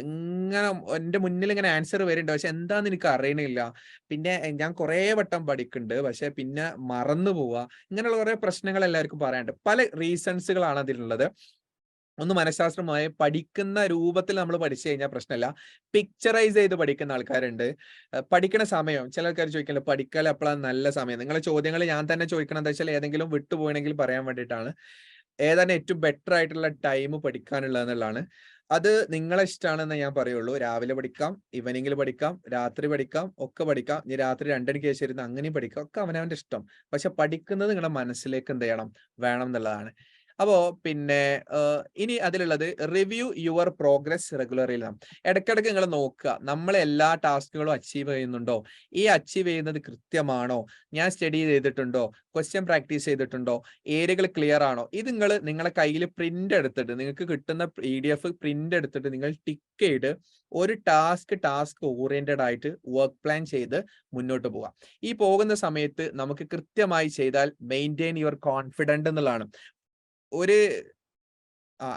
ഇങ്ങനെ എന്റെ മുന്നിൽ ഇങ്ങനെ ആൻസർ വരുന്നുണ്ട്, പക്ഷെ എന്താന്ന് എനിക്ക് അറിയണില്ല. പിന്നെ ഞാൻ കുറെ വട്ടം പഠിക്കുന്നുണ്ട്, പക്ഷെ പിന്നെ മറന്നു പോവുക. ഇങ്ങനെയുള്ള കുറെ പ്രശ്നങ്ങൾ എല്ലാവർക്കും പറയാനുണ്ട്. പല റീസൺസുകളാണ് അതിലുള്ളത്. ഒന്ന് മനഃശാസ്ത്രമായി പഠിക്കുന്ന രൂപത്തിൽ നമ്മൾ പഠിച്ചു കഴിഞ്ഞാൽ പ്രശ്നമില്ല. പിക്ചറൈസ് ചെയ്ത് പഠിക്കുന്ന ആൾക്കാരുണ്ട്. പഠിക്കുന്ന സമയം ചില ആൾക്കാർ ചോദിക്കല്ലോ, പഠിക്കാൻ എപ്പോഴാണ് നല്ല സമയം. നിങ്ങളെ ചോദ്യങ്ങൾ ഞാൻ തന്നെ ചോദിക്കണം, എന്താ വെച്ചാൽ ഏതെങ്കിലും വിട്ടുപോകണമെങ്കിൽ പറയാൻ വേണ്ടിയിട്ടാണ്. ഏതാണ് ഏറ്റവും ബെറ്റർ ആയിട്ടുള്ള ടൈം പഠിക്കാനുള്ളത് എന്നുള്ളതാണ്. അത് നിങ്ങളെ ഇഷ്ടമാണെന്ന് ഞാൻ പറയുള്ളൂ. രാവിലെ പഠിക്കാം, ഈവനിങ്ങിൽ പഠിക്കാം, രാത്രി പഠിക്കാം, ഒക്കെ പഠിക്കാം. ഇനി രാത്രി 2 മണിക്ക് ശേഷം ഇരുന്ന് അങ്ങനെയും പഠിക്കാം. ഒക്കെ അവനവന്റെ ഇഷ്ടം. പക്ഷെ പഠിക്കുന്നത് നിങ്ങളുടെ മനസ്സിലേക്ക് എന്ത് ചെയ്യണം, വേണം എന്നുള്ളതാണ്. അപ്പോ പിന്നെ ഇനി അതിലുള്ളത് റിവ്യൂ യുവർ പ്രോഗ്രസ് റെഗുലറിൽ. ഇടയ്ക്കിടയ്ക്ക് നിങ്ങൾ നോക്കുക, നമ്മൾ എല്ലാ ടാസ്കുകളും അച്ചീവ് ചെയ്യുന്നുണ്ടോ, ഈ അച്ചീവ് ചെയ്യുന്നത് കൃത്യമാണോ, ഞാൻ സ്റ്റഡി ചെയ്തിട്ടുണ്ടോ, ക്വസ്റ്റ്യൻ പ്രാക്ടീസ് ചെയ്തിട്ടുണ്ടോ, ഏരിയകൾ ക്ലിയർ ആണോ. ഇത് നിങ്ങൾ നിങ്ങളെ കയ്യിൽ പ്രിന്റ് എടുത്തിട്ട്, നിങ്ങൾക്ക് കിട്ടുന്ന PDF പ്രിന്റ് എടുത്തിട്ട് നിങ്ങൾ ടിക്ക് ചെയ്ത് ഒരു ടാസ്ക് ഓറിയന്റഡ് ആയിട്ട് വർക്ക് പ്ലാൻ ചെയ്ത് മുന്നോട്ട് പോകാം. ഈ പോകുന്ന സമയത്ത് നമുക്ക് കൃത്യമായി ചെയ്താൽ മെയിൻറ്റെയിൻ യുവർ കോൺഫിഡൻറ് എന്നുള്ളതാണ്. ഒരു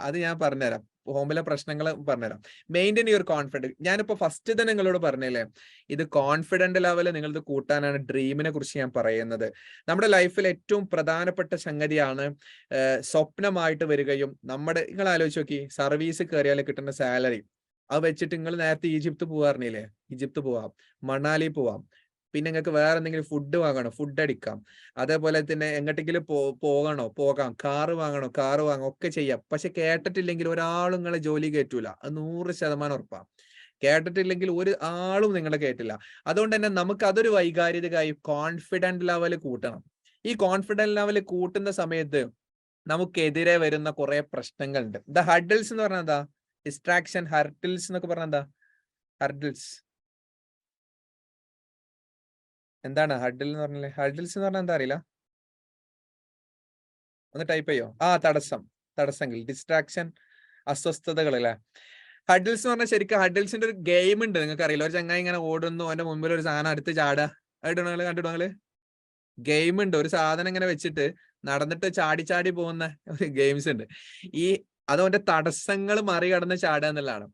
അത് ഞാൻ പറഞ്ഞുതരാം. ഹോമിലെ പ്രശ്നങ്ങൾ പറഞ്ഞുതരാം. Maintain your confidence. ഞാനിപ്പോ ഫസ്റ്റ് തന്നെ നിങ്ങളോട് പറഞ്ഞില്ലേ, ഇത് കോൺഫിഡന്റ് ലെവൽ നിങ്ങളത് കൂട്ടാനാണ് ഡ്രീമിനെ കുറിച്ച് ഞാൻ പറയുന്നത്. നമ്മുടെ ലൈഫിൽ ഏറ്റവും പ്രധാനപ്പെട്ട സംഗതിയാണ് സ്വപ്നമായിട്ട് വരികയും നിങ്ങൾ ആലോചിച്ച് നോക്കി, സർവീസ് കയറിയാൽ കിട്ടുന്ന സാലറി അത് വെച്ചിട്ട് നിങ്ങൾ നേരത്തെ ഈജിപ്ത് പോവാറില്ലേ, ഈജിപ്ത് പോവാം, മണാലി പോവാം, പിന്നെ നിങ്ങൾക്ക് വേറെ എന്തെങ്കിലും ഫുഡ് വാങ്ങണോ, ഫുഡ് അടിക്കാം, അതേപോലെ തന്നെ എങ്ങോട്ടെങ്കിലും പോകാം, കാറ് വാങ്ങണോ, കാറ് വാങ്ങാം, ഒക്കെ ചെയ്യാം. പക്ഷെ കേട്ടിട്ടില്ലെങ്കിൽ ഒരാളും നിങ്ങളെ ജോലി കയറ്റൂല, അത് 100% ഉറപ്പാ. കേട്ടിട്ടില്ലെങ്കിൽ ഒരു ആളും നിങ്ങളെ കേട്ടില്ല. അതുകൊണ്ട് തന്നെ നമുക്ക് അതൊരു വൈകാരികമായി കോൺഫിഡന്റ് ലെവൽ കൂട്ടണം. ഈ കോൺഫിഡന്റ് ലെവൽ കൂട്ടുന്ന സമയത്ത് നമുക്കെതിരെ വരുന്ന കുറെ പ്രശ്നങ്ങളുണ്ട്. ദ ഹർഡിൽസ് എന്ന് പറഞ്ഞാൽ എന്താ, ഡിസ്ട്രാക്ഷൻ, ഹർഡിൽസ് എന്നൊക്കെ പറഞ്ഞാൽ എന്താ, ഹർഡിൽസ് എന്താണ് ഹഡിൽ എന്ന് പറഞ്ഞാൽ? ഹഡിൽസ് എന്ന് പറഞ്ഞാൽ എന്താ അറിയില്ല, ഒന്ന് ടൈപ്പ് ചെയ്യോ? തടസ്സങ്ങൾ, ഡിസ്ട്രാക്ഷൻ, അസ്വസ്ഥതകൾ അല്ലെ. ഹഡിൽസ് എന്ന് പറഞ്ഞാൽ ശരിക്കും ഹഡിൽസിന്റെ ഒരു ഗെയിം ഉണ്ട്, നിങ്ങൾക്ക് അറിയില്ല. ഒരു ചങ്ങായി ഇങ്ങനെ ഓടുന്നു, അവന്റെ മുമ്പിൽ ഒരു സാധനം അടുത്ത് ചാടുക, കണ്ടിട്ടോ നിങ്ങള്? ഗെയിം ഉണ്ട്, ഒരു സാധനം ഇങ്ങനെ വെച്ചിട്ട് നടന്നിട്ട് ചാടി ചാടി പോകുന്ന ഒരു ഗെയിംസ് ഉണ്ട്. അതവന്റെ തടസ്സങ്ങൾ മറികടന്ന് ചാടുക എന്നുള്ളതാണ്.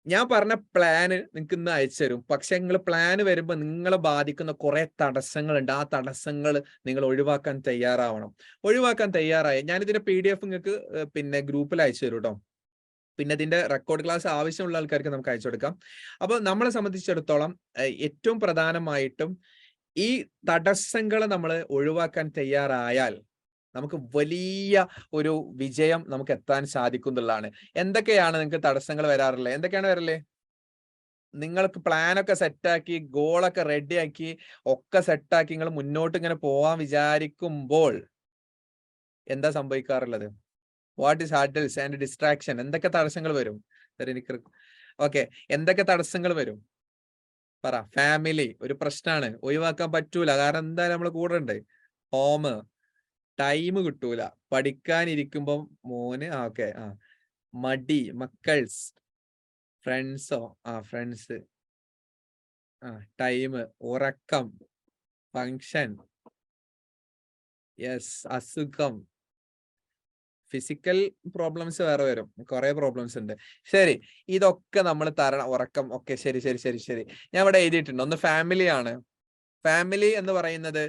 ഞാൻ പറഞ്ഞ പ്ലാന് നിങ്ങൾക്ക് ഇന്ന് അയച്ചു തരും. പക്ഷെ നിങ്ങൾ പ്ലാന് വരുമ്പോൾ നിങ്ങളെ ബാധിക്കുന്ന കുറെ തടസ്സങ്ങളുണ്ട്. ആ തടസ്സങ്ങൾ നിങ്ങൾ ഒഴിവാക്കാൻ തയ്യാറാവണം. ഒഴിവാക്കാൻ തയ്യാറായി ഞാനിതിന്റെ PDF നിങ്ങൾക്ക് പിന്നെ ഗ്രൂപ്പിൽ അയച്ചു തരും കേട്ടോ. പിന്നെ ഇതിന്റെ റെക്കോർഡ് ക്ലാസ് ആവശ്യമുള്ള ആൾക്കാർക്ക് നമുക്ക് അയച്ചു കൊടുക്കാം. അപ്പൊ നമ്മളെ സംബന്ധിച്ചിടത്തോളം ഏറ്റവും പ്രധാനമായിട്ടും ഈ തടസ്സങ്ങളെ നമ്മൾ ഒഴിവാക്കാൻ തയ്യാറായാൽ നമുക്ക് വലിയ ഒരു വിജയം നമുക്ക് എത്താൻ സാധിക്കും എന്നുള്ളതാണ്. എന്തൊക്കെയാണ് നിങ്ങൾക്ക് തടസ്സങ്ങൾ വരാറുള്ളത്? എന്തൊക്കെയാണ് വരല്ലേ? നിങ്ങൾക്ക് പ്ലാനൊക്കെ സെറ്റാക്കി, ഗോളൊക്കെ റെഡിയാക്കി, ഒക്കെ സെറ്റാക്കി നിങ്ങൾ മുന്നോട്ട് ഇങ്ങനെ പോവാൻ വിചാരിക്കുമ്പോൾ എന്താ സംഭവിക്കാറുള്ളത്? What is hurdles and distraction? എന്തൊക്കെ തടസ്സങ്ങൾ വരും? ഓക്കെ, എന്തൊക്കെ തടസ്സങ്ങൾ വരും പറ. ഫാമിലി ഒരു പ്രശ്നമാണ്, ഒഴിവാക്കാൻ പറ്റൂല, കാരണം എന്തായാലും നമ്മൾ കൂടെ ഉണ്ട്. ഹോം, ടൈം കിട്ടൂല, പഠിക്കാനിരിക്കുമ്പം മോന് ഓക്കെ മടി, മക്കൾസ്, ഫ്രണ്ട്സോ ഫ്രണ്ട്സ്, ടൈം, ഉറക്കം, ഫങ്ഷൻ, യെസ്, അസുഖം, ഫിസിക്കൽ പ്രോബ്ലംസ് വേറെ വരും, കുറെ പ്രോബ്ലംസ് ഉണ്ട്. ശരി, ഇതൊക്കെ നമ്മൾ തരണം. ഉറക്കം, ഓക്കെ, ശരി ശരി ശരി ശരി ഞാൻ ഇവിടെ എഴുതിയിട്ടുണ്ട്. ഒന്ന് ഫാമിലിയാണ്. ഫാമിലി എന്ന് പറയുന്നത്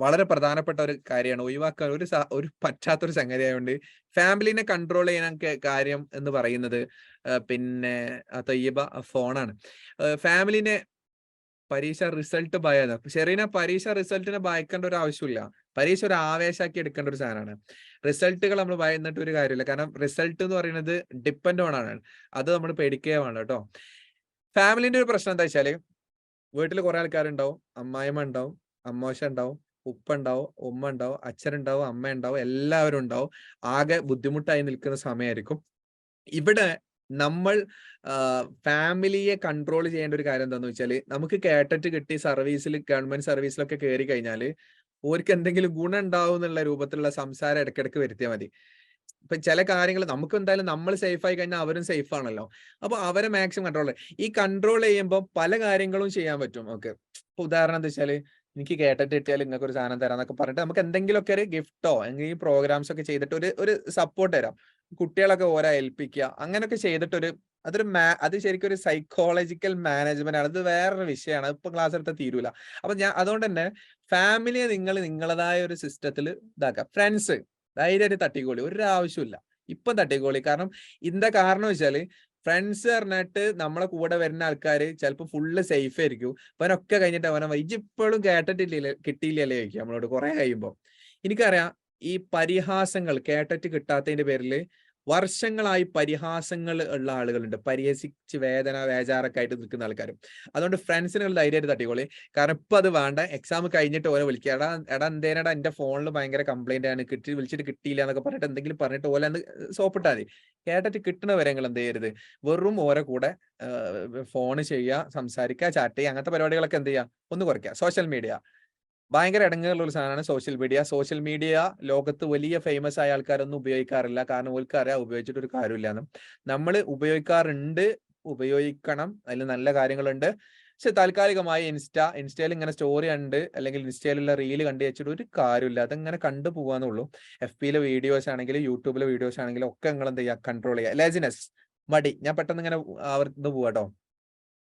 വളരെ പ്രധാനപ്പെട്ട ഒരു കാര്യമാണ്. ഒഴിവാക്കാൻ ഒരു പറ്റാത്തൊരു സംഗതി ആയതുകൊണ്ട് ഫാമിലിനെ കൺട്രോൾ ചെയ്യാൻ കാര്യം എന്ന് പറയുന്നത് പിന്നെ തയ്യബ ഫോണാണ്. ഫാമിലിനെ പരീക്ഷ റിസൾട്ട് ഭയന്ന് ഷെറീന, പരീക്ഷ റിസൾട്ടിനെ ഭയക്കേണ്ട ഒരു ആവശ്യമില്ല. പരീക്ഷ ഒരു ആവേശമാക്കി എടുക്കേണ്ട ഒരു സാധനമാണ്. റിസൾട്ടുകൾ നമ്മൾ ഭയന്നിട്ട് ഒരു കാര്യമില്ല. കാരണം റിസൾട്ട് എന്ന് പറയുന്നത് ഡിപ്പെൻഡ് ഓൺ ആണ്. അത് നമ്മൾ പേടിക്കുകയാണ് കേട്ടോ. ഫാമിലിന്റെ ഒരു പ്രശ്നം എന്താ വെച്ചാല്, വീട്ടിൽ കുറെ ആൾക്കാരുണ്ടാവും. അമ്മായിമ്മ ഉണ്ടാവും, അമ്മോശ ഉണ്ടാവും, ഉപ്പ ഉണ്ടാവും, ഉമ്മ ഉണ്ടാവും, അച്ഛനുണ്ടാവും, അമ്മ ഉണ്ടാവും, എല്ലാവരും ഉണ്ടാവും. ആകെ ബുദ്ധിമുട്ടായി നിൽക്കുന്ന സമയമായിരിക്കും. ഇവിടെ നമ്മൾ ഫാമിലിയെ കൺട്രോൾ ചെയ്യേണ്ട ഒരു കാര്യം എന്താന്ന് വെച്ചാൽ, നമുക്ക് കേട്ടിട്ട് കിട്ടി സർവീസിൽ, ഗവൺമെന്റ് സർവീസിലൊക്കെ കയറി കഴിഞ്ഞാൽ ഓർക്ക് എന്തെങ്കിലും ഗുണം ഉണ്ടാവും എന്നുള്ള രൂപത്തിലുള്ള സംസാരം ഇടയ്ക്കിടയ്ക്ക് വരുത്തിയാൽ മതി. ഇപ്പൊ ചില കാര്യങ്ങൾ നമുക്ക് എന്തായാലും നമ്മൾ സേഫ് ആയി കഴിഞ്ഞാൽ അവരും സേഫ് ആണല്ലോ. അപ്പൊ അവരെ മാക്സിമം കൺട്രോൾ, ഈ കൺട്രോൾ ചെയ്യുമ്പോൾ പല കാര്യങ്ങളും ചെയ്യാൻ പറ്റും. ഓക്കെ, ഇപ്പൊ ഉദാഹരണം എന്താ വെച്ചാല്, എനിക്ക് കേട്ടിട്ട് കിട്ടിയാൽ നിങ്ങൾക്ക് ഒരു സാധനം തരാന്നൊക്കെ പറഞ്ഞിട്ട് നമുക്ക് എന്തെങ്കിലുമൊക്കെ ഒരു ഗിഫ്റ്റോ എന്തെങ്കിലും പ്രോഗ്രാംസ് ഒക്കെ ചെയ്തിട്ട് ഒരു സപ്പോർട്ട് തരാം. കുട്ടികളൊക്കെ ഓരോ ഏൽപ്പിക്കുക, അങ്ങനെയൊക്കെ ചെയ്തിട്ടൊരു അത് ശരിക്കും ഒരു സൈക്കോളജിക്കൽ മാനേജ്മെന്റ് ആണ്. അത് വേറൊരു വിഷയമാണ്, ഇപ്പൊ ക്ലാസ് എടുത്താൽ തീരൂല. അപ്പൊ അതുകൊണ്ട് തന്നെ ഫാമിലിയെ നിങ്ങൾ നിങ്ങളതായ ഒരു സിസ്റ്റത്തിൽ ഇതാക്കുക. ഫ്രണ്ട്സ് ധൈര്യമായിട്ട് തട്ടിക്കോളി, ഒരു ആവശ്യമില്ല. ഇപ്പം തട്ടിക്കോളി. കാരണം വെച്ചാല് ഫ്രണ്ട്സ് പറഞ്ഞിട്ട് നമ്മളെ കൂടെ വരുന്ന ആൾക്കാർ ചിലപ്പോൾ ഫുള്ള് സേഫ് ആയിരിക്കും. അവനൊക്കെ കഴിഞ്ഞിട്ട് ഇപ്പോഴും കിട്ടിയില്ലല്ലേ ചോദിക്കും നമ്മളോട് കുറെ കഴിയുമ്പോൾ. എനിക്കറിയാം ഈ പരിഹാസങ്ങൾ കേട്ടിട്ട് കിട്ടാത്തതിന്റെ പേരിൽ വർഷങ്ങളായി പരിഹാസങ്ങൾ ഉള്ള ആളുകളുണ്ട്, പരിഹസിച്ച് വേജാറൊക്കെ ആയിട്ട് നിൽക്കുന്ന ആൾക്കാരും. അതുകൊണ്ട് ഫ്രണ്ട്സിനുള്ള ധൈര്യമായിട്ട് തട്ടിക്കോളി. കാരണം ഇപ്പൊ അത് വേണ്ട, എക്സാം കഴിഞ്ഞിട്ട് ഓരോ വിളിക്കുക, എടാ എന്തേനടാ എന്റെ ഫോണിൽ ഭയങ്കര കംപ്ലൈന്റ് ആണ്, വിളിച്ചിട്ട് കിട്ടിയില്ല എന്നൊക്കെ പറഞ്ഞിട്ട് എന്തെങ്കിലും പറഞ്ഞിട്ട് ഓല സോപ്പിട്ടാൽ മതി. കേട്ടിട്ട് കിട്ടണ വരെ നിങ്ങൾ എന്ത് ചെയ്യരുത്, വെറും ഓരോ കൂടെ ഫോൺ ചെയ്യുക, സംസാരിക്കുക, ചാറ്റ് ചെയ്യുക, അങ്ങനത്തെ പരിപാടികളൊക്കെ എന്ത് ചെയ്യുക, ഒന്ന് കുറയ്ക്കുക. സോഷ്യൽ മീഡിയ ഭയങ്കര ഇടങ്ങേറുള്ള ഒരു സാധനമാണ് സോഷ്യൽ മീഡിയ. സോഷ്യൽ മീഡിയ ലോകത്ത് വലിയ ഫേമസ് ആയ ആൾക്കാരൊന്നും ഉപയോഗിക്കാറില്ല, കാരണം ഓൽക്കറിയാം ഉപയോഗിച്ചിട്ട് ഒരു കാര്യമില്ലാന്ന്. നമ്മൾ ഉപയോഗിക്കാറുണ്ട്, ഉപയോഗിക്കണം, അതിൽ നല്ല കാര്യങ്ങളുണ്ട്. പക്ഷെ താൽക്കാലികമായി ഇൻസ്റ്റയിൽ ഇങ്ങനെ സ്റ്റോറി കണ്ട് അല്ലെങ്കിൽ ഇൻസ്റ്റയിലുള്ള റീല് കണ്ടു വെച്ചിട്ട് ഒരു കാര്യമില്ല, അതങ്ങനെ കണ്ടു പോകാന്നുള്ളൂ. FBയിലെ വീഡിയോസ് ആണെങ്കിലും യൂട്യൂബിലെ വീഡിയോസ് ആണെങ്കിലും ഒക്കെ നിങ്ങൾ എന്ത് ചെയ്യുക, കൺട്രോൾ ചെയ്യുക. ലേസിനെസ്, മടി, ഞാൻ പെട്ടെന്ന് ഇങ്ങനെ ആവർത്തിന്ന് പോവാട്ടോ.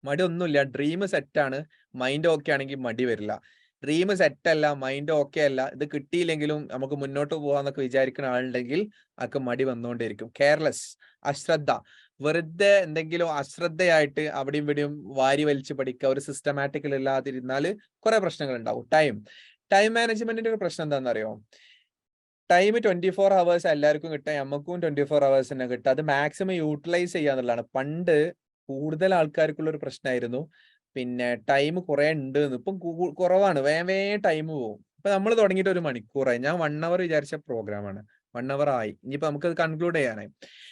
മടി ഒന്നുമില്ല, ഡ്രീം സെറ്റാണ്, മൈൻഡ് ഓക്കെ ആണെങ്കിൽ മടി വരില്ല. ഡ്രീം സെറ്റ് അല്ല, മൈൻഡ് ഓക്കെ അല്ല, ഇത് കിട്ടിയില്ലെങ്കിലും നമുക്ക് മുന്നോട്ട് പോകാന്നൊക്കെ വിചാരിക്കുന്ന ആളുണ്ടെങ്കിൽ അതൊക്കെ മടി വന്നുകൊണ്ടിരിക്കും. കെയർലെസ്, അശ്രദ്ധ, വെറുതെ എന്തെങ്കിലും അശ്രദ്ധയായിട്ട് അവിടെയും ഇവിടെയും വാരി വലിച്ച് പഠിക്കുക, ഒരു സിസ്റ്റമാറ്റിക്കൽ ഇല്ലാതിരുന്നാൽ കുറെ പ്രശ്നങ്ങൾ ഉണ്ടാവും. ടൈം മാനേജ്മെന്റിന്റെ ഒരു പ്രശ്നം എന്താണെന്ന് അറിയോ? ടൈം 24 hours എല്ലാവർക്കും കിട്ടാം, നമുക്കും 24 hours തന്നെ കിട്ടുക. അത് മാക്സിമം യൂട്ടിലൈസ് ചെയ്യാന്നുള്ളതാണ്. പണ്ട് കൂടുതൽ ആൾക്കാർക്കുള്ള ഒരു പ്രശ്നമായിരുന്നു, പിന്നെ ടൈം കുറെ ഉണ്ട്, ഇപ്പം കുറവാണ്, വേഗം ടൈം പോകും. ഇപ്പൊ നമ്മൾ തുടങ്ങിയിട്ട് 1 മണിക്കൂറായി, ഞാൻ 1 hour വിചാരിച്ച പ്രോഗ്രാമാണ്, 1 hour ആയി, ഇനിയിപ്പോ നമുക്ക് കൺക്ലൂഡ് ചെയ്യാനായി.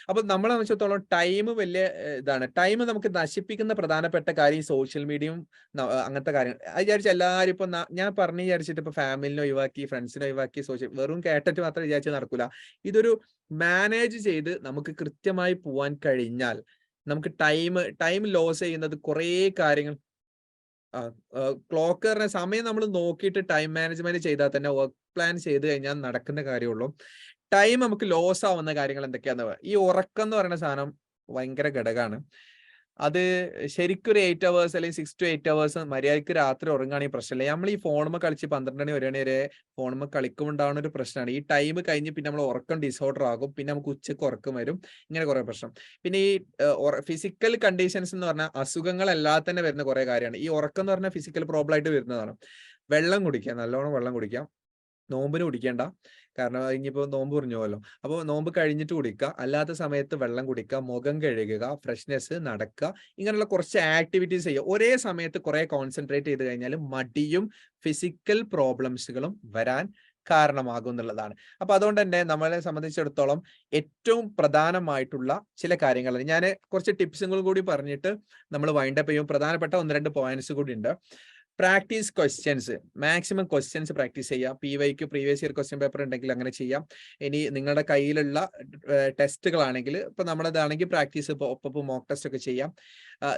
അപ്പൊ നമ്മളെ സംബന്ധിച്ചിടത്തോളം ടൈം വലിയ ഇതാണ്. ടൈം നമുക്ക് നശിപ്പിക്കുന്ന പ്രധാനപ്പെട്ട കാര്യം സോഷ്യൽ മീഡിയയും അങ്ങനത്തെ കാര്യങ്ങൾ. അത് വിചാരിച്ച എല്ലാവരും ഇപ്പൊ ഞാൻ പറഞ്ഞു വിചാരിച്ചിട്ട് ഇപ്പൊ ഫാമിലിനെ ഒഴിവാക്കി, ഫ്രണ്ട്സിനെ ഒഴിവാക്കി, വെറും കേട്ടിട്ട് മാത്രം വിചാരിച്ച് നടക്കൂല. ഇതൊരു മാനേജ് ചെയ്ത് നമുക്ക് കൃത്യമായി പോവാൻ കഴിഞ്ഞാൽ നമുക്ക് ടൈം ലോസ് ചെയ്യുന്നത് കുറേ കാര്യങ്ങൾ. ക്ലോക്ക് പറഞ്ഞ സമയം നമ്മൾ നോക്കിയിട്ട് ടൈം മാനേജ്മെന്റ് ചെയ്താൽ തന്നെ വർക്ക് പ്ലാൻ ചെയ്ത് കഴിഞ്ഞാൽ നടക്കുന്ന കാര്യമുള്ളൂ. ടൈം നമുക്ക് ലോസ് ആവുന്ന കാര്യങ്ങൾ എന്തൊക്കെയാന്ന് ഈ ഉറക്കം എന്ന് പറയുന്ന സാധനം ഭയങ്കര ഘടകമാണ്. അത് ശരിക്കും ഒരു 8 hours അല്ലെങ്കിൽ 6 to 8 hours മര്യാദയ്ക്ക് രാത്രി ഉറങ്ങുകയാണെങ്കിൽ പ്രശ്നമില്ല. നമ്മൾ ഈ ഫോണുമ്മ കളിച്ച് 12 മണി 1 മണി വരെ ഫോണുമ്മ കളിക്കുമ്പോണ്ടാവുന്ന ഒരു പ്രശ്നമാണ്. ഈ ടൈം കഴിഞ്ഞ് പിന്നെ നമ്മൾ ഉറക്കം ഡിസോർഡർ ആകും, പിന്നെ നമുക്ക് ഉച്ചക്ക് ഉറക്കം വരും, ഇങ്ങനെ കുറെ പ്രശ്നം. പിന്നെ ഈ ഫിസിക്കൽ കണ്ടീഷൻസ് എന്ന് പറഞ്ഞാൽ അസുഖങ്ങളല്ലാതെ തന്നെ വരുന്ന കുറെ കാര്യമാണ്. ഈ ഉറക്കം എന്ന് പറഞ്ഞാൽ ഫിസിക്കൽ പ്രോബ്ലം ആയിട്ട് വരുന്നതാണ്. വെള്ളം കുടിക്കുക, നല്ലോണം വെള്ളം കുടിക്കാം. നോമ്പിന് കുടിക്കേണ്ട, കാരണം ഇനിയിപ്പോ നോമ്പ് പറഞ്ഞു പോകല്ലോ. അപ്പോൾ നോമ്പ് കഴിഞ്ഞിട്ട് കുടിക്കുക, അല്ലാത്ത സമയത്ത് വെള്ളം കുടിക്കുക, മുഖം കഴുകുക, ഫ്രഷ്നെസ്, നടക്കുക, ഇങ്ങനെയുള്ള കുറച്ച് ആക്ടിവിറ്റീസ് ചെയ്യുക. ഒരേ സമയത്ത് കുറെ കോൺസെൻട്രേറ്റ് ചെയ്ത് കഴിഞ്ഞാൽ മടിയും ഫിസിക്കൽ പ്രോബ്ലംസുകളും വരാൻ കാരണമാകും എന്നുള്ളതാണ്. അപ്പൊ അതുകൊണ്ട് തന്നെ നമ്മളെ സംബന്ധിച്ചിടത്തോളം ഏറ്റവും പ്രധാനമായിട്ടുള്ള ചില കാര്യങ്ങൾ ഞാൻ കുറച്ച് ടിപ്സുകളും കൂടി പറഞ്ഞിട്ട് നമ്മൾ വൈൻഡപ്പ് ചെയ്യും. പ്രധാനപ്പെട്ട 1-2 പോയിന്റ്സ് കൂടി ഉണ്ട്. Practice questions, maximum questions practice ചെയ്യാം. PYQ previous year question paper ഉണ്ടെങ്കിൽ അങ്ങനെ ചെയ്യാം. ഇനി നിങ്ങളുടെ കയ്യിലുള്ള ടെസ്റ്റുകളാണെങ്കിൽ ഇപ്പൊ നമ്മളതാണെങ്കിൽ പ്രാക്ടീസ് ഒപ്പം മോക്ക് ടെസ്റ്റ് ഒക്കെ ചെയ്യാം.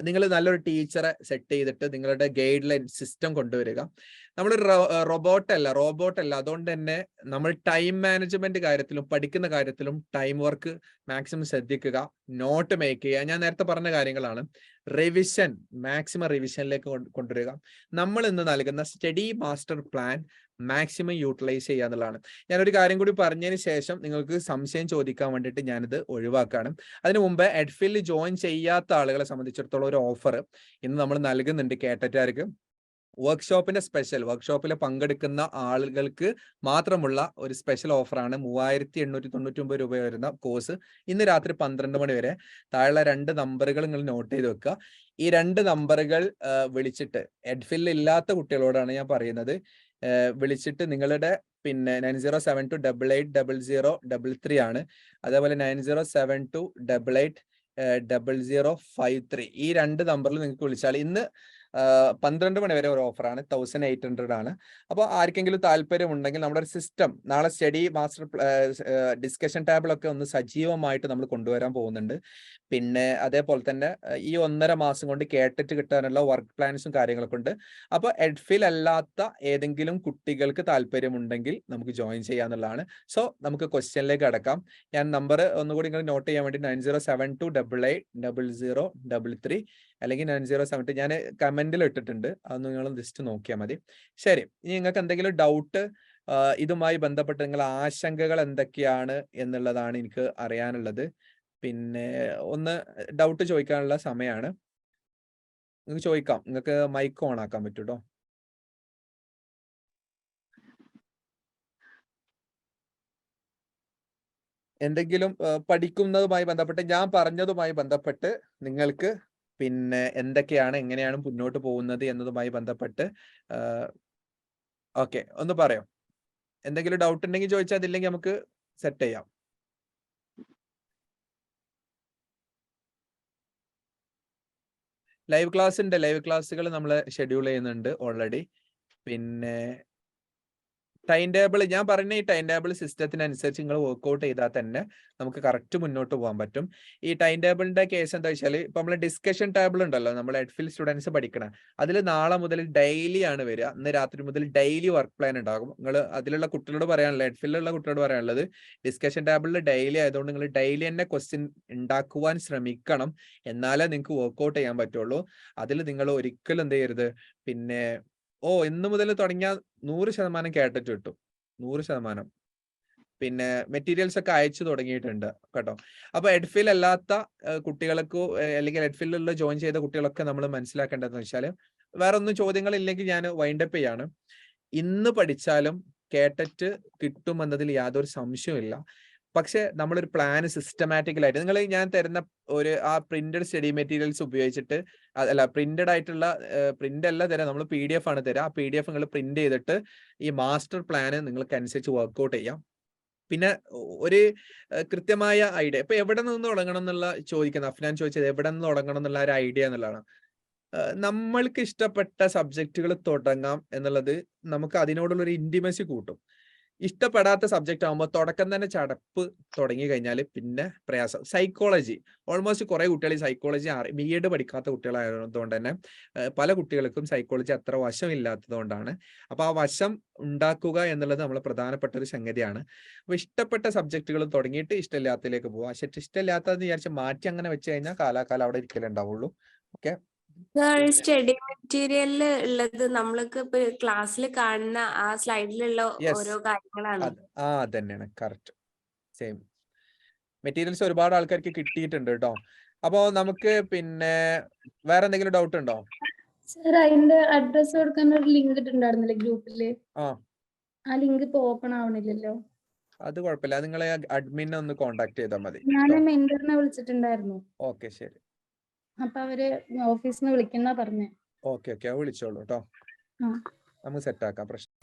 നിങ്ങൾ നല്ലൊരു ടീച്ചറെ സെറ്റ് ചെയ്തിട്ട് നിങ്ങളുടെ ഗൈഡ് ലൈൻ സിസ്റ്റം കൊണ്ടുവരിക. നമ്മൾ റോബോട്ട് അല്ല, അതുകൊണ്ട് തന്നെ നമ്മൾ ടൈം മാനേജ്മെന്റ് കാര്യത്തിലും പഠിക്കുന്ന കാര്യത്തിലും ടൈം വർക്ക് മാക്സിമം ശ്രദ്ധിക്കുക. നോട്ട് മേക്ക് ചെയ്യുക, ഞാൻ നേരത്തെ പറഞ്ഞ കാര്യങ്ങളാണ്. റിവിഷൻ, മാക്സിമം റിവിഷനിലേക്ക് കൊണ്ടുവരിക. നമ്മൾ ഇന്ന് നൽകുന്ന study master plan maximum utilise ചെയ്യുക എന്നുള്ളതാണ്. ഞാനൊരു കാര്യം കൂടി പറഞ്ഞതിന് ശേഷം നിങ്ങൾക്ക് സംശയം ചോദിക്കാൻ വേണ്ടിയിട്ട് ഞാനിത് ഒഴിവാക്കാണ്. അതിനു മുമ്പ് എഡ്ഫിൽ ജോയിൻ ചെയ്യാത്ത ആളുകളെ സംബന്ധിച്ചിടത്തോളം ഒരു ഓഫർ ഇന്ന് നമ്മൾ നൽകുന്നുണ്ട് കേട്ടറ്റാർക്ക്. വർക്ക്ഷോപ്പിൽ പങ്കെടുക്കുന്ന ആളുകൾക്ക് മാത്രമുള്ള ഒരു സ്പെഷ്യൽ ഓഫറാണ്. 3899 രൂപ വരുന്ന കോഴ്സ് ഇന്ന് രാത്രി 12 മണി വരെ. താഴെ 2 നമ്പറുകൾ നിങ്ങൾ നോട്ട് ചെയ്ത് വെക്കുക. ഈ 2 നമ്പറുകൾ വിളിച്ചിട്ട്, എഡ്ഫിൽ ഇല്ലാത്ത കുട്ടികളോടാണ് ഞാൻ പറയുന്നത്, വിളിച്ചിട്ട് നിങ്ങളുടെ പിന്നെ 9072880033 ആണ്. അതേപോലെ 9072880053 ഈ 2 നമ്പറിൽ നിങ്ങൾക്ക് വിളിച്ചാൽ ഇന്ന് 12 മണി വരെ ഒരു ഓഫറാണ്. 1800 ആണ്. അപ്പോൾ ആർക്കെങ്കിലും താല്പര്യം ഉണ്ടെങ്കിൽ നമ്മുടെ ഒരു സിസ്റ്റം നാളെ സ്റ്റഡി മാസ്റ്റർ ഡിസ്കഷൻ ടേബിളൊക്കെ ഒന്ന് സജീവമായിട്ട് നമ്മൾ കൊണ്ടുവരാൻ പോകുന്നുണ്ട്. പിന്നെ അതേപോലെ തന്നെ ഈ 1.5 മാസം കൊണ്ട് കേട്ടിട്ട് കിട്ടാനുള്ള വർക്ക് പ്ലാൻസും കാര്യങ്ങളൊക്കെ ഉണ്ട്. അപ്പോൾ എഡ്ഫിൽ അല്ലാത്ത ഏതെങ്കിലും കുട്ടികൾക്ക് താല്പര്യമുണ്ടെങ്കിൽ നമുക്ക് ജോയിൻ ചെയ്യാന്നുള്ളതാണ്. സോ നമുക്ക് ക്വസ്റ്റ്യനിലേക്ക് അടക്കാം. ഞാൻ നമ്പർ ഒന്നുകൂടി നിങ്ങൾ നോട്ട് ചെയ്യാൻ വേണ്ടി 9072880033 അല്ലെങ്കിൽ 9072 ഞാൻ കമന്റിൽ ഇട്ടിട്ടുണ്ട്, അതൊന്ന് നിങ്ങൾ ജസ്റ്റ് നോക്കിയാൽ മതി. ശരി, ഇനി നിങ്ങൾക്ക് എന്തെങ്കിലും ഡൗട്ട് ഇതുമായി ബന്ധപ്പെട്ട് നിങ്ങളുടെ ആശങ്കകൾ എന്തൊക്കെയാണ് എന്നുള്ളതാണ് എനിക്ക് അറിയാനുള്ളത്. പിന്നെ ഒന്ന് ഡൗട്ട് ചോദിക്കാനുള്ള സമയമാണ്. നിങ്ങൾക്ക് ചോദിക്കാം, നിങ്ങൾക്ക് മൈക്ക് ഓൺ ആക്കാൻ പറ്റും കേട്ടോ. എന്തെങ്കിലും പഠിക്കുന്നതുമായി ബന്ധപ്പെട്ട് ഞാൻ പറഞ്ഞതുമായി ബന്ധപ്പെട്ട് നിങ്ങൾക്ക് പിന്നെ എന്തൊക്കെയാണ് എങ്ങനെയാണ് മുന്നോട്ട് പോകുന്നത് എന്നതുമായി ബന്ധപ്പെട്ട് ഓക്കെ ഒന്ന് പറയാം. എന്തെങ്കിലും ഡൗട്ട് ഉണ്ടെങ്കിൽ ചോദിച്ചാൽ, അതില്ലെങ്കിൽ നമുക്ക് സെറ്റ് ചെയ്യാം. ലൈവ് ക്ലാസ് ഉണ്ട്, ലൈവ് ക്ലാസ്സുകൾ നമ്മൾ ഷെഡ്യൂൾ ചെയ്യുന്നുണ്ട് ഓൾറെഡി. പിന്നെ ടൈം ടേബിൾ ഞാൻ പറഞ്ഞ ഈ ടൈം ടേബിൾ സിസ്റ്റത്തിനനുസരിച്ച് നിങ്ങൾ വർക്ക്ഔട്ട് ചെയ്താൽ തന്നെ നമുക്ക് കറക്റ്റ് മുന്നോട്ട് പോകാൻ പറ്റും. ഈ ടൈം ടേബിളിന്റെ കേസ് എന്താ വെച്ചാൽ, ഇപ്പൊ നമ്മൾ ഡിസ്കഷൻ ടേബിൾ ഉണ്ടല്ലോ, നമ്മൾ എഡ്ഫിൽ സ്റ്റുഡൻസ് പഠിക്കണം, അതിൽ നാളെ മുതൽ ഡെയിലി ആണ് വരിക. ഇന്ന് രാത്രി മുതൽ ഡെയിലി വർക്ക് പ്ലാൻ ഉണ്ടാകും. നിങ്ങൾ അതിലുള്ള കുട്ടികളോട് പറയാനുള്ളത്, എഡ്ഫിലുള്ള കുട്ടികളോട് പറയാനുള്ളത്, ഡിസ്കഷൻ ടേബിളിൽ ഡെയിലി ആയതുകൊണ്ട് നിങ്ങൾ ഡെയിലി തന്നെ ക്വസ്റ്റ്യൻ ഉണ്ടാക്കുവാൻ ശ്രമിക്കണം. എന്നാലേ നിങ്ങൾക്ക് വർക്ക്ഔട്ട് ചെയ്യാൻ പറ്റുള്ളൂ. അതിൽ നിങ്ങൾ ഒരിക്കലും എന്ത് ചെയ്യരുത്, പിന്നെ ഇന്ന് മുതൽ തുടങ്ങിയാൽ 100% കേട്ടിട്ട് കിട്ടും, 100%. പിന്നെ മെറ്റീരിയൽസ് ഒക്കെ അയച്ചു തുടങ്ങിയിട്ടുണ്ട് കേട്ടോ. അപ്പൊ എഡ്ഫിൽ അല്ലാത്ത കുട്ടികൾക്കോ അല്ലെങ്കിൽ എഡ്ഫിലുള്ള ജോയിൻ ചെയ്ത കുട്ടികളൊക്കെ നമ്മൾ മനസ്സിലാക്കേണ്ടതെന്ന് വെച്ചാൽ, വേറെ ഒന്നും ചോദ്യങ്ങൾ ഇല്ലെങ്കിൽ ഞാൻ വൈൻഡപ്പ് ചെയ്യാണ്. ഇന്ന് പഠിച്ചാലും കേട്ടിട്ട് കിട്ടുമെന്നതിൽ യാതൊരു സംശയമില്ല. പക്ഷെ നമ്മളൊരു പ്ലാൻ സിസ്റ്റമാറ്റിക്കലായിട്ട് നിങ്ങൾ ഞാൻ തരുന്ന ആ പ്രിന്റഡ് സ്റ്റഡി മെറ്റീരിയൽസ് ഉപയോഗിച്ചിട്ട്, അല്ല പ്രിന്റഡ് ആയിട്ടുള്ള പ്രിന്റ് അല്ല തരാം, നമ്മൾ PDF ആണ് തരാം. ആ PDF നിങ്ങൾ പ്രിന്റ് ചെയ്തിട്ട് ഈ മാസ്റ്റർ പ്ലാന് നിങ്ങൾക്ക് അനുസരിച്ച് വർക്ക്ഔട്ട് ചെയ്യാം. പിന്നെ ഒരു കൃത്യമായ ഐഡിയ, ഇപ്പൊ എവിടെ നിന്ന് തുടങ്ങണം എന്നുള്ള ചോദിക്കുന്നത്, അഫ്നാൻ ചോദിച്ചത് എവിടെ നിന്ന് തുടങ്ങണം എന്നുള്ള ഒരു ഐഡിയ എന്നുള്ളതാണ്. നമ്മൾക്ക് ഇഷ്ടപ്പെട്ട സബ്ജക്റ്റുകൾ തുടങ്ങാം എന്നുള്ളത് നമുക്ക് അതിനോടുള്ള ഒരു ഇന്റിമസി കൂട്ടും. ഇഷ്ടപ്പെടാത്ത സബ്ജക്റ്റ് ആകുമ്പോൾ തുടക്കം തന്നെ ചടപ്പ് തുടങ്ങി കഴിഞ്ഞാൽ പിന്നെ പ്രയാസം. സൈക്കോളജി ഓൾമോസ്റ്റ് കുറെ കുട്ടികൾ ഈ സൈക്കോളജി BEd പഠിക്കാത്ത കുട്ടികളായതുകൊണ്ട് തന്നെ പല കുട്ടികൾക്കും സൈക്കോളജി അത്ര വശമില്ലാത്തത് കൊണ്ടാണ്. അപ്പൊ ആ വശം ഉണ്ടാക്കുക എന്നുള്ളത് നമ്മൾ പ്രധാനപ്പെട്ട ഒരു സംഗതിയാണ്. അപ്പൊ ഇഷ്ടപ്പെട്ട സബ്ജക്റ്റുകൾ തുടങ്ങിയിട്ട് ഇഷ്ടമില്ലാത്തതിലേക്ക് പോവുക. പക്ഷെ ഇഷ്ടമില്ലാത്തതെന്ന് വിചാരിച്ച് മാറ്റി അങ്ങനെ വെച്ച് കഴിഞ്ഞാൽ കാലാകാലം അവിടെ ഇരിക്കലേ ഉണ്ടാവുള്ളൂ. ഓക്കെ, സ്റ്റഡി മെറ്റീരിയലില് ഉള്ളത് നമ്മൾക്ക് ഇപ്പൊ ക്ലാസ്സിൽ കാണുന്ന ആ സ്ലൈഡിലുള്ള ഓരോ കാര്യങ്ങളാണ്. അതന്നെയാണ് കറക്റ്റ്. സെയിം മെറ്റീരിയൽസ് ഒരുപാട് ആൾക്കാർക്ക് കിട്ടിയിട്ടുണ്ട് കേട്ടോ. അപ്പോ നമുക്ക് പിന്നെ വേറെ എന്തെങ്കിലും ഡൗട്ട് ഉണ്ടോ? സർ, അതിന്റെ അഡ്രസ് കൊടുക്കാൻ ഒരു ലിങ്ക് ഇട്ടിട്ടുണ്ടായിരുന്നില്ലേ ഗ്രൂപ്പില്? ആ ലിങ്ക് ഇപ്പൊ ഓപ്പൺ ആവണില്ലല്ലോ. അത് കുഴപ്പമില്ല, നിങ്ങളെ അഡ്മിനെ ഒന്ന് കോണ്ടാക്ട് ചെയ്താൽ മതി. ഞാൻ മെന്ററിനെ വിളിച്ചിട്ടുണ്ടായിരുന്നു. ഓക്കെ ശരി. അപ്പൊ അവര് ഓഫീസിൽ നിന്ന് വിളിക്കുന്ന പറഞ്ഞേ. ഓക്കെ വിളിച്ചോളൂ കേട്ടോ, നമുക്ക് സെറ്റ് ആക്കാം, പ്രശ്നം.